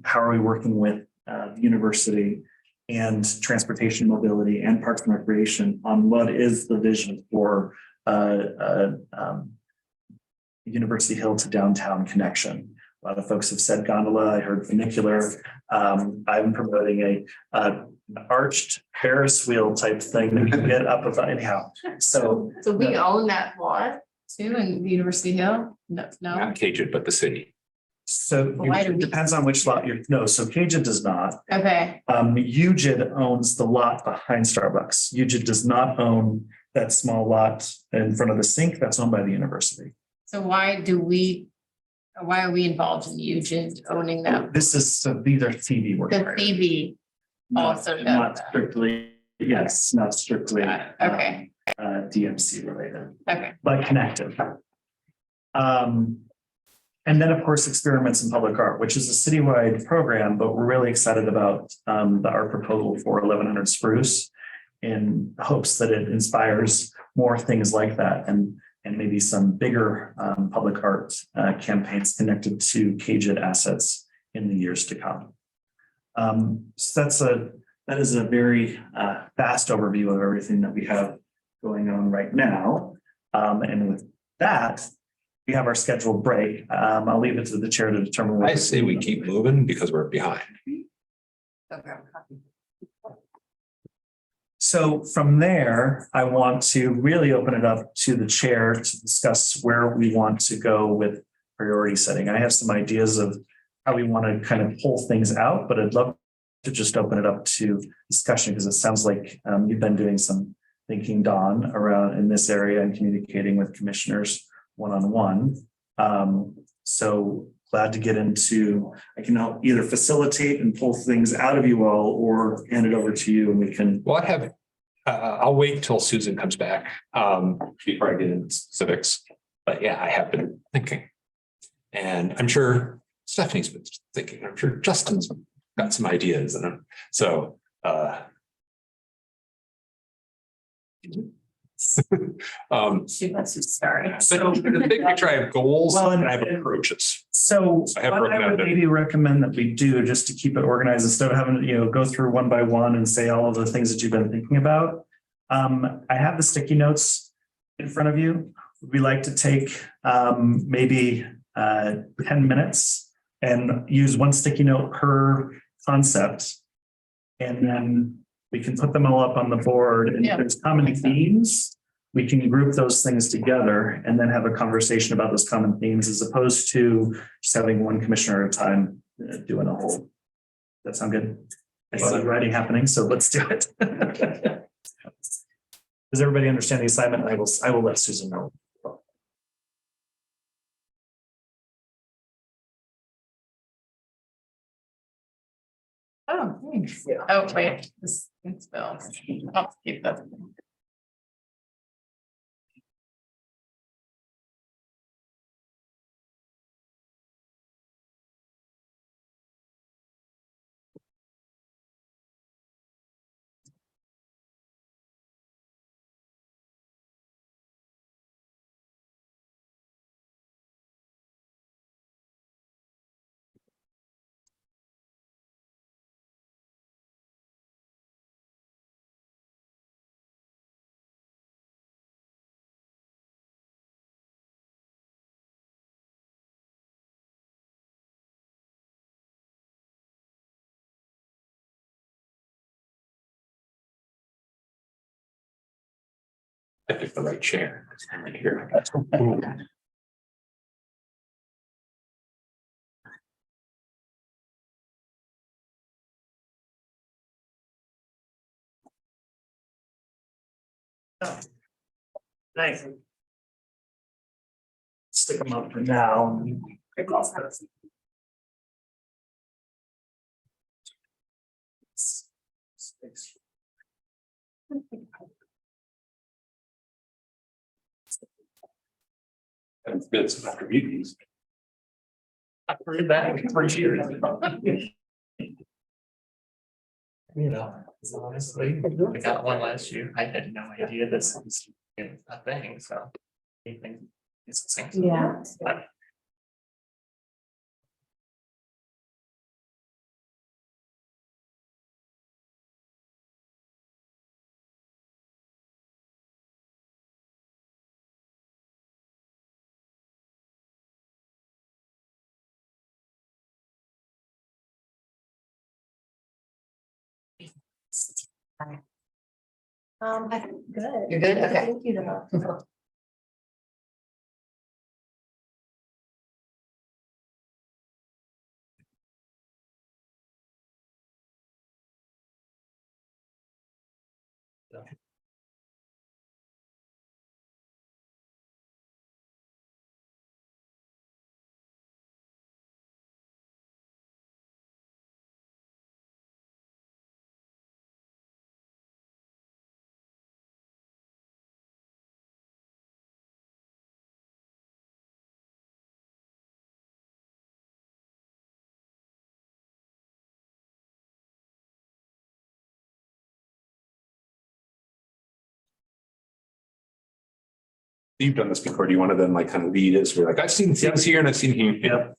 how are we working with the university and transportation mobility and parks and recreation on what is the vision for University Hill to downtown connection. A lot of folks have said gondola. I heard funicular. I'm promoting a arched Ferris wheel type thing that we can get up about anyhow. So we own that lot too in University Hill? No. Not CAGED, but the city. Why do it we- depends on which lot so CAGED does not. Okay, UGID owns the lot behind Starbucks. UGID does not own that small lot in front of the sink. That's owned by the university. so why are we involved in UGID owning that? These are TV work. The TV also does Not that. strictly, yes, not strictly. Okay, DMC related, okay. but connected. And then, of course, experiments in public art, which is a citywide program, but we're really excited about the art proposal for 1100 Spruce in hopes that it inspires more things like that and maybe some bigger public art campaigns connected to CAGED assets in the years to come. So that is a very fast overview of everything that we have going on right now. And with that, we have our scheduled break. I'll leave it to the chair to determine. I say we keep moving because we're behind. So from there, I want to really open it up to the chair to discuss where we want to go with priority setting. I have some ideas of how we want to kind of pull things out, but I'd love to just open it up to discussion because it sounds like you've been doing some thinking, Dawn, around in this area and communicating with commissioners one-on-one. So glad to get into, I can help either facilitate and pull things out of you all or hand it over to you and we can. Well, I'll wait till Susan comes back before I get into specifics. But yeah, I have been thinking. And I'm sure Stephanie's been thinking. I'm sure Justin's got some ideas. And so Shoot, let's just start. so the big picture, I have goals Well, and I have approaches. So I have what I would recommended. maybe recommend that we do just to keep it organized instead of having, go through one by one and say all of the things that you've been thinking about. I have the sticky notes in front of you. Would we like to take maybe 10 minutes and use one sticky note per concept? And then we can put them all up on the board and if Yeah. there's common themes, we can group those things together and then have a conversation about those common themes as opposed to just having one commissioner at a time doing a whole. That sound good? I see writing happening, so let's do it. Does everybody understand the assignment? I will let Susan know. Oh, thanks. Oh, wait, this it's Bill. I'll keep that. I picked the right chair. Right here. Thanks. Stick them up for now. And bits after meetings. I've heard that for years. You know, honestly, I got one last year. I had no idea this was a thing, so. Anything. Yeah. I think good. You're good? Okay. Thank you. You've done this before. Do you want to then like kind of lead us? We're like, I've seen things here and I've seen here. Yep.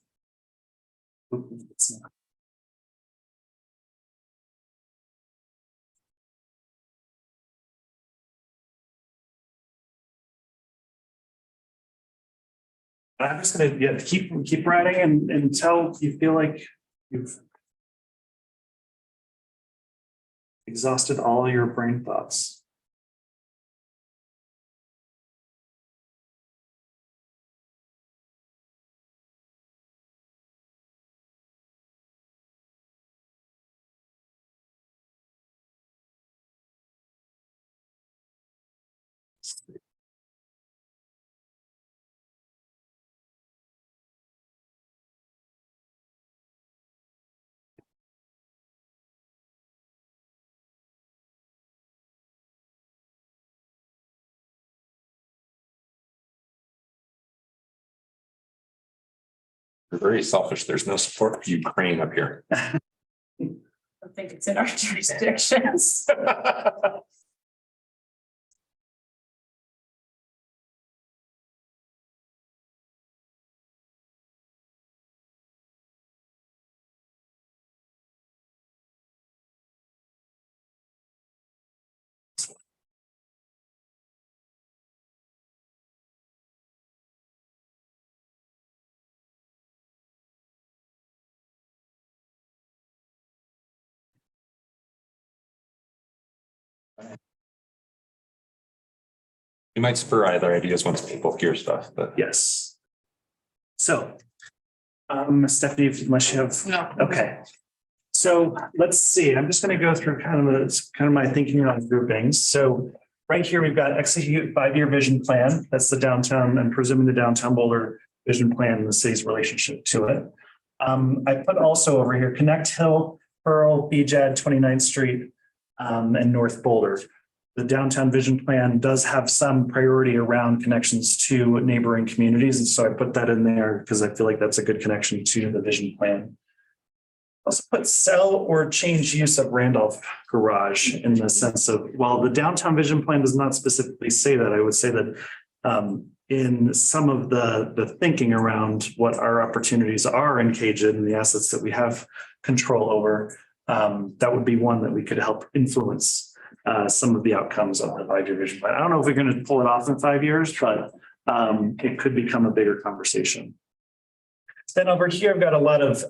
I'm just gonna, keep writing and until you feel like you've exhausted all your brain thoughts. You're very selfish. There's no support for Ukraine up here. I think it's in our jurisdictions. You might spur either ideas once people hear stuff, but Yes. So, Stephanie, unless you have. No. Okay. So let's see, I'm just gonna go through kind of my thinking on groupings. So right here, we've got execute 5-year vision plan. That's the downtown and presuming the downtown Boulder vision plan and the city's relationship to it. I put also over here, Connect Hill, Pearl, BJAD, 29th Street, and North Boulder. The downtown vision plan does have some priority around connections to neighboring communities. And so I put that in there because I feel like that's a good connection to the vision plan. Also put sell or change use of Randolph Garage in the sense of, while the downtown vision plan does not specifically say that, I would say that in some of the thinking around what our opportunities are in Cajun and the assets that we have control over, that would be one that we could help influence some of the outcomes of the 5-year vision plan. I don't know if we're going to pull it off in 5 years, but it could become a bigger conversation. Then over here, I've got a lot of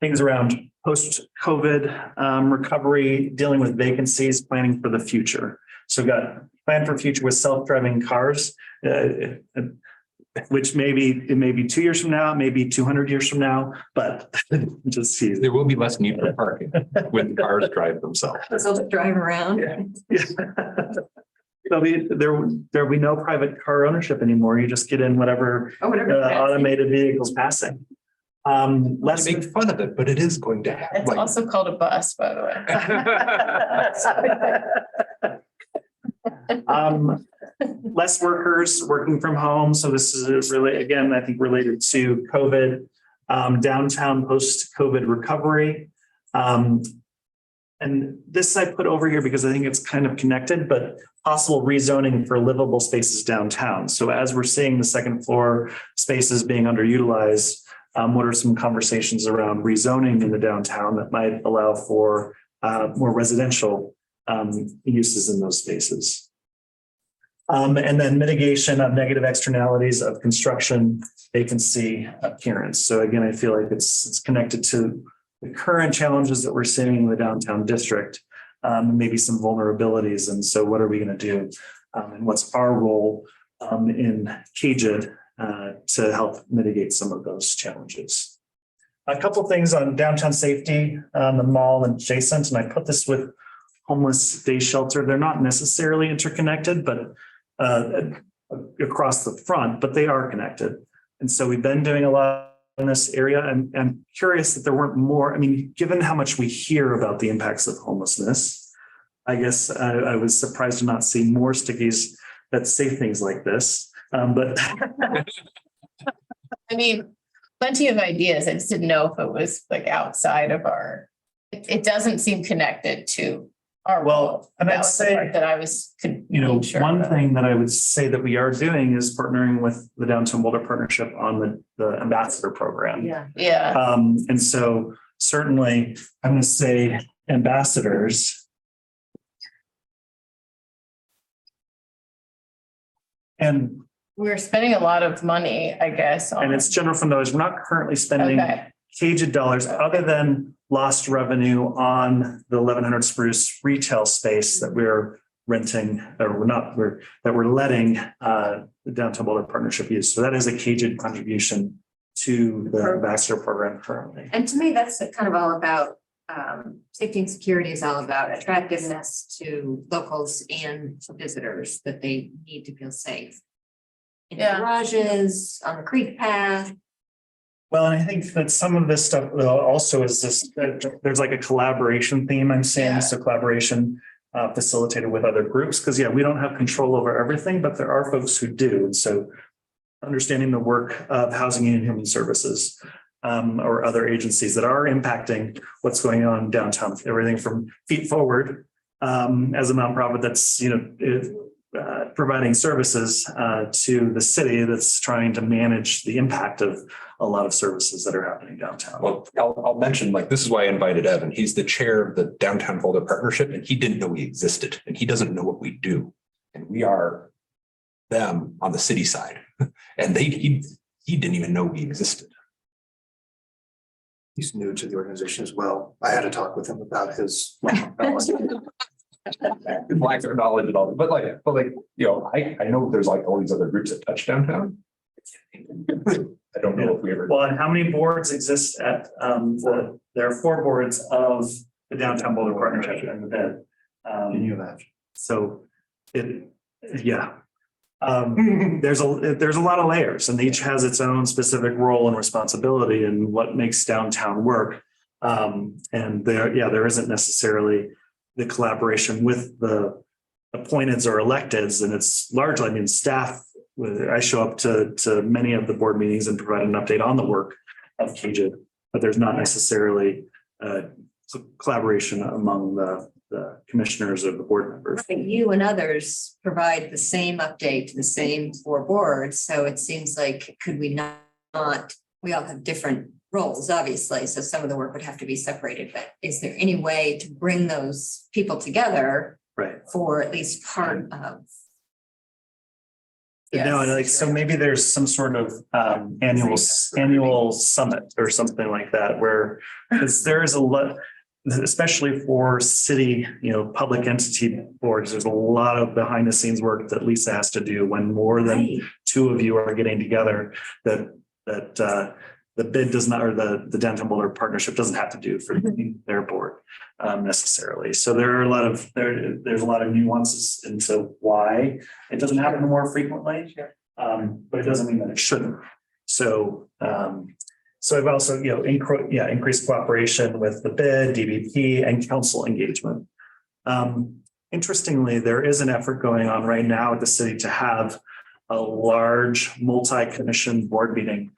things around post-COVID recovery, dealing with vacancies, planning for the future. So we've got plan for future with self-driving cars. Which it may be 2 years from now, maybe 200 years from now, but just see. There will be less need for parking when cars drive themselves. So drive around. There'll be no private car ownership anymore. You just get in whatever automated vehicles passing. Let's make fun of it, but it is going to happen. It's also called a bus, by the way. Less workers working from home. So this is really, again, I think related to COVID, downtown post-COVID recovery. And this I put over here because I think it's kind of connected, but possible rezoning for livable spaces downtown. So as we're seeing the second floor spaces being underutilized, what are some conversations around rezoning in the downtown that might allow for more residential uses in those spaces? And then mitigation of negative externalities of construction, vacancy, appearance. So again, I feel like it's connected to the current challenges that we're seeing in the downtown district, maybe some vulnerabilities. And so what are we going to do? And what's our role in KJID to help mitigate some of those challenges? A couple things on downtown safety, the mall adjacent, and I put this with homeless day shelter. They're not necessarily interconnected, but across the front, but they are connected. And so we've been doing a lot in this area, and I'm curious that there weren't more. I mean, given how much we hear about the impacts of homelessness, I guess I was surprised to not see more stickies that say things like this. But I mean, plenty of ideas. I just didn't know if it was like outside of our, it doesn't seem connected to our. Well, and that I'd was the say, part that I was. one thing that I would say that we are doing is partnering with the Downtown Boulder Partnership on the ambassador program. Yeah. And so certainly I'm going to say ambassadors. And We're spending a lot of money, I guess. and it's general fund dollars. We're not currently spending KJID dollars other than lost revenue on the 1100 Spruce retail space that we're renting, or that we're letting the Downtown Boulder Partnership use. So that is a KJID contribution to the ambassador program currently. And to me, that's kind of all about safety and security is all about attractiveness to locals and visitors, that they need to feel safe. In garages, on the creek path. Well, and I think that some of this stuff also is this, there's like a collaboration theme I'm seeing. Yeah. So collaboration facilitated with other groups, because we don't have control over everything, but there are folks who do. And so understanding the work of Housing and Human Services or other agencies that are impacting what's going on downtown, everything from Feet Forward as a nonprofit that's, providing services to the city that's trying to manage the impact of a lot of services that are happening downtown. Well, I'll mention, like, this is why I invited Evan. He's the chair of the Downtown Boulder Partnership, and he didn't know we existed, and he doesn't know what we do. And we are them on the city side. And he didn't even know we existed. He's new to the organization as well. I had to talk with him about his. Lack of knowledge and all, but I know there's like all these other groups that touch downtown. I don't know if we ever. Well, and how many boards exist at there are 4 boards of the Downtown Boulder Partnership and the BED. Can you imagine? So there's a lot of layers, and each has its own specific role and responsibility in what makes downtown work. And there isn't necessarily the collaboration with the appointeds or electeds, and it's largely, staff. I show up to many of the board meetings and provide an update on the work of KJID, but there's not necessarily collaboration among the commissioners or the board members. You and others provide the same update to the same 4 boards. So it seems like, could we not, we all have different roles, obviously. So some of the work would have to be separated, but is there any way to bring those people together? Right. For at least part of. No, so maybe there's some sort of annual summit or something like that, where, because there is a lot. especially for city, public entity boards, there's a lot of behind the scenes work that Lisa has to do when more than two of you are getting together that the bid does not, or the Downtown Boulder Partnership doesn't have to do for their board necessarily. So there are a lot of, there's a lot of nuances into why it doesn't happen more frequently. But it doesn't mean that it shouldn't. So, so I've also, increased cooperation with the bid, DBP, and council engagement. Interestingly, there is an effort going on right now at the city to have a large multi-commission board meeting,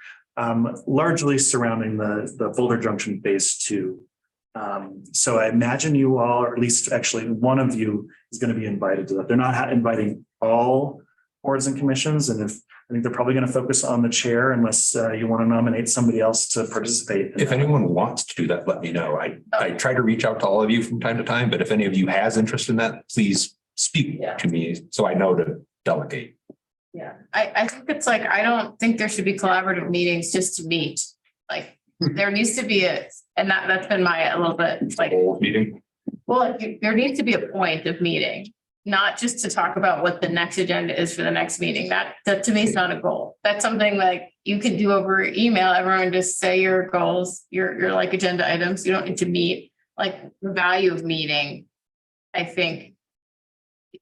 largely surrounding the Boulder Junction Phase 2. So I imagine you all, or at least actually one of you, is going to be invited to that. They're not inviting all boards and commissions, and I think they're probably going to focus on the chair unless you want to nominate somebody else to participate. If anyone wants to do that, let me know. I try to reach out to all of you from time to time, but if any of you has interest in that, please speak to me so I know to delegate. Yeah, I think it's like, I don't think there should be collaborative meetings just to meet. Like, there needs to be and that's been a little bit like. Whole meeting. Well, there needs to be a point of meeting, not just to talk about what the next agenda is for the next meeting. That to me is not a goal. That's something like you can do over email. Everyone just say your goals, your like agenda items. You don't need to meet. Like, the value of meeting, I think,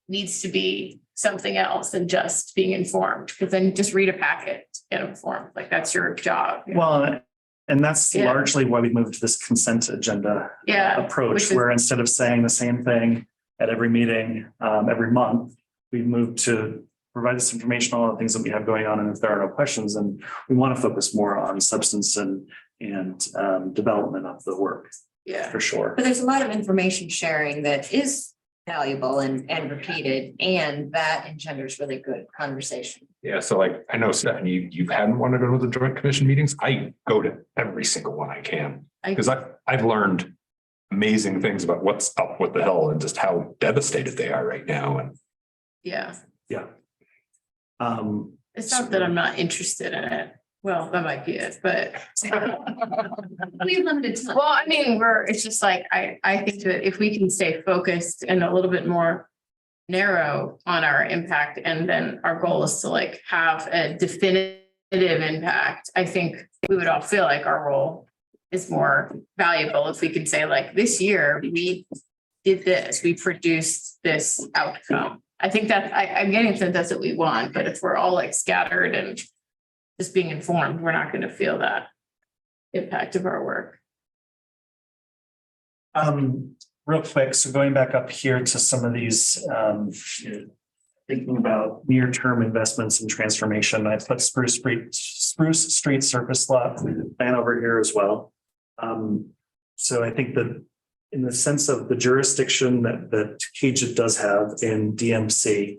needs to be something else than just being informed, because then you just read a packet, get informed. Like, that's your job. Well, and that's largely why we moved to this consent agenda approach, where instead of saying the same thing at every meeting, every month, we've moved to provide this information, all the things that we have going on, and if there are no questions, and we want to focus more on substance and development of the work. Yeah, for sure. But there's a lot of information sharing that is valuable and repeated, and that engenders really good conversation. Yeah, so like, I know Stephanie, you hadn't wanted to go to the joint commission meetings. I go to every single one I can, because I've learned amazing things about what's up with the hill and just how devastated they are right now. And yeah. It's not So- that I'm not interested in it. Well, that might be it, but. We have limited time. Well, I mean, it's just like, I think that if we can stay focused and a little bit more narrow on our impact, and then our goal is to like have a definitive impact, I think we would all feel like our role is more valuable if we can say, like, this year we did this, we produced this outcome. I think that I'm getting to that's what we want, but if we're all like scattered and just being informed, we're not going to feel that impact of our work. Real quick, so going back up here to some of these, thinking about near-term investments and transformation, I put Spruce Street surface lot plan over here as well. So I think that in the sense of the jurisdiction that CAGIT does have in DMC,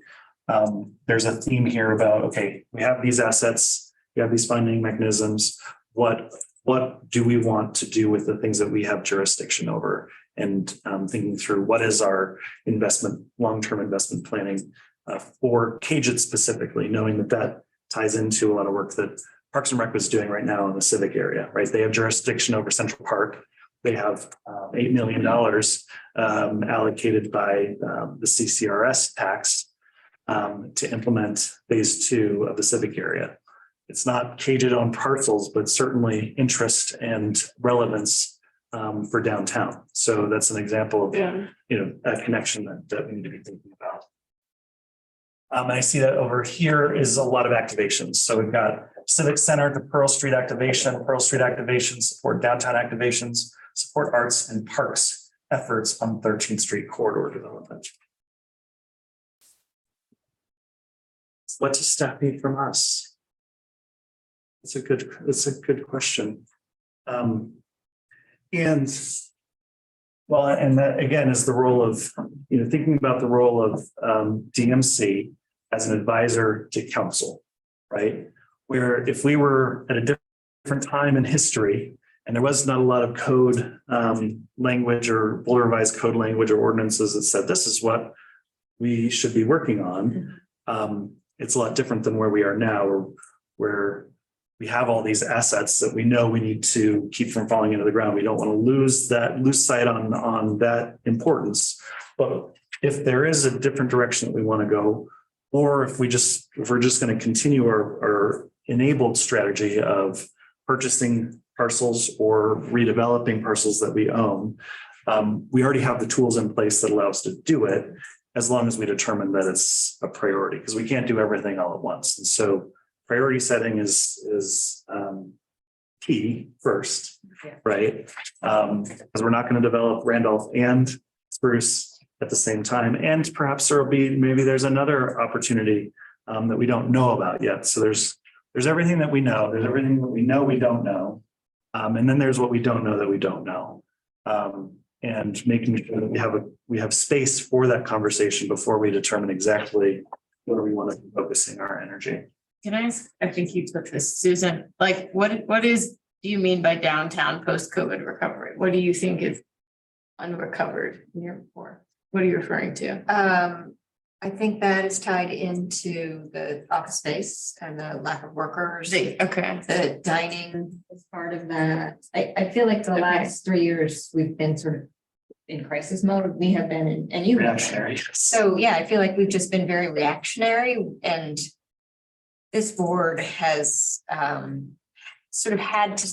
there's a theme here about, okay, we have these assets, we have these funding mechanisms. What do we want to do with the things that we have jurisdiction over? And thinking through what is our long-term investment planning for CAGIT specifically, knowing that ties into a lot of work that Parks and Rec was doing right now in the civic area, right? They have jurisdiction over Central Park. They have $8 million allocated by the CCRS tax to implement phase 2 of the civic area. It's not CAGIT on parcels, but certainly interest and relevance for downtown. So that's an example of a connection that we need to be thinking about. And I see that over here is a lot of activations. So we've got Civic Center, the Pearl Street activation, support downtown activations, support arts and parks efforts on 13th Street corridor development. What does staff need from us? It's a good question. And that again is the role of, thinking about the role of DMC as an advisor to council, right? Where if we were at a different time in history and there was not a lot of code language or Boulder Revised code language or ordinances that said this is what we should be working on, it's a lot different than where we are now, where we have all these assets that we know we need to keep from falling into the ground. We don't want to lose sight on that importance. But if there is a different direction that we want to go, or if we're just going to continue our enabled strategy of purchasing parcels or redeveloping parcels that we own, we already have the tools in place that allow us to do it, as long as we determine that it's a priority, because we can't do everything all at once. And so priority setting is key first, right? Because we're not going to develop Randolph and Spruce at the same time. And perhaps maybe there's another opportunity that we don't know about yet. So there's everything that we know. There's everything that we know we don't know. And then there's what we don't know that we don't know. And making sure that we have space for that conversation before we determine exactly where we want to be focusing our energy. Can I ask, I think you took this, Susan, like do you mean by downtown post-COVID recovery? What do you think is unrecovered in your report? What are you referring to? I think that is tied into the office space and the lack of workers. Okay. The dining is part of that. I feel like the last 3 years, we've been sort of in crisis mode. We have been and you. Reactionary. So yeah, I feel like we've just been very reactionary, and this board has sort of had to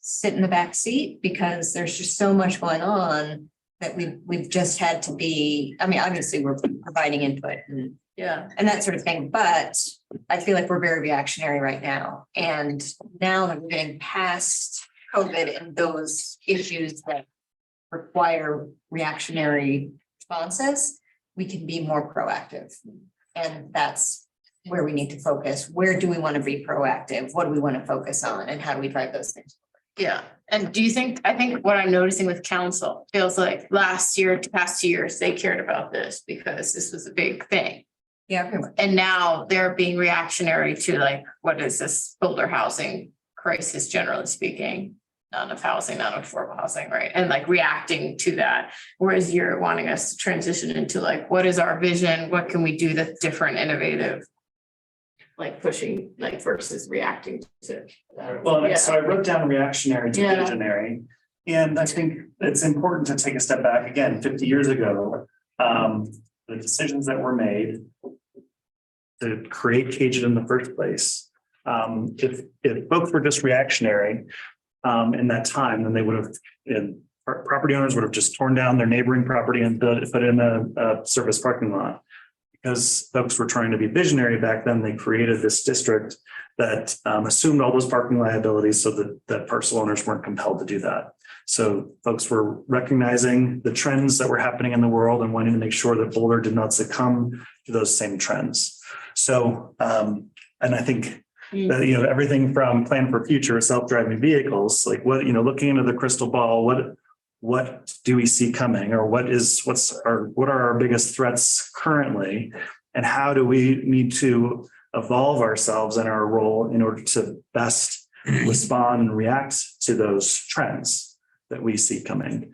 sit in the back seat because there's just so much going on that we've just had to be, I mean, obviously we're providing input and that sort of thing, but I feel like we're very reactionary right now. And now that we're getting past COVID and those issues that require reactionary responses, we can be more proactive. And that's where we need to focus. Where do we want to be proactive? What do we want to focus on? And how do we drive those things? Yeah. And do you think, I think what I'm noticing with council feels like past 2 years, they cared about this because this was a big thing. Yeah, pretty much. And now they're being reactionary to like, what is this older housing crisis, generally speaking? Not enough housing, not enough affordable housing, right? And like reacting to that. Whereas you're wanting us to transition into like, what is our vision? What can we do that's different, innovative? Like pushing, like versus reacting to. Well, so I wrote down reactionary to visionary. And I think it's important to take a step back again, 50 years ago, the decisions that were made to create Cajun in the first place. If folks were just reactionary in that time, then they would have, property owners would have just torn down their neighboring property and put in a service parking lot. Because folks were trying to be visionary back then, they created this district that assumed all those parking liabilities so that parcel owners weren't compelled to do that. So folks were recognizing the trends that were happening in the world and wanting to make sure that Boulder did not succumb to those same trends. So, and I think that, everything from Plan for Future, self-driving vehicles, like looking into the crystal ball, what do we see coming, or what are our biggest threats currently, and how do we need to evolve ourselves and our role in order to best respond and react to those trends that we see coming.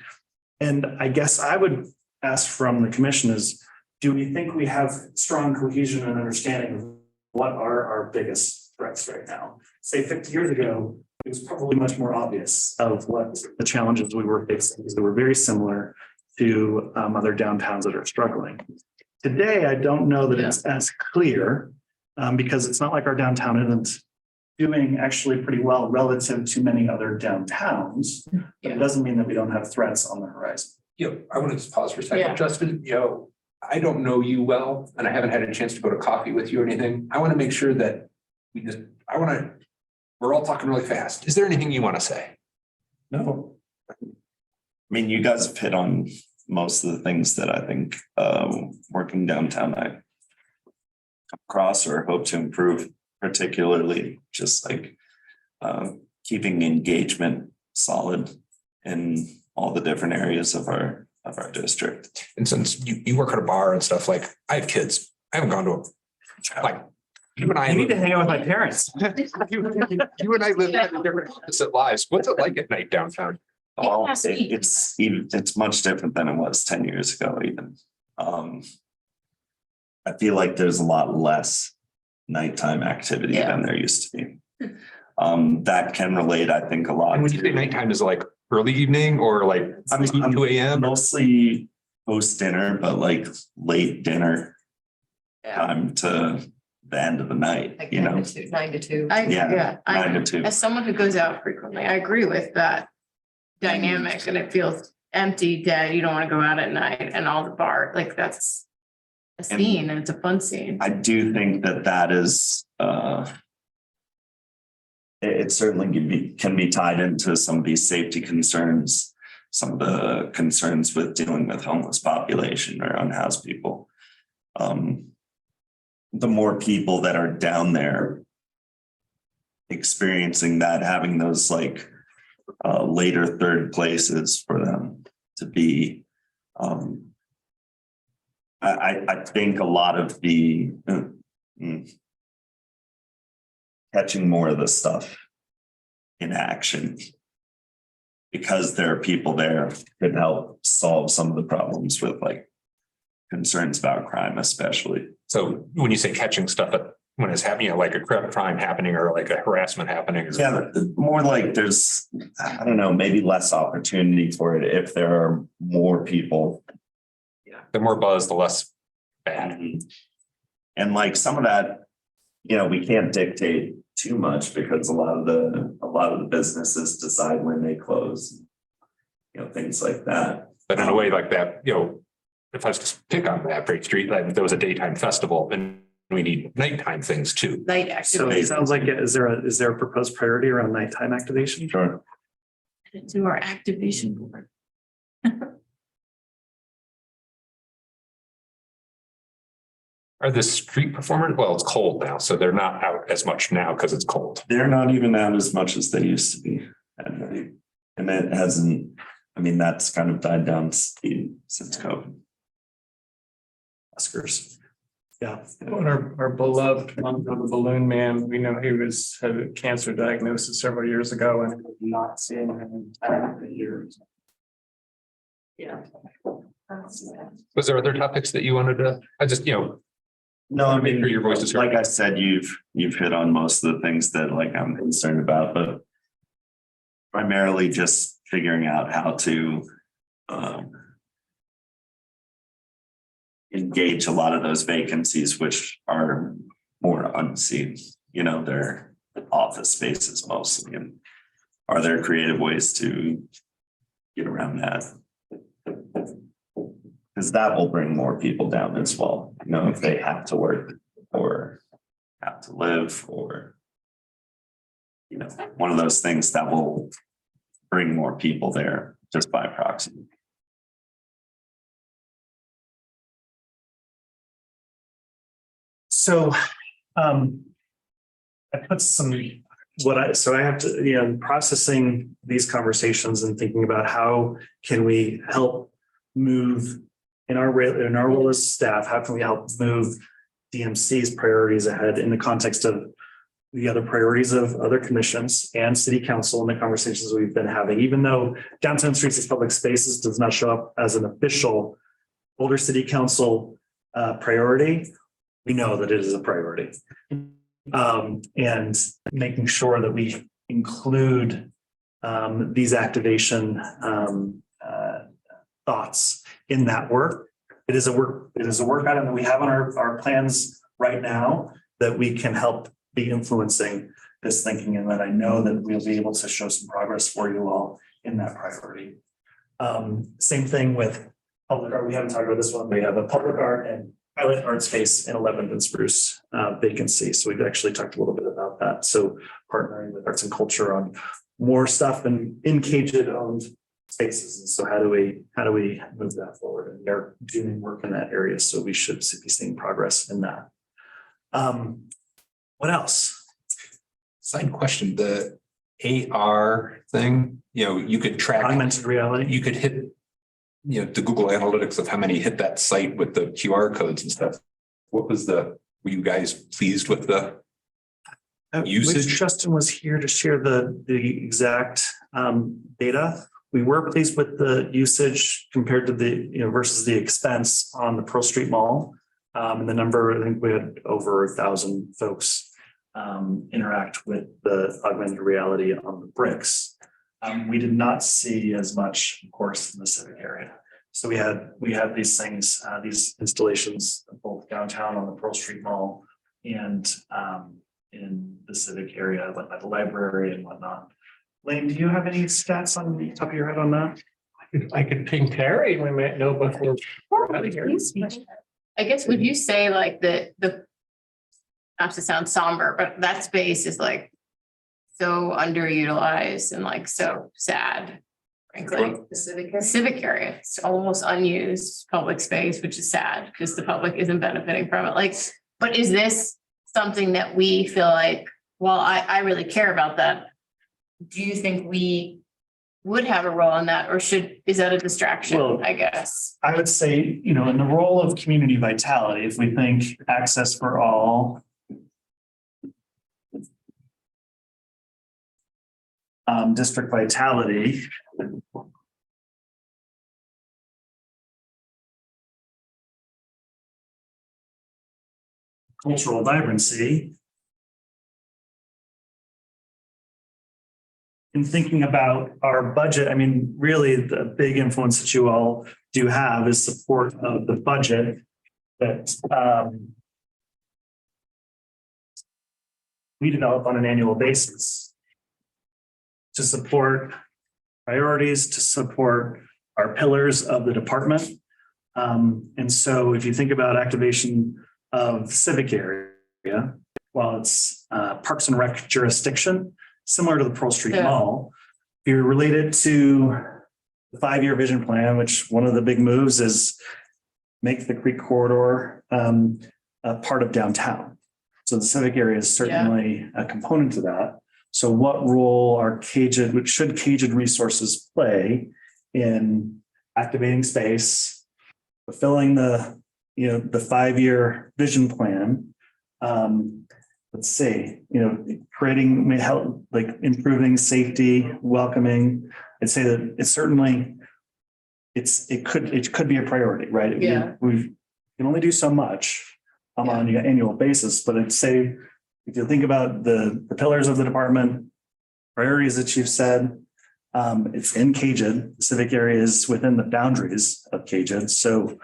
And I guess I would ask from the commission is, do we think we have strong cohesion and understanding of what are our biggest threats right now? Say 50 years ago, it was probably much more obvious of what the challenges we were facing, because they were very similar to other downtowns that are struggling. Today, I don't know that it's as clear because it's not like our downtown isn't doing actually pretty well relative to many other downtowns. But it doesn't mean that we don't have threats on the horizon. I want to just pause for a second. Justin, I don't know you well, and I haven't had a chance to go to coffee with you or anything. I want to make sure that we're all talking really fast. Is there anything you want to say? No. I mean, you guys have hit on most of the things that I think working downtown I come across or hope to improve, particularly just like keeping engagement solid in all the different areas of our district. And since you work at a bar and stuff, like I have kids, I haven't gone to you and I need to hang out with my parents. you and I live in different opposite lives. What's it like at night downtown? Oh, it's much different than it was 10 years ago, even. I feel like there's a lot less nighttime activity than there used to be. That can relate, I think, a lot. And when you say to- nighttime, is it like early evening or like I'm 2 a.m.? mostly post dinner, but like late dinner time to the end of the night, Like you know, 9 to 2. Yeah. 9 to 2. As someone who goes out frequently, I agree with that dynamic and it feels empty, dead. You don't want to go out at night and all the bar, like that's a scene and it's a fun scene. I do think that that is, it certainly can be tied into some of these safety concerns, some of the concerns with dealing with homeless population or unhoused people. The more people that are down there experiencing that, having those like later third places for them to be. I think a lot of the catching more of the stuff in action because there are people there that help solve some of the problems with like concerns about crime, especially. So when you say catching stuff when it's happening, like a crime happening or like a harassment happening. Yeah, more like there's, I don't know, maybe less opportunity for it if there are more people. The more buzz, the less bad. And like some of that, we can't dictate too much because a lot of the businesses decide when they close. Things like that. But in a way like that, if I was to pick on that Freight Street, like if there was a daytime festival, then we need nighttime things too. Night So it activities sounds like, is there a proposed priority around nighttime activation? Sure. to our activation board. Are the street performers, well, it's cold now, so they're not out as much now because it's cold. They're not even out as much as they used to be at night. And it hasn't, that's kind of died down since COVID. Oscars. Yeah. When our beloved the Balloon Man, we know he had a cancer diagnosis several years ago and not seeing him in years. Yeah. Was there other topics that you wanted to, No, make sure your voice is heard. like I said, you've hit on most of the things that like I'm concerned about, but primarily just figuring out how to engage a lot of those vacancies, which are more unseen. They're office spaces mostly, and are there creative ways to get around that? Because that will bring more people down as well, if they have to work or have to live or, one of those things that will bring more people there just by proxy. So, I put I have to, processing these conversations and thinking about how can we help move in our role as staff, how can we help move DMC's priorities ahead in the context of the other priorities of other commissions and city council and the conversations we've been having, even though downtown streets as public spaces does not show up as an official Boulder City Council priority. We know that it is a priority. And making sure that we include these activation thoughts in that work. It is a work item that we have on our plans right now that we can help be influencing this thinking, and that I know that we'll be able to show some progress for you all in that priority. Same thing with public art. We haven't talked about this one. We have a public art and pilot art space in 11th and Spruce vacancy. So we've actually talked a little bit about that. So partnering with arts and culture on more stuff in caged owned spaces. And so how do we move that forward? And they're doing work in that area. So we should be seeing progress in that. What else? Side question, the AR thing, you could track. Augmented reality. You could hit, the Google Analytics of how many hit that site with the QR codes and stuff. Were you guys pleased with the usage? Wish Justin was here to share the exact data. We were pleased with the usage compared to the, versus the expense on the Pearl Street Mall. And the number, I think we had over 1,000 folks interact with the augmented reality on the bricks. We did not see as much, of course, in the civic area. So we had these things, these installations both downtown on the Pearl Street Mall and in the civic area, like by the library and whatnot. Lane, do you have any stats on the top of your head on that? I could ping Terry, we might know before we're out of here. I guess, would you say like not to sound somber, but that space is like so underutilized and like so sad, frankly. The civic area, it's almost unused public space, which is sad because the public isn't benefiting from it. Like, but is this something that we feel like, well, I really care about that. Do you think we would have a role in that, or is that a distraction, Well, I guess? I would say, you know, in the role of community vitality, if we think access for all. District vitality. Cultural vibrancy. In thinking about our budget, I mean, really the big influence that you all do have is support of the budget that we develop on an annual basis to support priorities, to support our pillars of the department. And so if you think about activation of civic area, while it's Parks and Rec jurisdiction, similar to the Pearl Street Mall, if you're related to the 5-year vision plan, which one of the big moves is make the Creek Corridor a part of downtown. So the civic area is certainly a component to that. So what role are should Caged resources play in activating space, fulfilling the 5-year vision plan? Let's see, creating help, like improving safety, welcoming. I'd say that it's certainly it could be a priority, right? Yeah. We can only do so much on an annual basis, but I'd say if you think about the pillars of the department, priorities that you've said, it's in Caged. The civic area is within the boundaries of Caged. So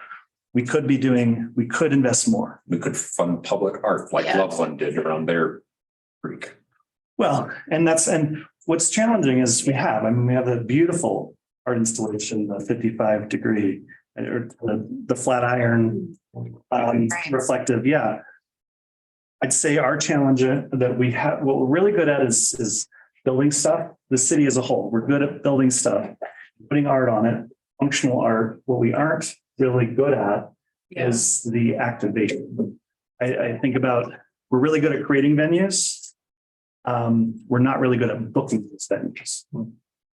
we could invest more. We could fund public art like Loveland did around their creek. Well, and what's challenging is we have a beautiful art installation, the 55-degree, or the flat iron reflective. Yeah. I'd say our challenge that we have, what we're really good at is building stuff. The city as a whole, we're good at building stuff, putting art on it, functional art. What we aren't really good at is the activation. I think about, we're really good at creating venues. We're not really good at booking these venues.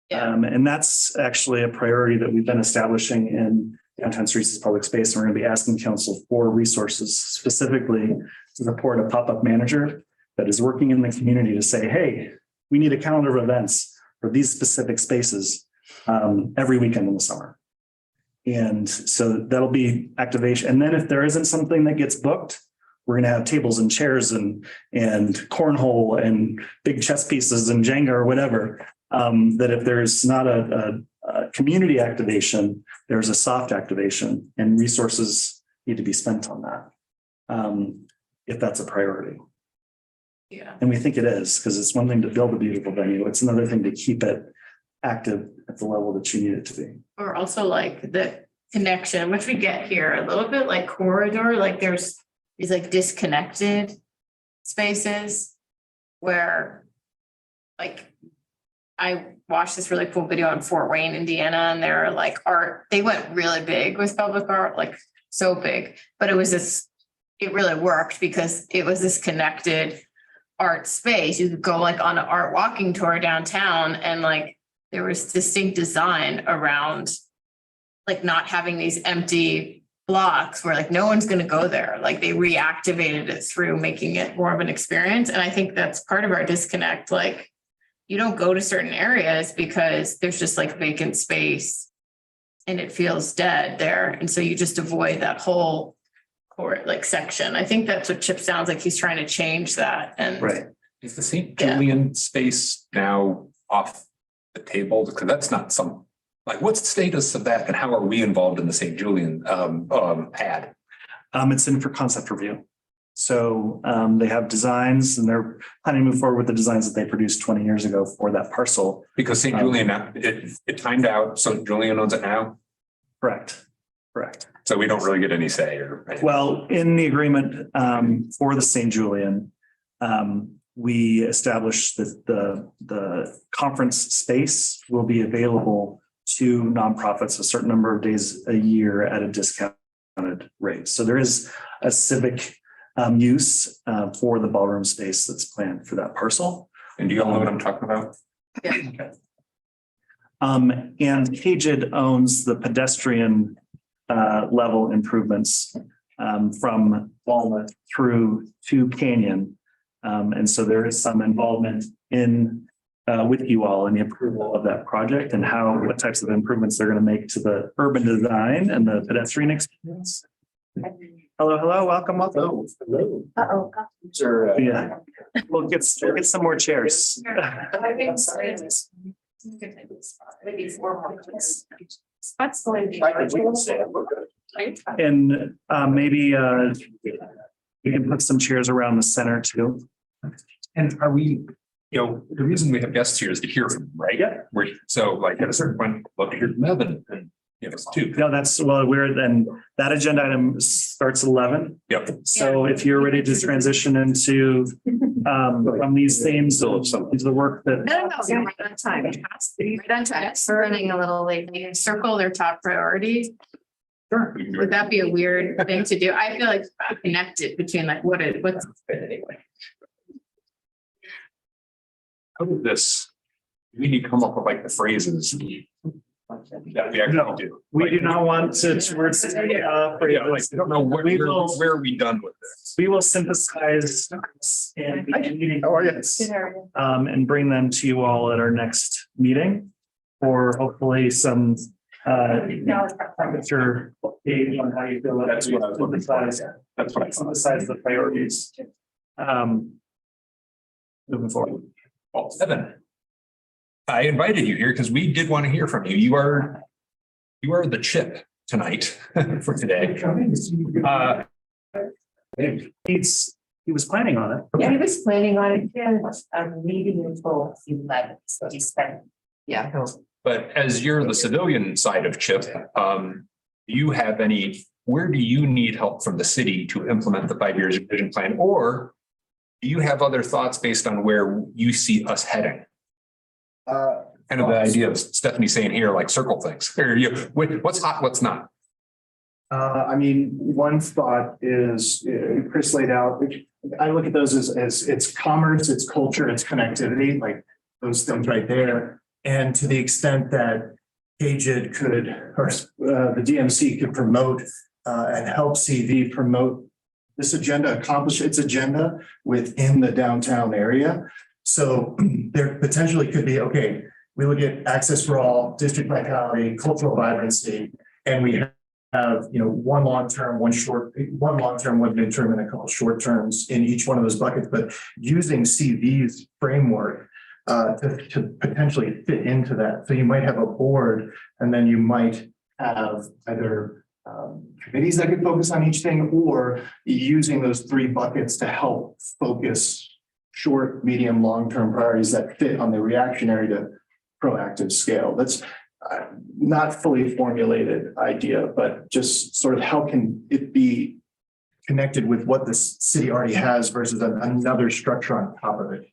And that's actually a priority that we've been establishing in Downtown Streets as public space. And we're going to be asking council for resources specifically to support a pop-up manager that is working in the community to say, hey, we need a calendar of events for these specific spaces every weekend in the summer. And so that'll be activation. And then if there isn't something that gets booked, we're going to have tables and chairs and cornhole and big chess pieces and Jenga or whatever. That if there's not a community activation, there's a soft activation, and resources need to be spent on that. If that's a priority. Yeah. And we think it is, because it's one thing to build a beautiful venue. It's another thing to keep it active at the level that you need it to be. Or also like the connection, which we get here a little bit, like corridor, like there's these like disconnected spaces where like I watched this really cool video in Fort Wayne, Indiana, and they're like art, they went really big with public art, like so big, but it really worked because it was this connected art space. You could go like on an art walking tour downtown, and like there was distinct design around like not having these empty blocks where like no one's going to go there. Like they reactivated it through making it more of an experience. And I think that's part of our disconnect. Like you don't go to certain areas because there's just like vacant space and it feels dead there. And so you just avoid that whole court, like section. I think that's what Chip sounds like. He's trying to change that and. Right. Is the St. Yeah. Julian space now off the table? Because that's not some, like, what's the status of that and how are we involved in the St. Julian pad? It's in for concept review. So they have designs and they're planning to move forward with the designs that they produced 20 years ago for that parcel. Because St. Julian, it timed out, so Julian owns it now, Correct. Correct. so we don't really get any say or. Well, in the agreement for the St. Julian, we established that the conference space will be available to nonprofits a certain number of days a year at a discounted rate. So there is a civic use for the ballroom space that's planned for that parcel. And do you all know what I'm talking about? Okay. And KJID owns the pedestrian level improvements from Walnut through to Canyon. And so there is some involvement in with you all in the approval of that project and what types of improvements they're going to make to the urban design and the pedestrian experience. Hello, welcome. Hello. Uh-oh. Yeah, we'll get some more chairs. Maybe 4 more. That's going And maybe we can put some chairs around the center too. And are we, the reason we have guests here is to hear from them, right? Yeah. So like at a certain point, love to hear from Evan and too. No, that's that agenda item starts at 11. Yep. So if you're ready to transition into from these themes of the work that. No, you're right on time. Right on time. We're running a little late. They can circle their top priorities. Sure. Would that be a weird thing to do? I feel like connected between like what's anyway. How did this, we need to come up with like the phrases that we actually do. We Like, do not want to. Yeah, like, I don't know where are we done with this? We will synthesize and How are you? and bring them to you all at our next meeting or hopefully some temperature gauge on how you feel. That's what I was looking for. That's what I thought. Synthesize the priorities. Moving forward. Well, Evan, I invited you here because we did want to hear from you. You are the chip tonight for today. He was planning on it. Yeah, he was planning on it. Yeah, meeting until 11, so he spent. Yeah. But as you're the civilian side of CHIP, where do you need help from the city to implement the 5 years vision plan? Or do you have other thoughts based on where you see us heading? Kind of the idea of Stephanie saying here, like circle things. What's hot, what's not? I mean, one thought is Chris laid out, I look at those as it's commerce, it's culture, it's connectivity, like those things right there. And to the extent that KJID could, or the DMC could promote and help CV promote this agenda, accomplish its agenda within the downtown area. So there potentially could be, okay, we look at access for all, district vitality, cultural vibrancy, and we have, one long-term, one long-term, one midterm, and a couple short terms in each one of those buckets, but using CV's framework to potentially fit into that. So you might have a board, and then you might have either committees that could focus on each thing, or using those 3 buckets to help focus short, medium, long-term priorities that fit on the reactionary to proactive scale. That's not fully formulated idea, but just sort of how can it be connected with what the city already has versus another structure on top of it.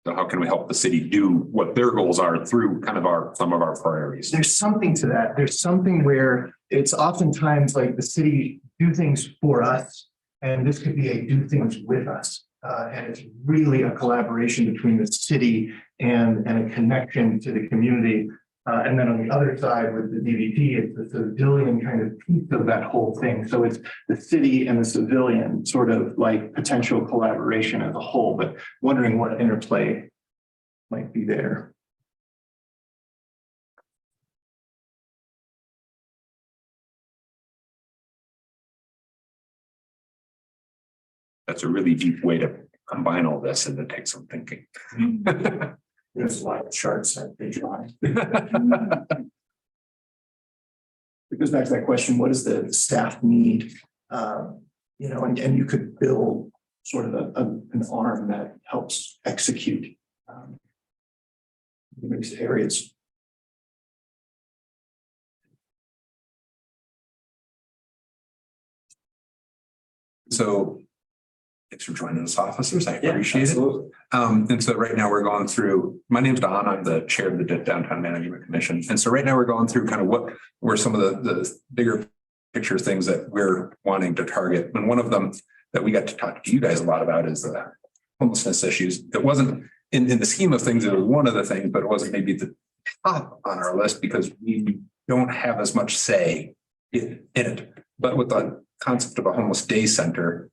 So how can we help the city do what their goals are through kind of some of our priorities? There's something to that. There's something where it's oftentimes like the city do things for us, and this could be a do things with us. And it's really a collaboration between the city and a connection to the community. And then on the other side with the DVT, it's the civilian kind of piece of that whole thing. So it's the city and the civilian sort of like potential collaboration as a whole, but wondering what interplay might be there. that's a really deep way to combine all this and it takes some thinking. There's a lot of charts that they try. It goes back to that question, what does the staff need? You know, and you could build sort of an arm that helps execute these areas. So thanks for joining us, officers. I Yeah, appreciate it. absolutely. And so right now we're going through, my name's Don, I'm the chair of the Downtown Management Commission. And so right now we're going through kind of what were some of the bigger picture things that we're wanting to target. And one of them that we got to talk to you guys a lot about is the homelessness issues. It wasn't in the scheme of things, it was one of the things, but it wasn't maybe the top on our list because we don't have as much say in it. But with the concept of a homeless day center,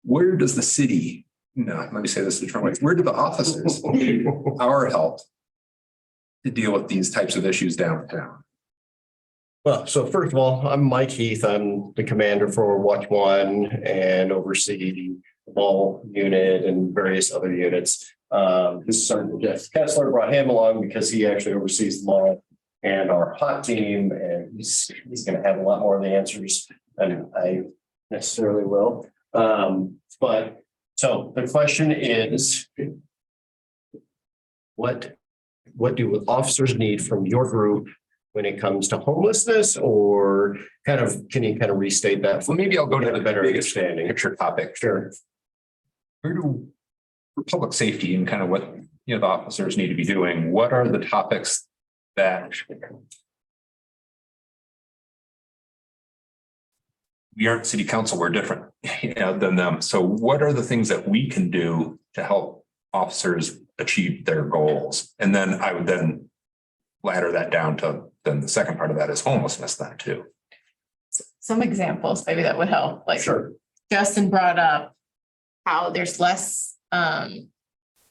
where does the city, no, let me say this a different way, where do the officers need our help to deal with these types of issues downtown? Well, so first of all, I'm Mike Heath. I'm the commander for Watch One and oversee the mall unit and various other units. This Sergeant Jeff Kessler brought him along because he actually oversees the mall and our hot team, and he's going to have a lot more of the answers than I necessarily will. But so the question is, what do officers need from your group when it comes to homelessness, or can you restate that? Well, maybe I'll go to the better biggest understanding. picture topic. Sure. Where do, for public safety and kind of what, the officers need to be doing, what are the topics that we aren't city council, we're different than them. So what are the things that we can do to help officers achieve their goals? And then I would then ladder that down to then the second part of that is homelessness then too. Some examples maybe that would help, like Sure. Justin brought up how there's less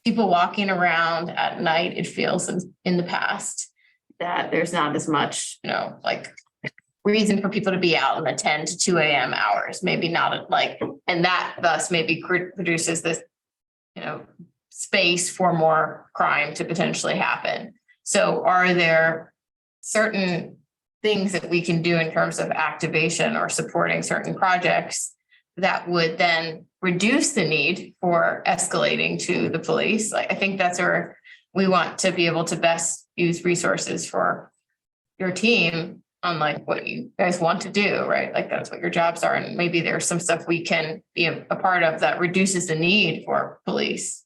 people walking around at night. It feels in the past that there's not as much, like reason for people to be out in the 10 to 2 a.m. hours, maybe not and that thus maybe produces this, space for more crime to potentially happen. So are there certain things that we can do in terms of activation or supporting certain projects that would then reduce the need for escalating to the police? I think that's where we want to be able to best use resources for your team on what you guys want to do, right? That's what your jobs are. And maybe there's some stuff we can be a part of that reduces the need for police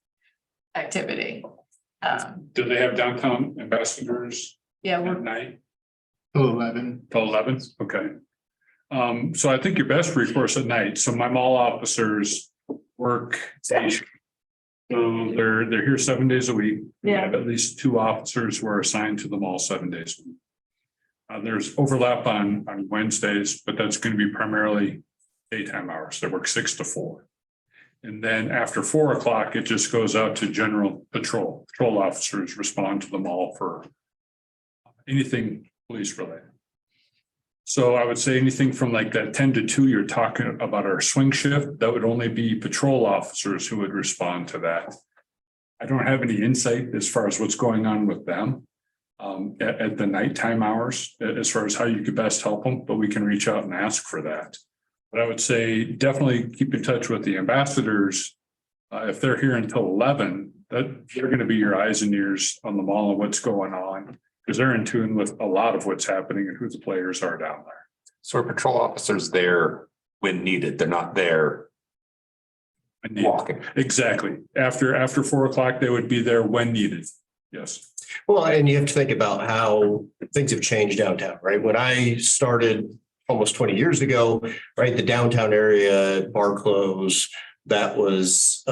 activity. Do they have downtown ambassadors Yeah, at night? 11. Till 11, okay. So I think your best recourse at night, so my mall officers work day shift. So they're here 7 days a week. We have at least 2 officers who are assigned to the mall 7 days a week. There's overlap on Wednesdays, but that's going to be primarily daytime hours. They work 6 to 4. And then after 4 o'clock, it just goes out to general patrol. Patrol officers respond to the mall for anything police related. So I would say anything from that 10 to 2, you're talking about our swing shift, that would only be patrol officers who would respond to that. I don't have any insight as far as what's going on with them at the nighttime hours, as far as how you could best help them, but we can reach out and ask for that. But I would say definitely keep in touch with the ambassadors. If they're here until 11, that they're going to be your eyes and ears on the mall and what's going on, because they're in tune with a lot of what's happening and who the players are down there. So are patrol officers there when needed? They're not there walking. Exactly. After 4 o'clock, they would be there when needed. Yes. Well, and you have to think about how things have changed downtown, right? When I started almost 20 years ago, right, the downtown area, bar close, that was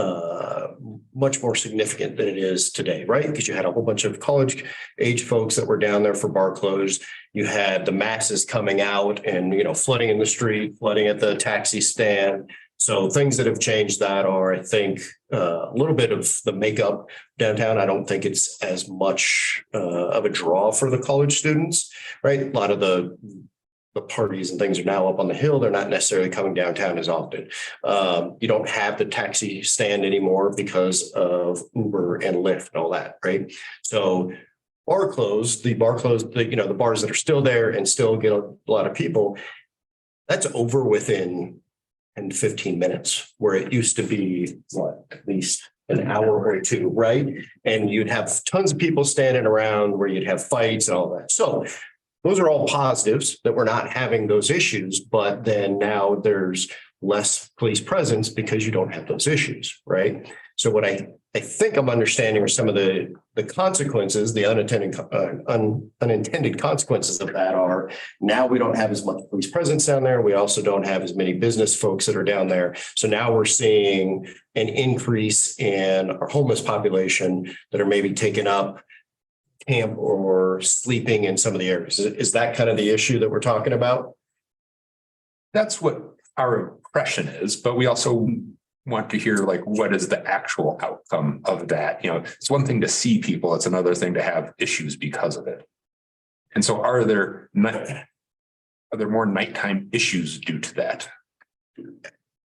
much more significant than it is today, right? Because you had a whole bunch of college age folks that were down there for bar close. You had the masses coming out and, flooding in the street, flooding at the taxi stand. So things that have changed that are, I think, a little bit of the makeup downtown. I don't think it's as much of a draw for the college students, right? A lot of the the parties and things are now up on the hill. They're not necessarily coming downtown as often. You don't have the taxi stand anymore because of Uber and Lyft and all that, right? So the bars that are still there and still get a lot of people, that's over within 10 to 15 minutes, where it used to be at least an hour or two, right? And you'd have tons of people standing around where you'd have fights and all that. So those are all positives that we're not having those issues, but then now there's less police presence because you don't have those issues, right? So what I think I'm understanding are some of the consequences, the unintended consequences of that are now we don't have as much police presence down there. We also don't have as many business folks that are down there. So now we're seeing an increase in our homeless population that are maybe taking up camp or sleeping in some of the areas. Is that kind of the issue that we're talking about? That's what our impression is, but we also want to hear like, what is the actual outcome of that? You know, it's one thing to see people, it's another thing to have issues because of it. And so are there more nighttime issues due to that?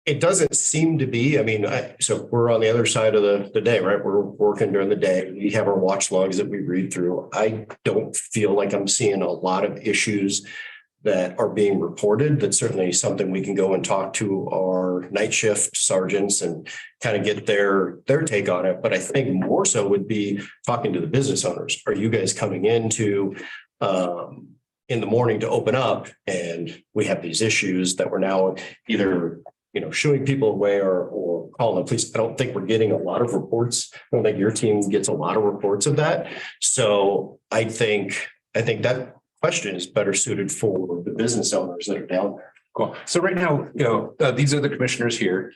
It doesn't seem to be. I mean, so we're on the other side of the day, right? We're working during the day. We have our watch logs that we read through. I don't feel like I'm seeing a lot of issues that are being reported. That's certainly something we can go and talk to our night shift sergeants and kind of get their take on it. But I think more so would be talking to the business owners. Are you guys coming into in the morning to open up and we have these issues that we're now either shooing people away or calling the police? I don't think we're getting a lot of reports. I don't think your team gets a lot of reports of that. So I think that question is better suited for the business owners that are down there. Cool. So right now, these are the commissioners here.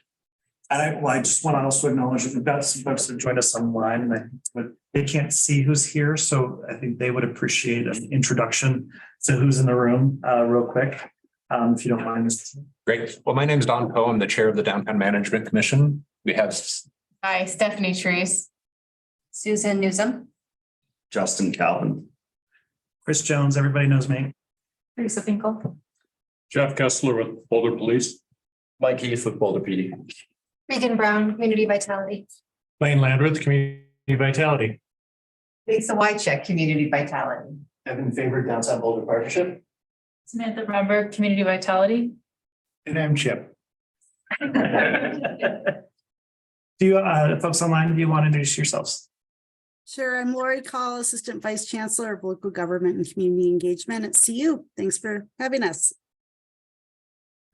And I just want to also acknowledge that we've got some folks that joined us online, but they can't see who's here. So I think they would appreciate an introduction to who's in the room real quick. If you don't mind. Great. Well, my name is Don Poe. I'm the chair of the Downtown Management Commission. We have Hi, Stephanie Trees. Susan Newsom. Justin Calvin. Chris Jones, everybody knows me. Teresa Finkel. Jeff Kessler with Boulder Police. Mike Heath with Boulder PD. Megan Brown, Community Vitality. Lane Landreth, Community Vitality. Lisa Wycheck, Community Vitality. Evan Favorite, Downtown Boulder Partnership. Samantha Bromberg, Community Vitality. And I'm Chip. Do you, folks online, do you want to introduce yourselves? Sure. I'm Lori Call, Assistant Vice Chancellor of Local Government and Community Engagement at CU. Thanks for having us.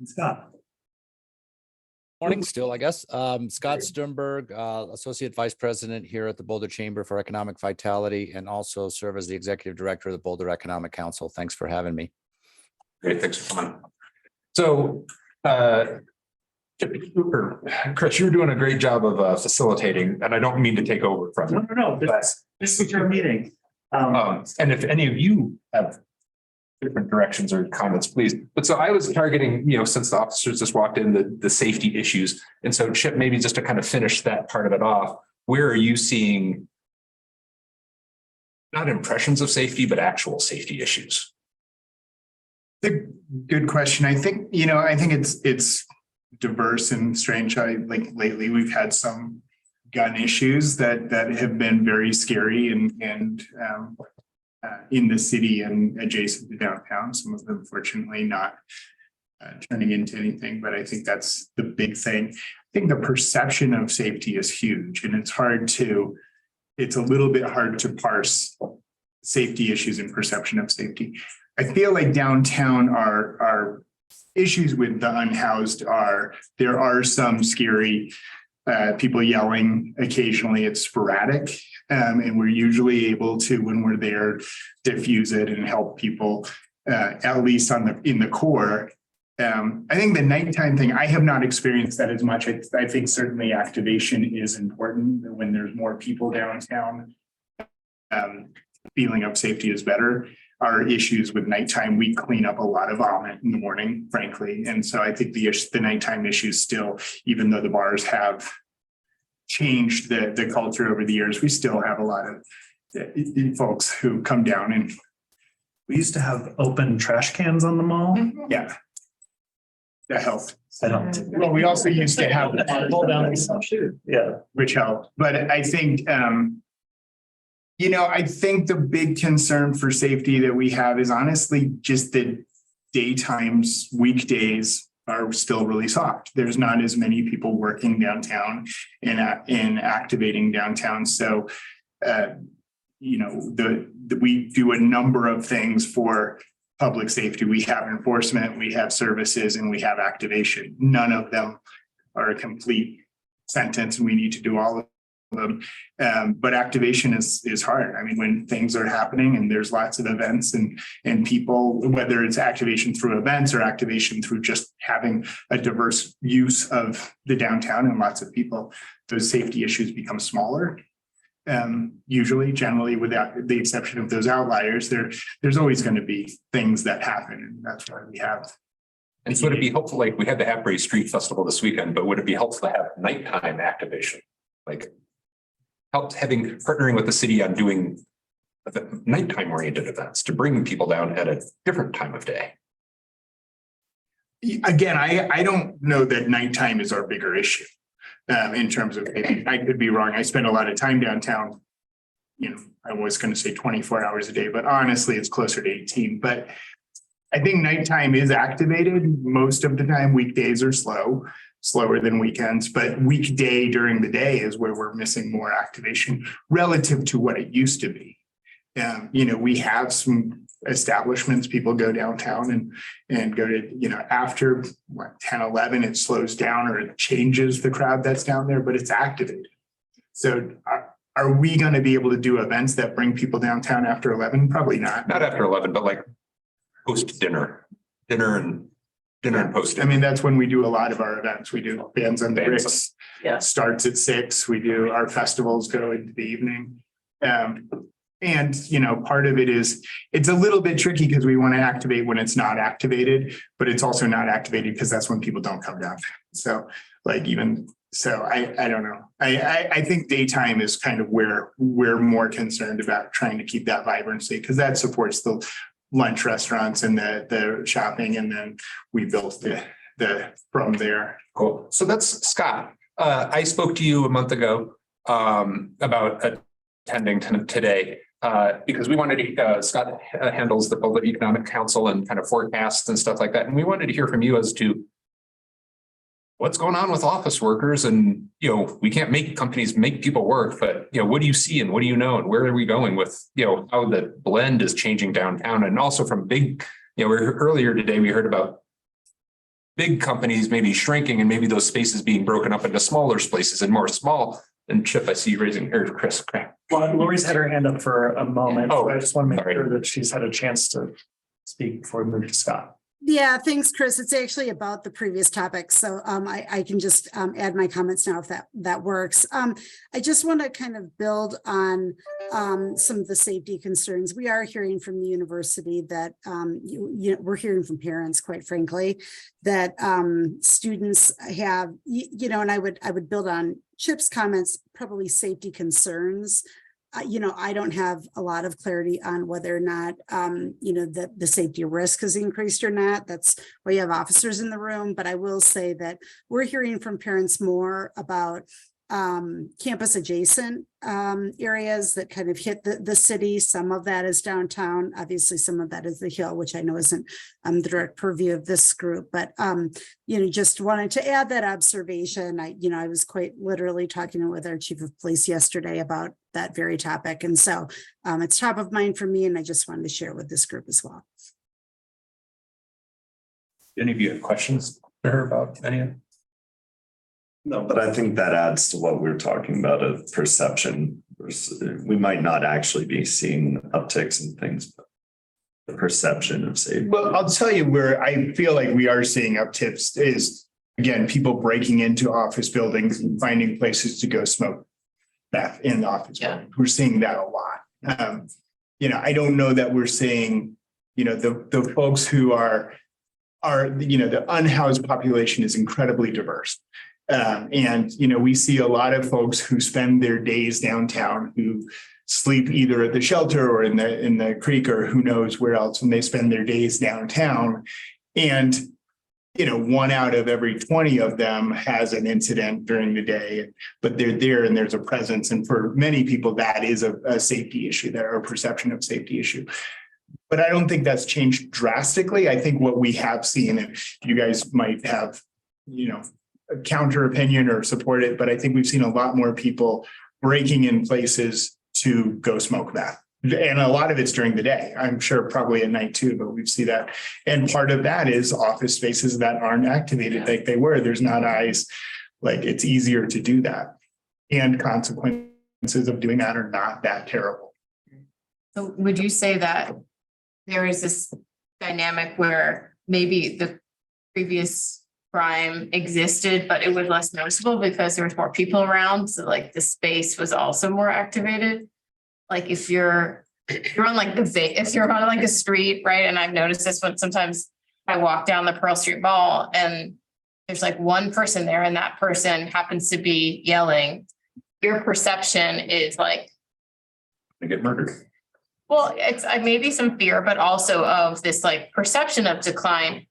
Scott. Morning still, I guess. Scott Sternberg, Associate Vice President here at the Boulder Chamber for Economic Vitality and also serve as the Executive Director of the Boulder Economic Council. Thanks for having me. Great, thanks for coming. So, Chris, you're doing a great job of facilitating, and I don't mean to take over from you. No. This is your meeting. And if any of you have different directions or comments, please. But so I was targeting, since the officers just walked in, the safety issues. And so Chip, maybe just to kind of finish that part of it off, where are you seeing not impressions of safety, but actual safety issues? Good question. I think it's diverse and strange. Lately we've had some gun issues that have been very scary and in the city and adjacent to downtown. Some of them fortunately not turning into anything, but I think that's the big thing. I think the perception of safety is huge, and it's a little bit hard to parse safety issues and perception of safety. I feel like downtown are issues with the unhoused there are some scary people yelling occasionally. It's sporadic. And we're usually able to, when we're there, diffuse it and help people, at least in the core. I think the nighttime thing, I have not experienced that as much. I think certainly activation is important when there's more people downtown. Feeling of safety is better. Our issues with nighttime, we clean up a lot of vomit in the morning, frankly. And so I think the nighttime issues still, even though the bars have changed the culture over the years, we still have a lot of folks who come down and We used to have open trash cans on the mall. Yeah. That helped. That helped. Well, we also used to have pull down, Yeah. which helped, but I think, I think the big concern for safety that we have is honestly just that daytimes, weekdays are still really soft. There's not as many people working downtown and activating downtown. So, we do a number of things for public safety. We have enforcement, we have services, and we have activation. None of them are a complete sentence, and we need to do all of them. But activation is hard. I mean, when things are happening and there's lots of events and people, whether it's activation through events or activation through just having a diverse use of the downtown and lots of people, those safety issues become smaller. Usually, generally, without the exception of those outliers, there's always going to be things that happen, and that's why we have. And so would it be helpful, like we had the Hackberry Street Festival this weekend, but would it be helpful to have nighttime activation? Like partnering with the city on doing the nighttime oriented events to bring people down at a different time of day? Again, I don't know that nighttime is our bigger issue. In terms of, I could be wrong. I spend a lot of time downtown. I was going to say 24 hours a day, but honestly, it's closer to 18. But I think nighttime is activated most of the time. Weekdays are slower than weekends, but weekday during the day is where we're missing more activation relative to what it used to be. We have some establishments, people go downtown and go to, after 10, 11, it slows down or it changes the crowd that's down there, but it's activated. So are we going to be able to do events that bring people downtown after 11? Probably not. Not after 11, but like post dinner and post. I mean, that's when we do a lot of our events. We do Bands on the Bricks. Yeah. Starts at 6. We do our festivals go into the evening. And, part of it is it's a little bit tricky because we want to activate when it's not activated, but it's also not activated because that's when people don't come down. So I don't know. I think daytime is kind of where we're more concerned about trying to keep that vibrancy because that supports the lunch restaurants and the shopping. And then we built the from there. Cool. So that's Scott. I spoke to you a month ago about attending today. Because we wanted to, Scott handles the Boulder Economic Council and kind of forecasts and stuff like that. And we wanted to hear from you as to what's going on with office workers. And, we can't make companies make people work, but, what do you see and what do you know? And where are we going with, how the blend is changing downtown and also from big, earlier today, we heard about big companies maybe shrinking and maybe those spaces being broken up into smaller spaces and more small. And Chip, I see you raising, or Chris. Well, Lori's had her hand up for a moment. Oh, I just want to make sorry. sure that she's had a chance to speak before we move to Scott. Yeah, thanks, Chris. It's actually about the previous topic. So I can just add my comments now if that works. I just want to kind of build on some of the safety concerns. We are hearing from the university that we're hearing from parents, quite frankly, that students have, and I would build on Chip's comments, probably safety concerns. I don't have a lot of clarity on whether or not, the safety risk has increased or not. That's why you have officers in the room. But I will say that we're hearing from parents more about campus adjacent areas that kind of hit the city. Some of that is downtown. Obviously, some of that is the Hill, which I know isn't the direct purview of this group. But, just wanted to add that observation. I was quite literally talking with our chief of police yesterday about that very topic. And so it's top of mind for me, and I just wanted to share with this group as well. Any of you have questions for her about any of it? No, but I think that adds to what we're talking about of perception. We might not actually be seeing upticks and things, but the perception of safety. Well, I'll tell you where I feel like we are seeing upticks is, again, people breaking into office buildings and finding places to go smoke meth in the office. Yeah. We're seeing that a lot. I don't know that we're seeing, the folks who are the unhoused population is incredibly diverse. And, you know, we see a lot of folks who spend their days downtown who sleep either at the shelter or in the creek or who knows where else, when they spend their days downtown. And, you know, 1 out of every 20 of them has an incident during the day, but they're there and there's a presence. And for many people, that is a safety issue, that or perception of safety issue. But I don't think that's changed drastically. I think what we have seen, and you guys might have, you know, a counter opinion or support it, but I think we've seen a lot more people breaking in places to go smoke meth. And a lot of it's during the day. I'm sure probably at night too, but we see that. And part of that is office spaces that aren't activated like they were. There's not eyes. Like it's easier to do that. And consequences of doing that are not that terrible. So would you say that there is this dynamic where maybe the previous crime existed, but it was less noticeable because there was more people around? So like the space was also more activated? Like if you're on like if you're on like a street, right? And I've noticed this when sometimes I walk down the Pearl Street Mall and there's like one person there and that person happens to be yelling. Your perception is like, They get murdered. well, it's maybe some fear, but also of this like perception of decline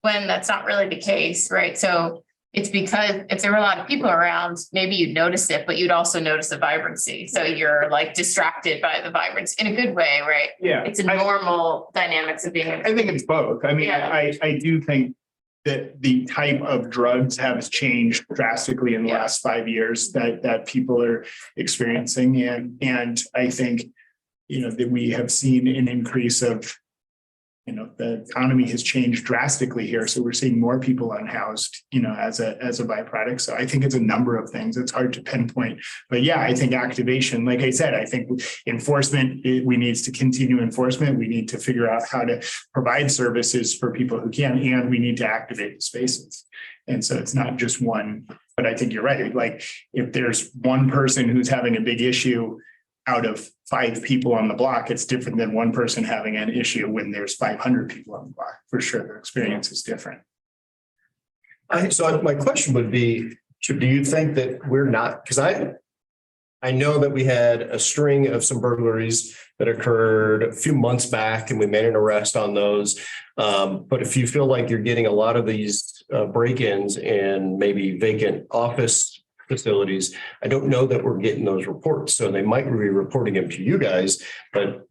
when that's not really the case, right? So it's because if there were a lot of people around, maybe you'd notice it, but you'd also notice the vibrancy. So you're like distracted by the vibrance in a good way, right? Yeah. It's a normal dynamics of being. I think it's both. I mean, Yeah. I do think that the type of drugs have changed drastically in the last 5 years that people are experiencing. And I think, you know, that we have seen an increase of, you know, the economy has changed drastically here. So we're seeing more people unhoused, you know, as a byproduct. So I think it's a number of things. It's hard to pinpoint. But yeah, I think activation, like I said, I think enforcement, we need to continue enforcement. We need to figure out how to provide services for people who can, and we need to activate the spaces. And so it's not just one, but I think you're right. Like if there's one person who's having a big issue out of 5 people on the block, it's different than one person having an issue when there's 500 people on the block. For sure, their experience is different. So my question would be, do you think that we're not, because I know that we had a string of some burglaries that occurred a few months back and we made an arrest on those. But if you feel like you're getting a lot of these break-ins in maybe vacant office facilities, I don't know that we're getting those reports. So they might be reporting them to you guys, but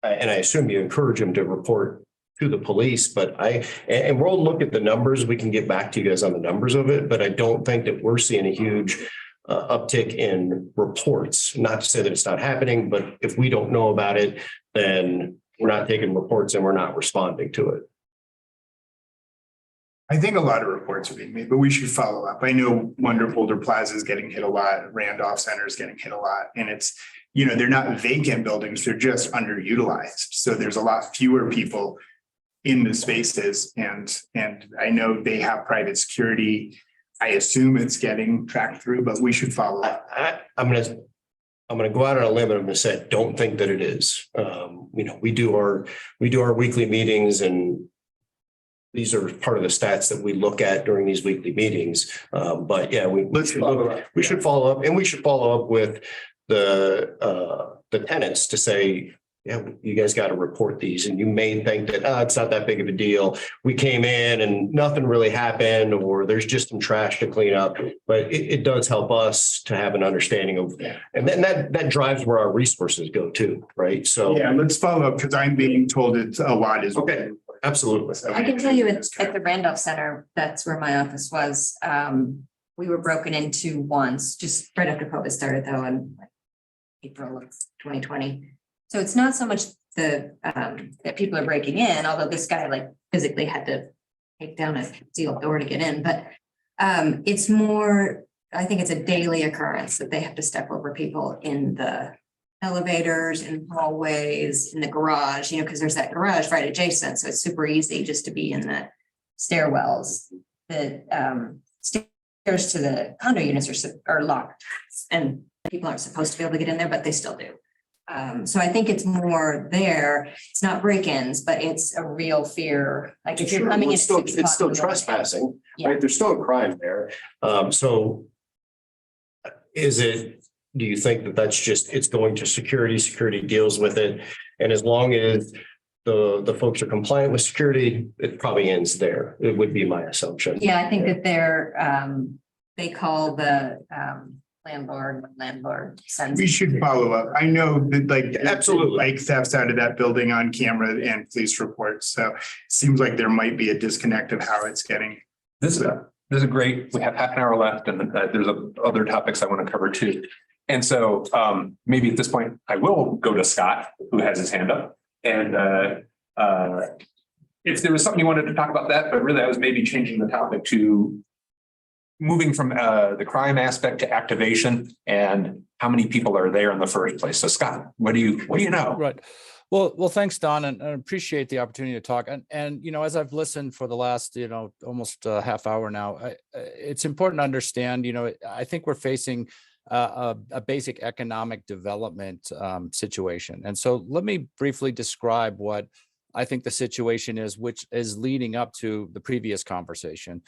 and I assume you encourage them to report to the police, but and we'll look at the numbers. We can get back to you guys on the numbers of it, but I don't think that we're seeing a huge uptick in reports. Not to say that it's not happening, but if we don't know about it, then we're not taking reports and we're not responding to it. I think a lot of reports are being made, but we should follow up. I know Wonder Boulder Plaza is getting hit a lot. Randolph Center is getting hit a lot. And it's, you know, they're not vacant buildings, they're just underutilized. So there's a lot fewer people in the spaces. And I know they have private security. I assume it's getting tracked through, but we should follow up. I'm going to go out on a limb and I'm going to say, don't think that it is. You know, we do our weekly meetings, and these are part of the stats that we look at during these weekly meetings. But yeah, we should follow up, and we should follow up with the tenants to say, yeah, you guys got to report these. And you may think that it's not that big of a deal. We came in and nothing really happened, or there's just some trash to clean up. But it does help us to have an understanding of, and then that drives where our resources go too, right? So yeah, let's follow up, because I'm being told it's a lot is okay. Absolutely. I can tell you at the Randolph Center, that's where my office was. We were broken into once, just right after COVID started though, in April of 2020. So it's not so much that people are breaking in, although this guy like physically had to take down a steel door to get in, but it's more, I think it's a daily occurrence that they have to step over people in the elevators, in hallways, in the garage, you know, because there's that garage right adjacent. So it's super easy just to be in the stairwells. The stairs to the condo units are locked, and people aren't supposed to be able to get in there, but they still do. So I think it's more there. It's not break-ins, but it's a real fear. Like if you're Sure, coming well, in. it's still trespassing, Yeah. right? There's still a crime there. So do you think that that's just, it's going to security deals with it? And as long as the folks are compliant with security, it probably ends there. It would be my assumption. Yeah, I think that they call the landlord, when landlord sends. We should follow up. I know that Absolutely. like thefts out of that building on camera and police reports. So it seems like there might be a disconnect of how it's getting. This is a great, we have half an hour left and there's other topics I want to cover too. And so maybe at this point, I will go to Scott, who has his hand up. And if there was something you wanted to talk about that, but really I was maybe changing the topic to moving from the crime aspect to activation and how many people are there in the first place. So Scott, what do you know? Right. Well, thanks, Don, and I appreciate the opportunity to talk. And as I've listened for the last, almost a half hour now, it's important to understand, I think we're facing a basic economic development situation. And so let me briefly describe what I think the situation is, which is leading up to the previous conversation.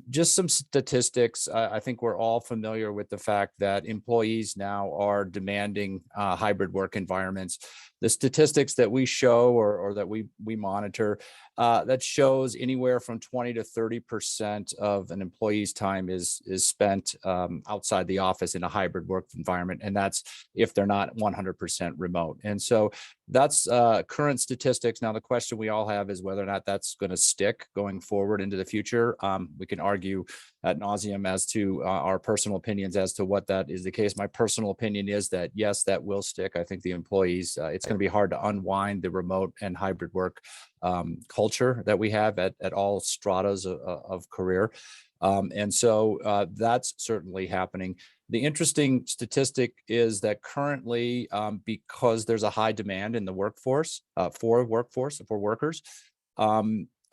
Just some statistics. I think we're all familiar with the fact that employees now are demanding hybrid work environments. The statistics that we show or that we monitor that shows anywhere from 20 to 30% of an employee's time is spent outside the office in a hybrid work environment, and that's if they're not 100% remote. And so that's current statistics. Now, the question we all have is whether or not that's going to stick going forward into the future. We can argue ad nauseum as to our personal opinions as to what that is the case. My personal opinion is that, yes, that will stick. I think the employees, it's going to be hard to unwind the remote and hybrid work culture that we have at all stratas of career. And so that's certainly happening. The interesting statistic is that currently, because there's a high demand in the workforce for workers,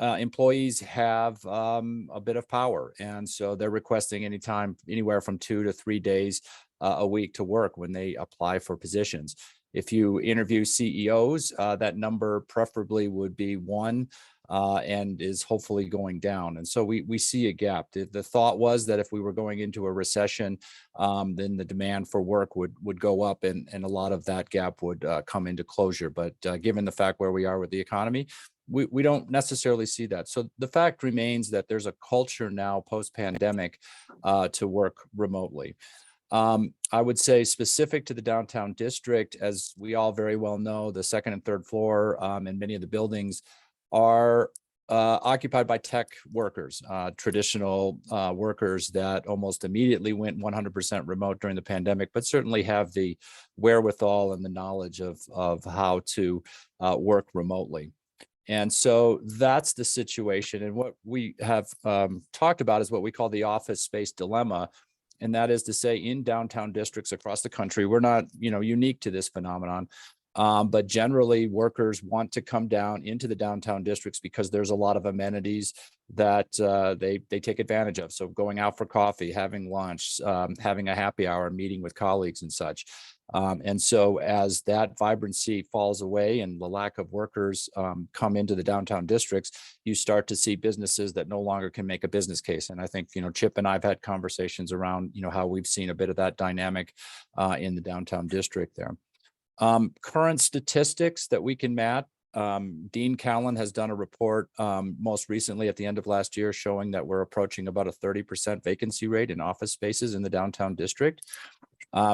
employees have a bit of power. And so they're requesting anywhere from 2 to 3 days a week to work when they apply for positions. If you interview CEOs, that number preferably would be 1 and is hopefully going down. And so we see a gap. The thought was that if we were going into a recession, then the demand for work would go up and a lot of that gap would come into closure. But given the fact where we are with the economy, we don't necessarily see that. So the fact remains that there's a culture now post-pandemic to work remotely. I would say specific to the downtown district, as we all very well know, the second and third floor and many of the buildings are occupied by tech workers, traditional workers that almost immediately went 100% remote during the pandemic, but certainly have the wherewithal and the knowledge of how to work remotely. And so that's the situation. And what we have talked about is what we call the office space dilemma. And that is to say, in downtown districts across the country, we're not, unique to this phenomenon. But generally, workers want to come down into the downtown districts because there's a lot of amenities that they take advantage of. So going out for coffee, having lunch, having a happy hour, meeting with colleagues and such. And so as that vibrancy falls away and the lack of workers come into the downtown districts, you start to see businesses that no longer can make a business case. And I think, Chip and I've had conversations around, how we've seen a bit of that dynamic in the downtown district there. Current statistics that we can map. Dean Callan has done a report most recently at the end of last year showing that we're approaching about a 30% vacancy rate in office spaces in the downtown district.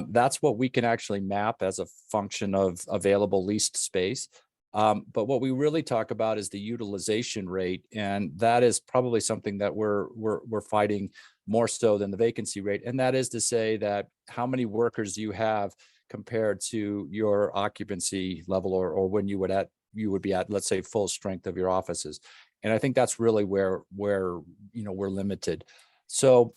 That's what we can actually map as a function of available leased space. But what we really talk about is the utilization rate, and that is probably something that we're fighting more so than the vacancy rate. And that is to say that how many workers you have compared to your occupancy level or when you would be at, let's say, full strength of your offices. And I think that's really where we're limited. So,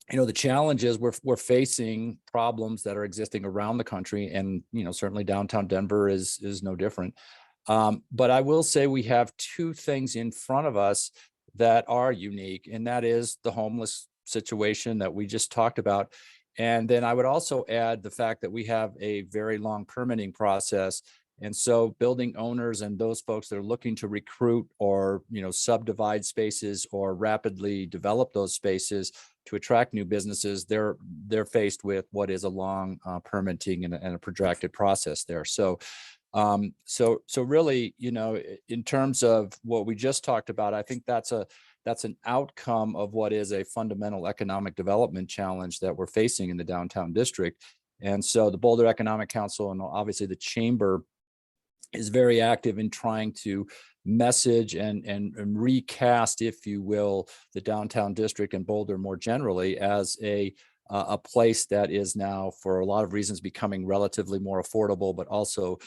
the challenge is we're facing problems that are existing around the country, and certainly downtown Denver is no different. But I will say we have 2 things in front of us that are unique, and that is the homeless situation that we just talked about. And then I would also add the fact that we have a very long permitting process. And so building owners and those folks that are looking to recruit or, subdivide spaces or rapidly develop those spaces to attract new businesses, they're faced with what is a long permitting and a protracted process there. So really, in terms of what we just talked about, I think that's an outcome of what is a fundamental economic development challenge that we're facing in the downtown district. And so the Boulder Economic Council and obviously the chamber is very active in trying to message and recast, if you will, the downtown district and Boulder more generally as a place that is now, for a lot of reasons, becoming relatively more affordable, but also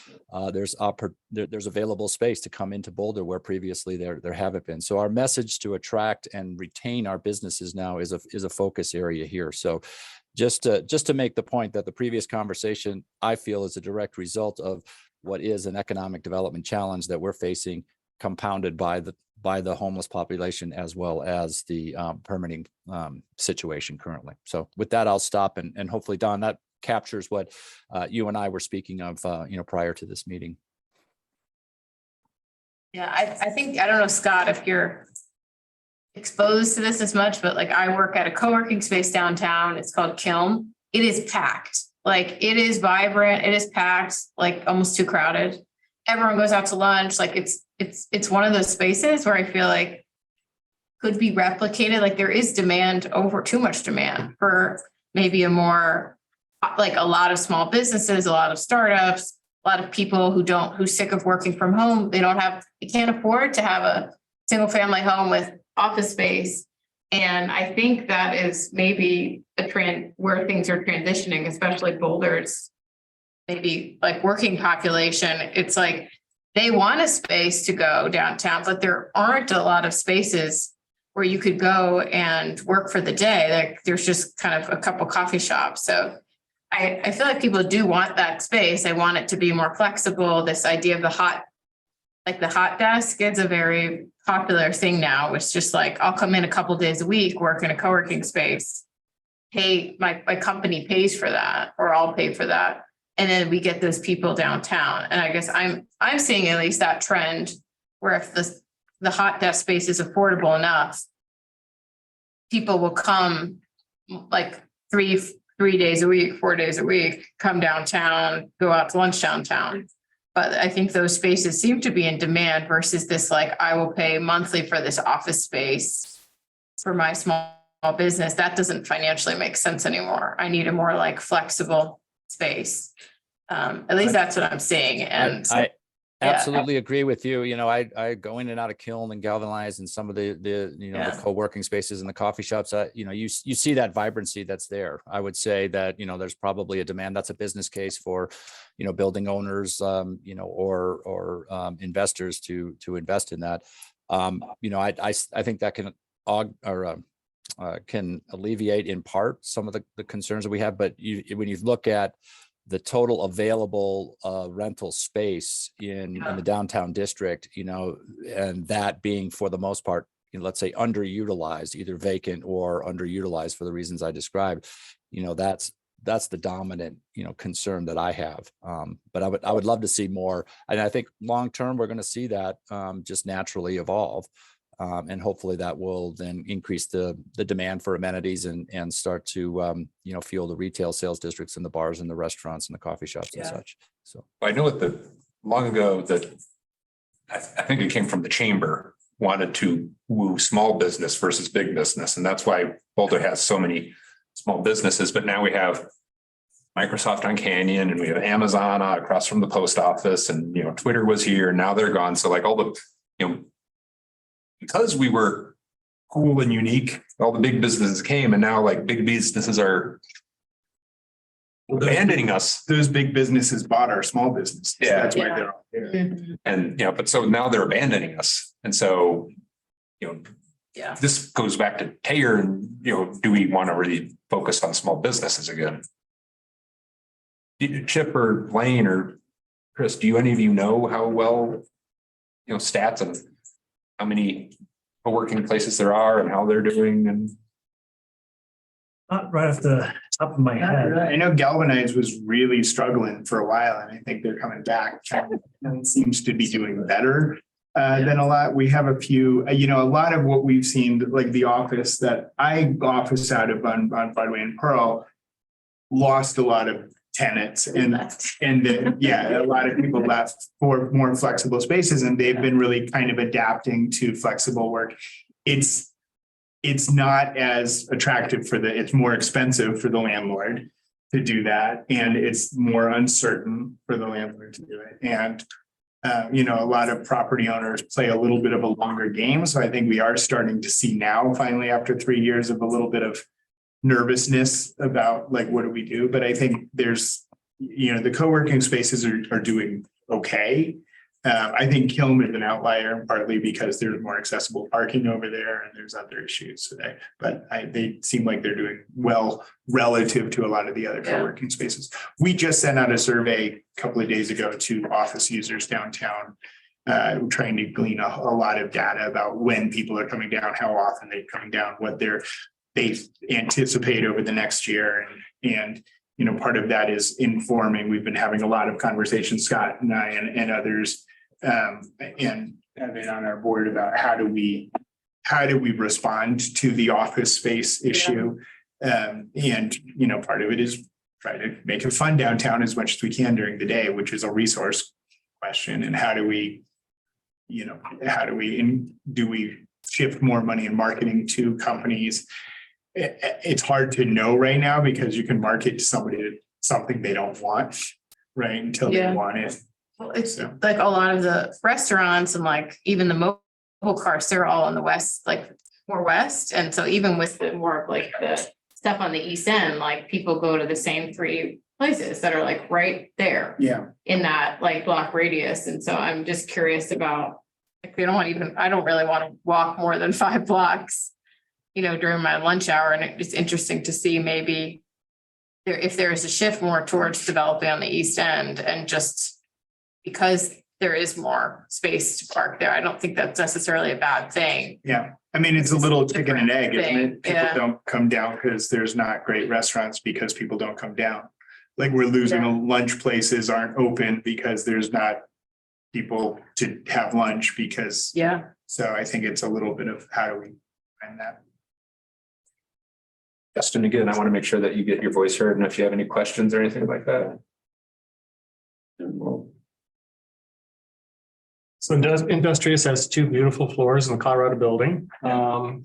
there's available space to come into Boulder where previously there haven't been. So our message to attract and retain our businesses now is a focus area here. So just to make the point that the previous conversation, I feel, is a direct result of what is an economic development challenge that we're facing, compounded by the homeless population as well as the permitting situation currently. So with that, I'll stop and hopefully, Don, that captures what you and I were speaking of, prior to this meeting. Yeah, I think, I don't know, Scott, if you're exposed to this as much, but like I work at a co-working space downtown. It's called Kiln. It is packed. Like it is vibrant. It is packed, like almost too crowded. Everyone goes out to lunch. Like it's one of those spaces where I feel like could be replicated. Like there is demand, over too much demand for maybe a more, like a lot of small businesses, a lot of startups, a lot of people who's sick of working from home. They can't afford to have a single family home with office space. And I think that is maybe a trend where things are transitioning, especially Boulder's maybe like working population. It's like they want a space to go downtown, but there aren't a lot of spaces where you could go and work for the day. Like there's just kind of a couple coffee shops. So I feel like people do want that space. They want it to be more flexible. This idea of the hot desk, it's a very popular thing now. It's just like, I'll come in a couple days a week, work in a co-working space. Hey, my company pays for that, or I'll pay for that. And then we get those people downtown. And I guess I'm seeing at least that trend where if the hot desk space is affordable enough, people will come like three days a week, 4 days a week, come downtown, go out to lunch downtown. But I think those spaces seem to be in demand versus this, like, I will pay monthly for this office space for my small business. That doesn't financially make sense anymore. I need a more like flexible space. At least that's what I'm seeing. And I absolutely agree with you. I go in and out of Kiln and Galvanize and some of the co-working spaces and the coffee shops. You see that vibrancy that's there. I would say that, there's probably a demand. That's a business case for, building owners, or investors to invest in that. I think that can alleviate in part some of the concerns that we have. But when you look at the total available rental space in the downtown district, and that being for the most part, let's say underutilized, either vacant or underutilized for the reasons I described, that's the dominant, concern that I have. But I would love to see more. And I think long-term, we're going to see that just naturally evolve. And hopefully that will then increase the demand for amenities and start to, fuel the retail sales districts and the bars and the restaurants and the coffee shops and such. So I know long ago that I think it came from the chamber, wanted to woo small business versus big business. And that's why Boulder has so many small businesses. But now we have Microsoft on Canyon and we have Amazon across from the post office, and, Twitter was here and now they're gone. So like all the, because we were cool and unique, all the big businesses came, and now like big businesses are abandoning us. Those big businesses bought our small business. Yeah. That's why they're all here. And, but so now they're abandoning us. And so, this goes back to Taylor and, do we want to really focus on small businesses again? Chip or Lane or Chris, do any of you know how well, stats of how many co-working places there are and how they're doing? And Not right off the top of my head. I know Galvanize was really struggling for a while, and I think they're coming back. And seems to be doing better than a lot. We have a few, a lot of what we've seen, like the office that I office out of on Broadway and Pearl, lost a lot of tenants and then, a lot of people left for more flexible spaces, and they've been really kind of adapting to flexible work. It's not as attractive it's more expensive for the landlord to do that, and it's more uncertain for the landlord to do it. And a lot of property owners play a little bit of a longer game. So I think we are starting to see now, finally, after 3 years of a little bit of nervousness about like, what do we do? But I think there's, the co-working spaces are doing okay. I think Kiln is an outlier partly because there's more accessible parking over there and there's other issues today. But they seem like they're doing well relative to a lot of the other co-working spaces. We just sent out a survey a couple of days ago to office users downtown, trying to glean a lot of data about when people are coming down, how often they're coming down, what they anticipate over the next year. And part of that is informing. We've been having a lot of conversations, Scott and I and others, and have been on our board about how do we respond to the office space issue. And part of it is try to make it fun downtown as much as we can during the day, which is a resource question. And do we shift more money in marketing to companies? It's hard to know right now because you can market to somebody something they don't want, right? Until they want it. Well, it's like a lot of the restaurants and like even the mobile cars, they're all in the west, like more west. And so even with the more of like the stuff on the east end, like people go to the same 3 places that are like right there. Yeah. In that like block radius. And so I'm just curious about, like, I don't really want to walk more than 5 blocks, during my lunch hour. And it's interesting to see maybe if there is a shift more towards developing on the east end, and just because there is more space to park there. I don't think that's necessarily a bad thing. Yeah. I mean, it's a little chicken and egg, isn't it? People Yeah. don't come down because there's not great restaurants because people don't come down. Like we're losing lunch places aren't open because there's not people to have lunch because. Yeah. So I think it's a little bit of how do we find that? Justin, again, I want to make sure that you get your voice heard, and if you have any questions or anything like that. So Industrious has 2 beautiful floors in the Colorado building. And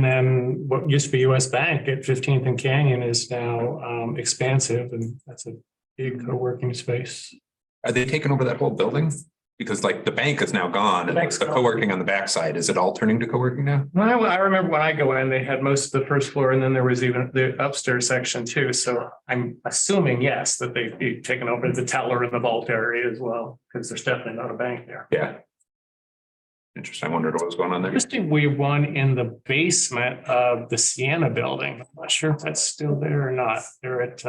then what used to be US Bank at 15th and Canyon is now expansive, and that's a big co-working space. Are they taking over that whole building? Because like the bank is now gone and it's the co-working on the backside. Is it all turning to co-working now? Well, I remember when I go in, they had most of the first floor, and then there was even the upstairs section too. So I'm assuming, yes, that they've taken over the teller and the vault area as well, because there's definitely not a bank there. Yeah. Interesting. I wondered what was going on there. Interesting, we won in the basement of the Sienna building. I'm not sure if that's still there or not. They're at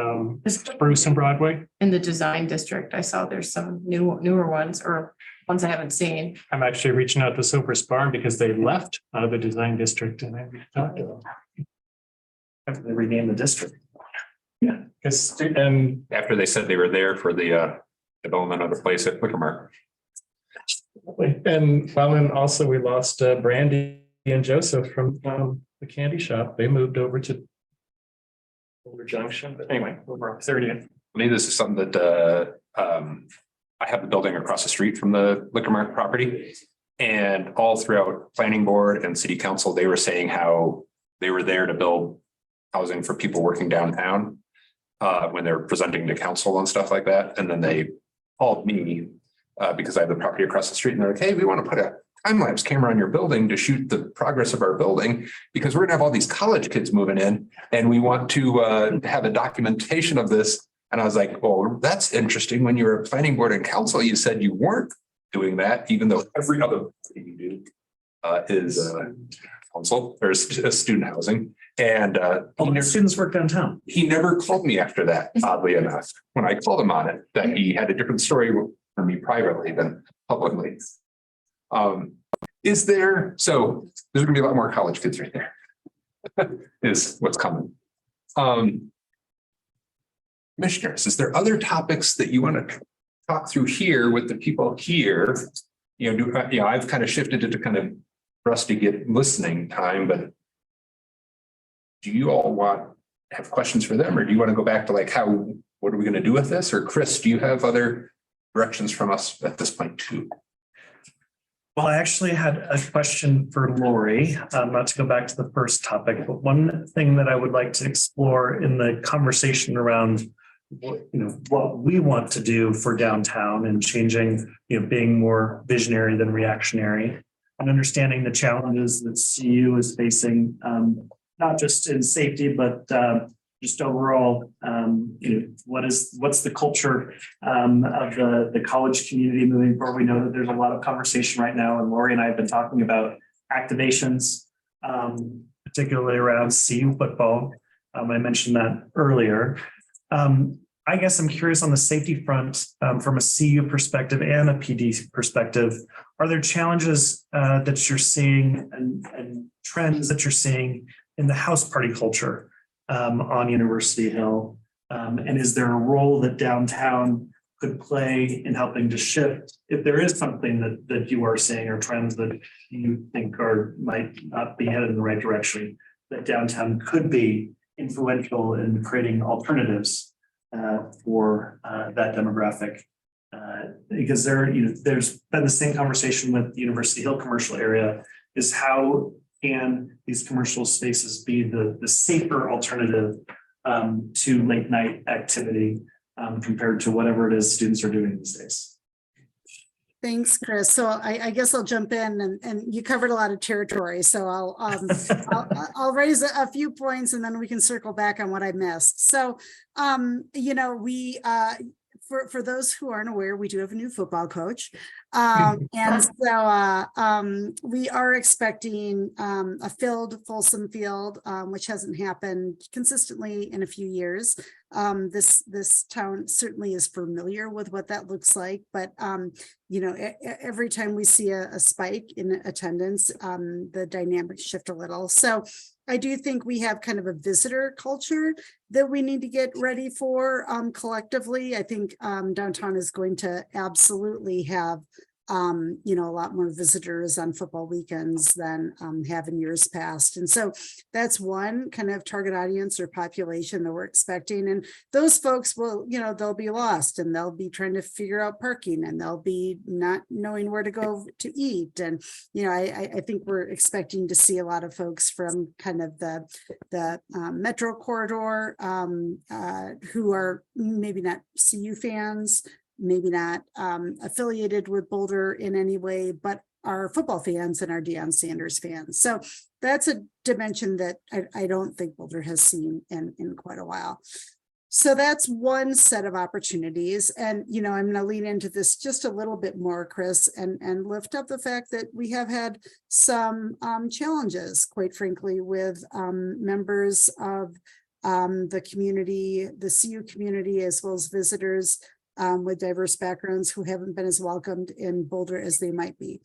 Spruce and Broadway. In the design district, I saw there's some newer ones or ones I haven't seen. I'm actually reaching out to Silver's Barn because they left the design district, and I talked to them. Have they renamed the district? Yeah, and After they said they were there for the development of the place at Wickermark. And well, and also we lost Brandy and Joseph from the candy shop. They moved over to Boulder Junction, but anyway, over 30th. I mean, this is something that I have the building across the street from the Wickermark property. And all throughout planning board and city council, they were saying how they were there to build housing for people working downtown when they're presenting to council and stuff like that. And then they called me because I have the property across the street, and they're like, hey, we want to put a time-lapse camera on your building to shoot the progress of our building because we're gonna have all these college kids moving in and we want to have a documentation of this. And I was like, well, that's interesting. When you were planning board and council, you said you weren't doing that, even though every other thing you do is council or student housing. And students work downtown. He never called me after that, oddly enough, when I called him on it, that he had a different story for me privately than publicly. Is there, so there's gonna be a lot more college kids right there is what's coming. Commissioners, is there other topics that you want to talk through here with the people here? I've kind of shifted it to kind of for us to get listening time, but do you all have questions for them, or do you want to go back to like what are we going to do with this? Or Chris, do you have other directions from us at this point too? Well, I actually had a question for Lori, not to go back to the first topic, but one thing that I would like to explore in the conversation around what we want to do for downtown and changing, being more visionary than reactionary, and understanding the challenges that CU is facing, not just in safety, but just overall, what's the culture of the college community moving forward? We know that there's a lot of conversation right now, and Lori and I have been talking about activations, particularly around CU football. I mentioned that earlier. I guess I'm curious on the safety front, from a CU perspective and a PD perspective. Are there challenges that you're seeing and trends that you're seeing in the house party culture on University Hill? And is there a role that downtown could play in helping to shift, if there is something that you are seeing or trends that you think might not be headed in the right direction, that downtown could be influential in creating alternatives for that demographic? Because there's been the same conversation with the University Hill commercial area, is how can these commercial spaces be the safer alternative to late night activity compared to whatever it is students are doing these days? Thanks, Chris. So I guess I'll jump in, and you covered a lot of territory. So I'll raise a few points, and then we can circle back on what I missed. So, for those who aren't aware, we do have a new football coach. And so we are expecting a fulsome field, which hasn't happened consistently in a few years. This town certainly is familiar with what that looks like, but every time we see a spike in attendance, the dynamics shift a little. So I do think we have kind of a visitor culture that we need to get ready for collectively. I think downtown is going to absolutely have a lot more visitors on football weekends than have in years past. And so that's one kind of target audience or population that we're expecting. And those folks will, they'll be lost, and they'll be trying to figure out parking, and they'll be not knowing where to go to eat. And, I think we're expecting to see a lot of folks from kind of the metro corridor who are maybe not CU fans, maybe not affiliated with Boulder in any way, but are football fans and are Deion Sanders fans. So that's a dimension that I don't think Boulder has seen in quite a while. So that's one set of opportunities. And, I'm going to lean into this just a little bit more, Chris, and lift up the fact that we have had some challenges, quite frankly, with members of the community, the CU community, as well as visitors with diverse backgrounds who haven't been as welcomed in Boulder as they might be.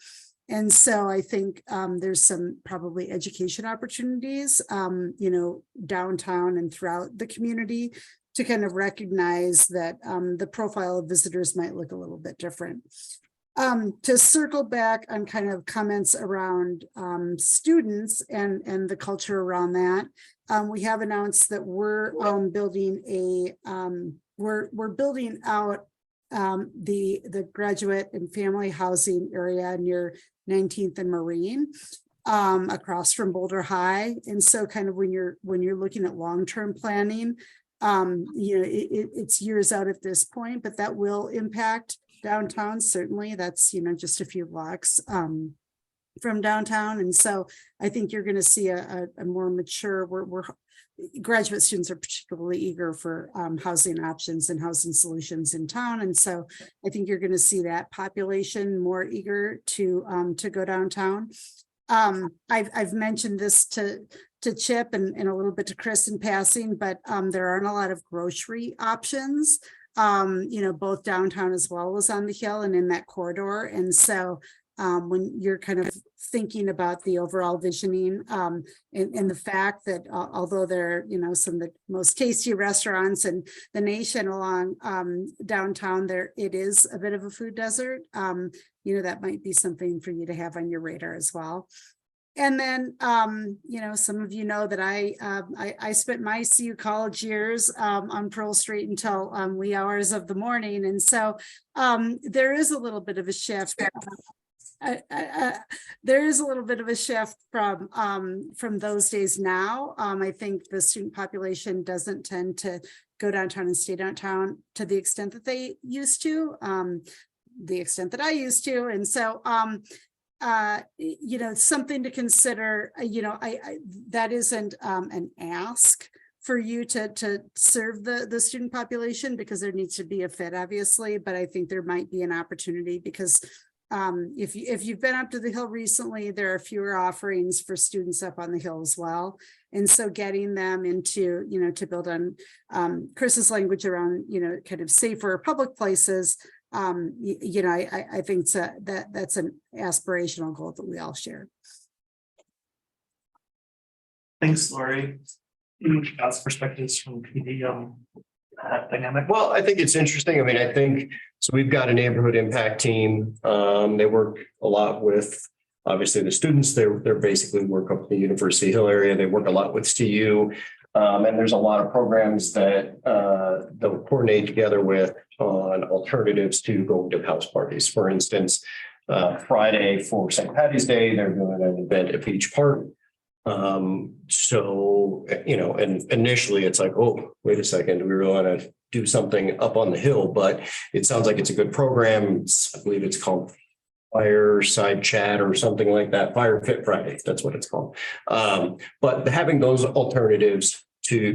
And so I think there's some probably education opportunities, downtown and throughout the community to kind of recognize that the profile of visitors might look a little bit different. To circle back on kind of comments around students and the culture around that, we have announced that we're building we're building out the graduate and family housing area near 19th and Marine, across from Boulder High. And so kind of when you're looking at long-term planning, it's years out at this point, but that will impact downtown. Certainly that's, just a few blocks from downtown. And so I think you're going to see a more mature, graduate students are particularly eager for housing options and housing solutions in town. And so I think you're going to see that population more eager to go downtown. I've mentioned this to Chip and a little bit to Chris in passing, but there aren't a lot of grocery options, both downtown as well as on the Hill and in that corridor. And so when you're kind of thinking about the overall visioning, and the fact that although they're, some of the most tasty restaurants in the nation along downtown there, it is a bit of a food desert. That might be something for you to have on your radar as well. And then, some of you know that I spent my CU college years on Pearl Street until wee hours of the morning. And so there is a little bit of a shift. There is a little bit of a shift from those days now. I think the student population doesn't tend to go downtown and stay downtown to the extent that they used to, the extent that I used to. And so, something to consider, that isn't an ask for you to serve the student population, because there needs to be a fit, obviously, but I think there might be an opportunity because if you've been up to the Hill recently, there are fewer offerings for students up on the Hill as well. And so getting them into, to build on Chris's language around, kind of safer public places, I think that's an aspirational goal that we all share. Thanks, Lori. Scott's perspectives from PD that dynamic. Well, I think it's interesting. I mean, I think, so we've got a neighborhood impact team. They work a lot with, obviously, the students. They're basically work up the University Hill area. They work a lot with CU. And there's a lot of programs that they'll coordinate together with on alternatives to going to house parties. For instance, Friday for St. Patty's Day, they're doing an event at Beach Park. And initially it's like, oh, wait a second, do we really want to do something up on the Hill? But it sounds like it's a good program. I believe it's called Fireside Chat or something like that. Fire Fit Friday, that's what it's called. But having those alternatives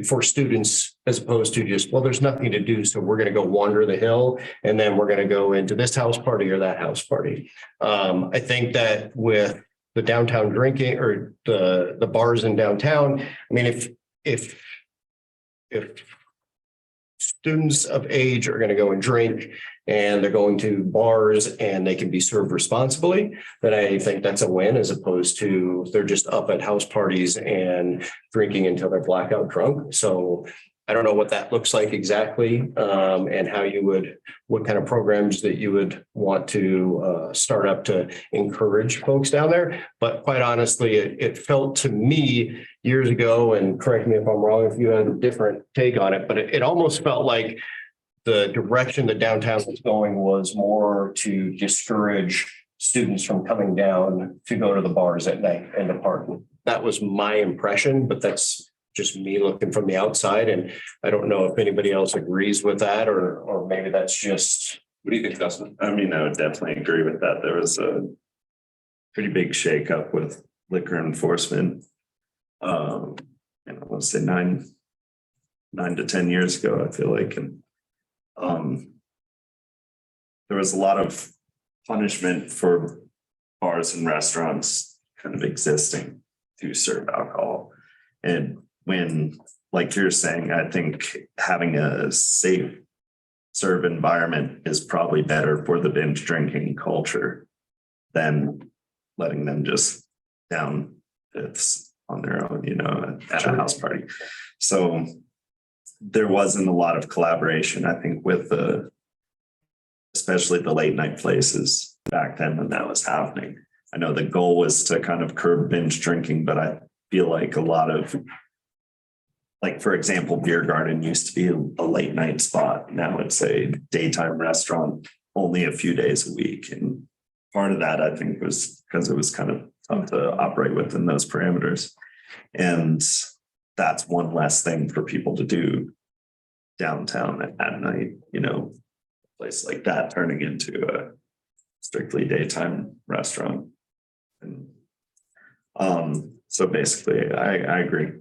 for students, as opposed to just, well, there's nothing to do, so we're going to go wander the Hill and then we're going to go into this house party or that house party. I think that with the downtown drinking or the bars in downtown, I mean, if students of age are going to go and drink and they're going to bars and they can be served responsibly, then I think that's a win, as opposed to they're just up at house parties and drinking until they're blackout drunk. So I don't know what that looks like exactly, and how what kind of programs that you would want to start up to encourage folks down there. But quite honestly, it felt to me years ago, and correct me if I'm wrong if you had a different take on it, but it almost felt like the direction that downtown was going was more to discourage students from coming down to go to the bars at night and the park. That was my impression, but that's just me looking from the outside. And I don't know if anybody else agrees with that, or maybe that's just. What do you think, Dustin? I mean, I would definitely agree with that. There was a pretty big shakeup with liquor enforcement. Let's say 9 to 10 years ago, I feel like, and there was a lot of punishment for bars and restaurants kind of existing to serve alcohol. And when, like you're saying, I think having a safe serve environment is probably better for the binge drinking culture than letting them just down fifths on their own, at a house party. So there wasn't a lot of collaboration, I think, with especially the late night places back then when that was happening. I know the goal was to kind of curb binge drinking, but I feel like a lot of, like, for example, Beer Garden used to be a late night spot. Now it's a daytime restaurant only a few days a week. And part of that, I think, was because it was kind of tough to operate within those parameters. And that's one less thing for people to do downtown at night, a place like that turning into a strictly daytime restaurant. And so basically, I agree.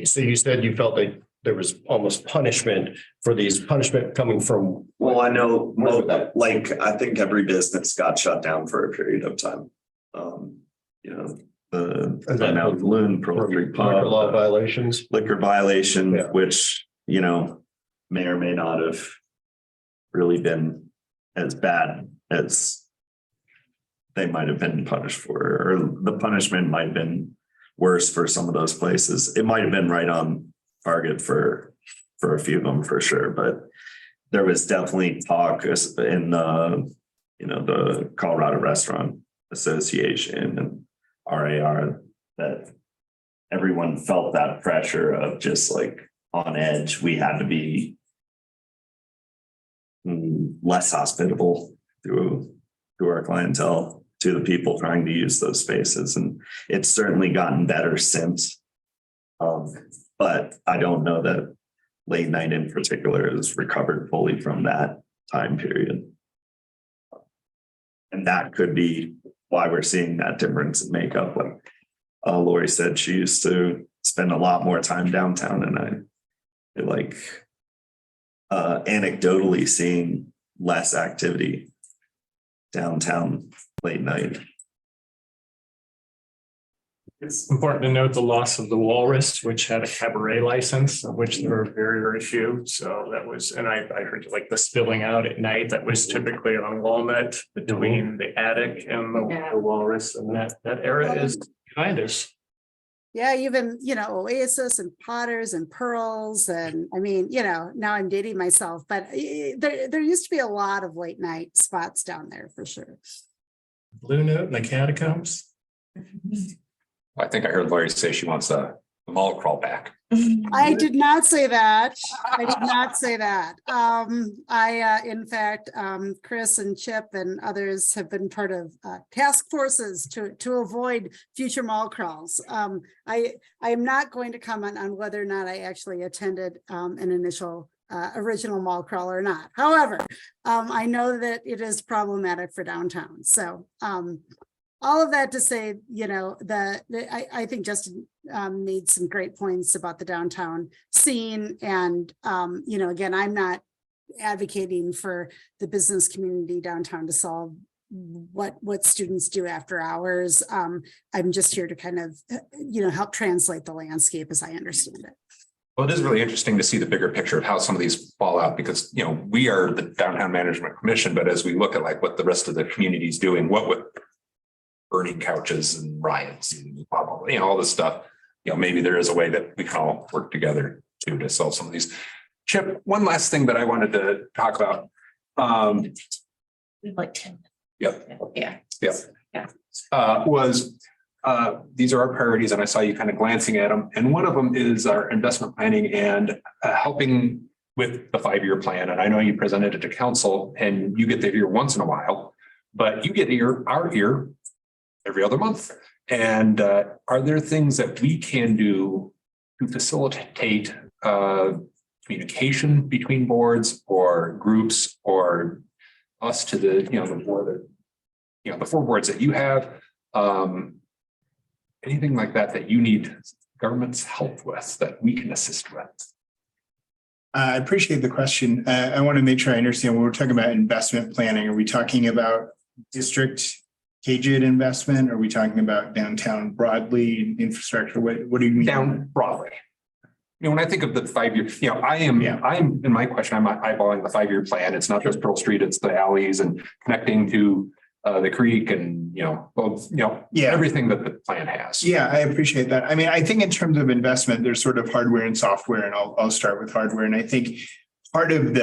So you said you felt like there was almost punishment coming from. Well, I know, I think every business got shut down for a period of time. The Mount Loon, Pearl Street Pub, law violations, liquor violation, which, may or may not have really been as bad as they might have been punished for, or the punishment might have been worse for some of those places. It might have been right on target for a few of them for sure, but there was definitely talk in the Colorado Restaurant Association and RAR that everyone felt that pressure of just like on edge. We had to be less hospitable to our clientele, to the people trying to use those spaces. And it's certainly gotten better since. But I don't know that late night in particular has recovered fully from that time period. And that could be why we're seeing that difference in makeup. Like Lori said, she used to spend a lot more time downtown, and I feel like anecdotally seeing less activity downtown late night. It's important to note the loss of the Walrus, which had a cabaret license, of which there were very, very few. So that was, and I heard like the spilling out at night, that was typically on Walnut between the attic and the Walrus, and that era is behind us. Yeah, even, Oasis and Potters and Pearls. And I mean, now I'm dating myself, but there used to be a lot of late night spots down there for sure. Blue Note and the Catacombs. I think I heard Lori say she wants a mall crawl back. I did not say that. I did not say that. In fact, Chris and Chip and others have been part of task forces to avoid future mall crawls. I am not going to comment on whether or not I actually attended an initial original mall crawl or not. However, I know that it is problematic for downtown. So all of that to say, I think Justin made some great points about the downtown scene. And, again, I'm not advocating for the business community downtown to solve what students do after hours. I'm just here to kind of, help translate the landscape as I understand it. Well, it is really interesting to see the bigger picture of how some of these fall out, because, we are the Downtown Management Commission, but as we look at like what the rest of the community is doing, what would burning couches and riots and blah, blah, blah, all this stuff, maybe there is a way that we can all work together to solve some of these. Chip, one last thing that I wanted to talk about. Like 10. Yep. Yeah. Yep. Yeah. These are our priorities, and I saw you kind of glancing at them. And one of them is our investment planning and helping with the 5-year plan. And I know you presented it to council, and you get to hear once in a while, but you get our ear every other month. And are there things that we can do to facilitate communication between boards or groups or us to the board, the 4 boards that you have? Anything like that you need government's help with that we can assist with? I appreciate the question. I want to make sure I understand when we're talking about investment planning. Are we talking about district KJID investment? Are we talking about downtown broadly, infrastructure? What do you mean? Down broadly. When I think of the 5-year, I am in my question, I'm eyeballing the 5-year plan. It's not just Pearl Street, it's the alleys and connecting to the creek and, everything that the plan has. Yeah, I appreciate that. I mean, I think in terms of investment, there's sort of hardware and software, and I'll start with hardware. And I think part of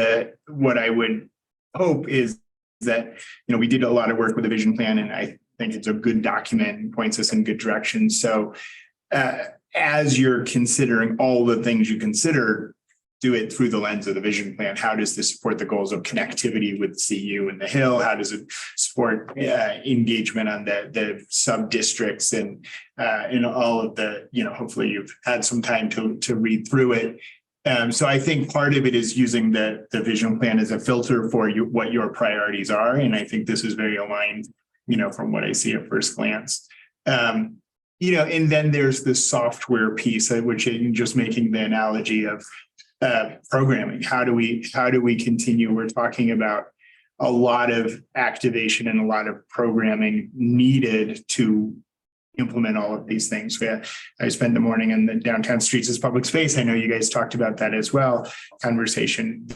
what I would hope is that, we did a lot of work with the vision plan, and I think it's a good document and points us in good direction. So as you're considering all the things you consider, do it through the lens of the vision plan. How does this support the goals of connectivity with CU and the Hill? How does it support engagement on the sub districts and in all of the, hopefully you've had some time to read through it. So I think part of it is using the vision plan as a filter for what your priorities are. And I think this is very aligned, from what I see at first glance. And then there's the software piece, which I'm just making the analogy of programming. How do we continue? We're talking about a lot of activation and a lot of programming needed to implement all of these things. I spent the morning in the downtown streets as public space. I know you guys talked about that as well. Conversation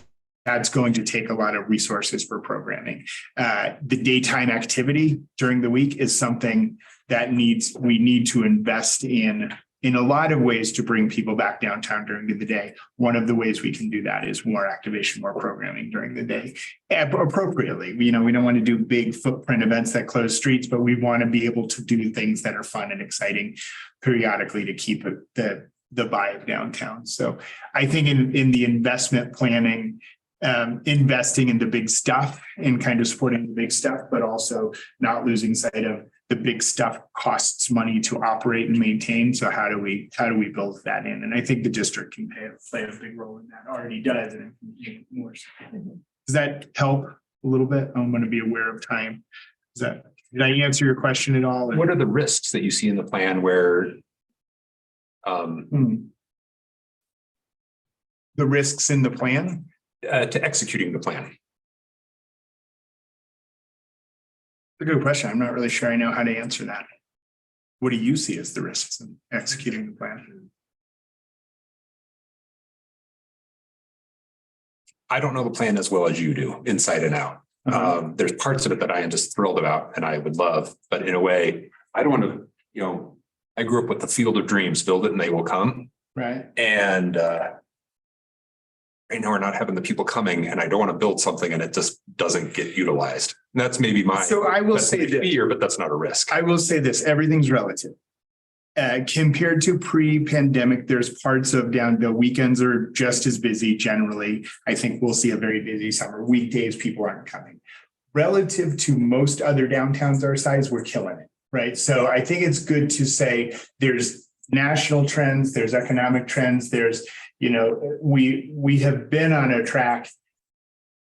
that's going to take a lot of resources for programming. The daytime activity during the week is something that we need to invest in a lot of ways to bring people back downtown during the day. One of the ways we can do that is more activation, more programming during the day appropriately. We don't want to do big footprint events that close streets, but we want to be able to do things that are fun and exciting periodically to keep the vibe downtown. So I think in the investment planning, investing in the big stuff and kind of supporting the big stuff, but also not losing sight of the big stuff costs money to operate and maintain. So how do we build that in? And I think the district can play a big role in that, already does, and it can do more. Does that help a little bit? I'm going to be aware of time. Did I answer your question at all? What are the risks that you see in the plan where The risks in the plan? To executing the plan? A good question. I'm not really sure I know how to answer that. What do you see as the risks in executing the plan? I don't know the plan as well as you do, inside and out. There's parts of it that I am just thrilled about and I would love, but in a way, I don't want to, I grew up with the field of dreams, build it and they will come. Right. And right now we're not having the people coming and I don't want to build something and it just doesn't get utilized. And that's maybe my. So I will say this. Fear, but that's not a risk. I will say this, everything's relative. Compared to pre-pandemic, there's parts of the weekends are just as busy generally. I think we'll see a very busy summer. Weekdays, people aren't coming. Relative to most other downtowns our size, we're killing it, right? So I think it's good to say there's national trends, there's economic trends, there's, we have been on a track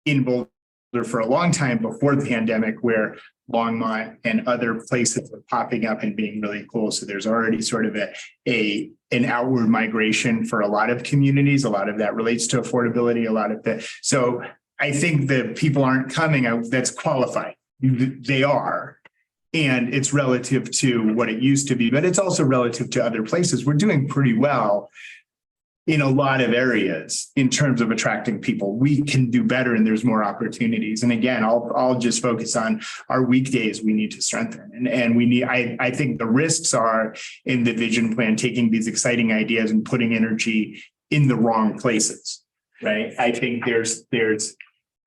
in Boulder for a long time before the pandemic where Longmont and other places are popping up and being really cool. So there's already sort of an outward migration for a lot of communities. A lot of that relates to affordability, a lot of that. So I think that people aren't coming out, that's qualified. They are. And it's relative to what it used to be, but it's also relative to other places. We're doing pretty well in a lot of areas in terms of attracting people. We can do better and there's more opportunities. And again, I'll just focus on our weekdays we need to strengthen. And we need, I think the risks are in the vision plan, taking these exciting ideas and putting energy in the wrong places, right? I think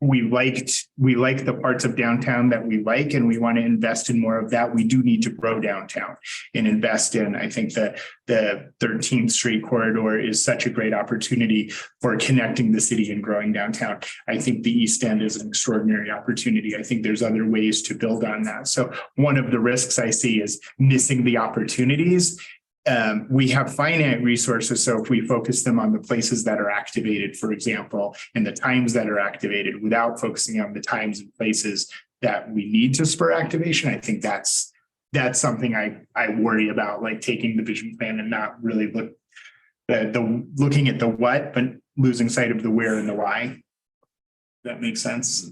we like the parts of downtown that we like, and we want to invest in more of that. We do need to grow downtown and invest in. I think that the 13th Street corridor is such a great opportunity for connecting the city and growing downtown. I think the East End is an extraordinary opportunity. I think there's other ways to build on that. So one of the risks I see is missing the opportunities. We have finite resources. So if we focus them on the places that are activated, for example, and the times that are activated without focusing on the times and places that we need to spur activation, I think that's something I worry about, like taking the vision plan and not really looking at the what, but losing sight of the where and the why. That makes sense.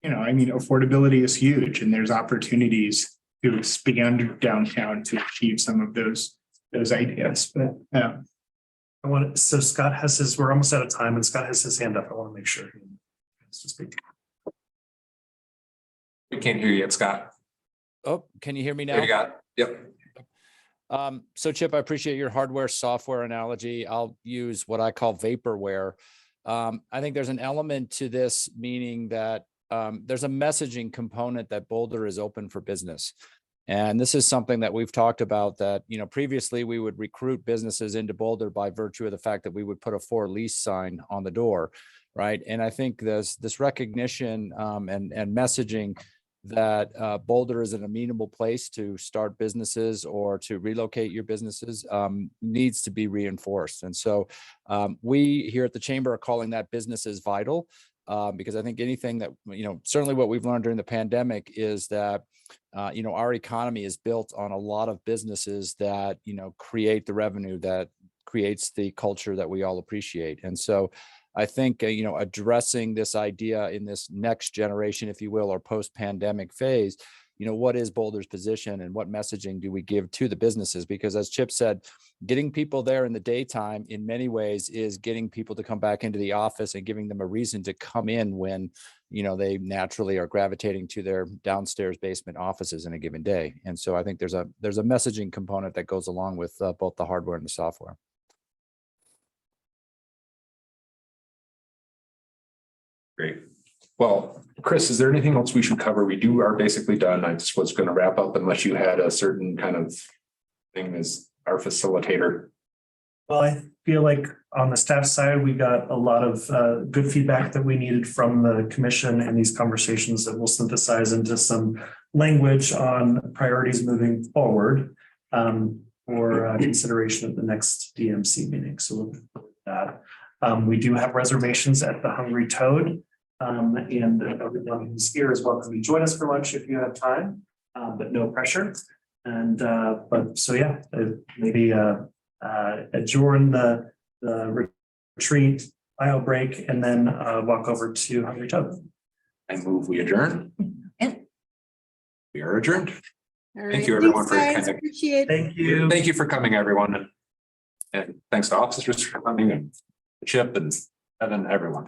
Affordability is huge and there's opportunities to expand downtown to achieve some of those ideas, but So Scott has we're almost out of time and Scott has his hand up. I want to make sure he has to speak. We can't hear you yet, Scott. Oh, can you hear me now? There you got it. Yep. So Chip, I appreciate your hardware software analogy. I'll use what I call vaporware. I think there's an element to this, meaning that there's a messaging component that Boulder is open for business. And this is something that we've talked about that, previously we would recruit businesses into Boulder by virtue of the fact that we would put a for lease sign on the door. Right. And I think this recognition and messaging that Boulder is an amenable place to start businesses or to relocate your businesses needs to be reinforced. And so we here at the Chamber are calling that business is vital. Because I think anything that, certainly what we've learned during the pandemic is that, our economy is built on a lot of businesses that, create the revenue that creates the culture that we all appreciate. And so I think, addressing this idea in this next generation, if you will, or post-pandemic phase, what is Boulder's position and what messaging do we give to the businesses? Because as Chip said, getting people there in the daytime in many ways is getting people to come back into the office and giving them a reason to come in when, they naturally are gravitating to their downstairs basement offices in a given day. And so I think there's a messaging component that goes along with both the hardware and the software. Great. Well, Chris, is there anything else we should cover? We are basically done. I just was going to wrap up unless you had a certain kind of thing as our facilitator. Well, I feel like on the staff side, we got a lot of good feedback that we needed from the commission and these conversations that we'll synthesize into some language on priorities moving forward for consideration at the next DMC meeting. So look forward to that. We do have reservations at the Hungry Toad. And everyone who's here is welcome to join us for lunch if you have time, but no pressure. And maybe adjourn the retreat, bio break, and then walk over to Hungry Toad. I move we adjourn. We are adjourned. All right. Thank you, everyone, Thanks, for guys. attending. Appreciate it. Thank you. Thank you for coming, everyone. And thanks to officers for coming and Chip and Evan, everyone.